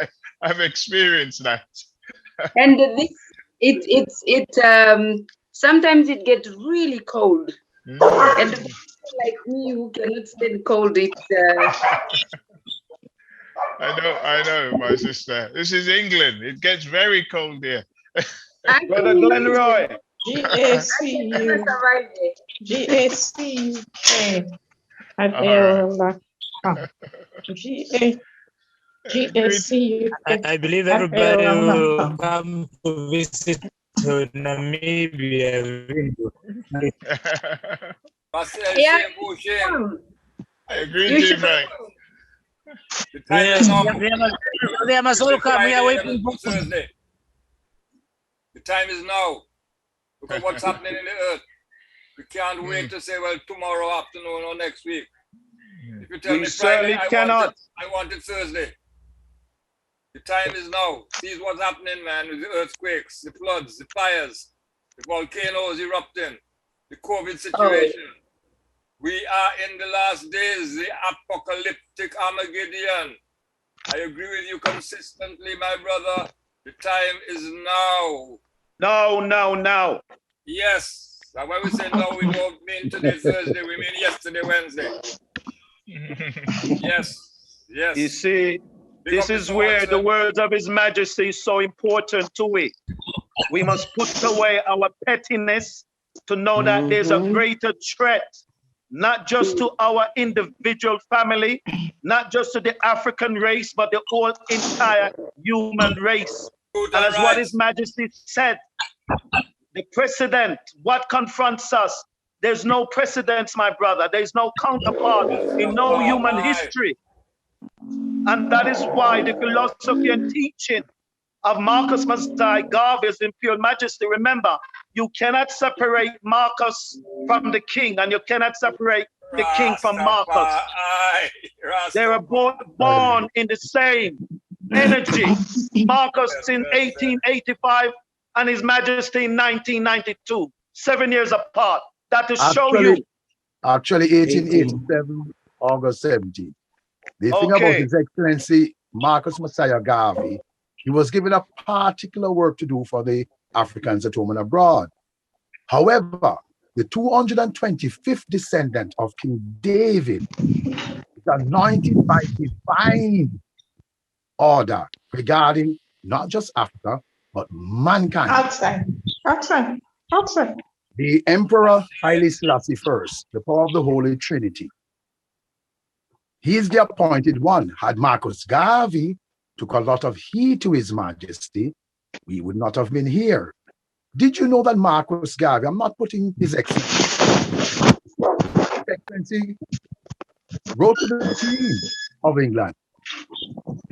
I've experienced that. And sometimes it gets really cold. And like me who cannot stand cold, I know, my sister. This is England. It gets very cold here. Brother Glenroy. GACU. GACU. I believe everybody will come to visit to Namibia. I agree with you, Frank. They must all come. We are waiting for Thursday. The time is now. Look at what's happening in the earth. We can't wait to say, well, tomorrow afternoon or next week. If you tell me Friday, I want it Thursday. The time is now. See what's happening, man, with the earthquakes, the floods, the fires, the volcanoes erupting, the COVID situation. We are in the last days, the apocalyptic Armageddon. I agree with you consistently, my brother. The time is now. Now. Yes. And when we say now, we don't mean today, Thursday. We mean yesterday, Wednesday. Yes. You see, this is where the words of His Majesty is so important to it. We must put away our pettiness to know that there's a greater threat, not just to our individual family, not just to the African race, but the whole entire human race. And as what His Majesty said, the precedent, what confronts us, there's no precedence, my brother. There's no counterpart in no human history. And that is why the philosophy and teaching of Marcus Mosiah Garvey's Imperial Majesty, remember, you cannot separate Marcus from the king, and you cannot separate the king from Marcus. They were both born in the same energy. Marcus in 1885 and His Majesty in 1992, 7 years apart. That to show you. Actually, 1887, August 17th. The thing about His Excellency Marcus Mosiah Garvey, he was given a particular work to do for the Africans at home and abroad. However, the 225th descendant of King David is anointed by divine order regarding not just Africa, but mankind. Outside. The Emperor Haile Selassie I, the power of the Holy Trinity. He is the appointed one. Had Marcus Garvey took a lot of heed to His Majesty, we would not have been here. Did you know that Marcus Garvey, I'm not putting His Excellency, wrote to the Queen of England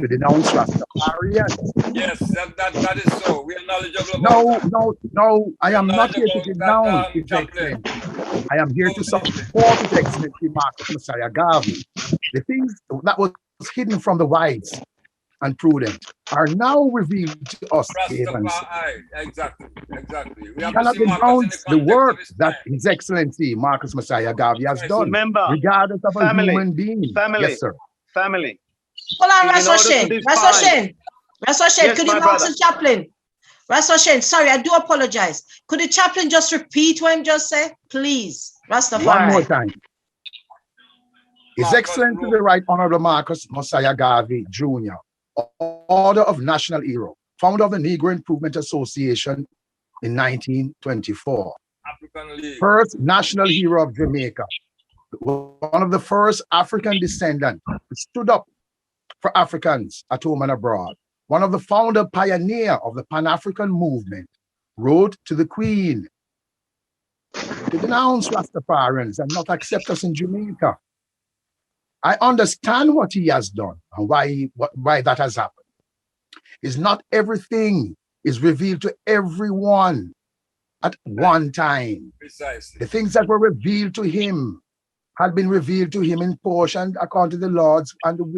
to denounce Rastafarians. Yes, that is so. We are knowledgeable about No, I am not here to denounce His Chaplain. Excellency. I am here to support His Excellency Marcus Mosiah Garvey. The things that was hidden from the wise and prudent are now revealed to us. Rastafari, exactly. We have to Cannot see Marcus in denounce the the work that His Excellency Marcus Mosiah Garvey has done, Remember, regardless of a human being. Yes, sir. Family. Hold on, In order to Rasoshin. Yes, Could my you brother. ask the chaplain? Rasoshin, sorry, I do apologize. Could the chaplain just repeat what him just said? Please. Rastafari. One more time. His Excellency the Right Honorable Marcus Mosiah Garvey Jr., Order of National Hero, founder of the Negro Improvement Association in 1924. African League. First National Hero of Jamaica, one of the first African descendants who stood up for Africans at home and abroad, one of the founder pioneer of the Pan-African movement, wrote to the Queen to denounce Rastafarians and not accept us in Jamaica. I understand what he has done and why that has happened. It's not everything is revealed to everyone at one time. Precisely. The things that were revealed to him had been revealed to him in portion according to the Lord's and the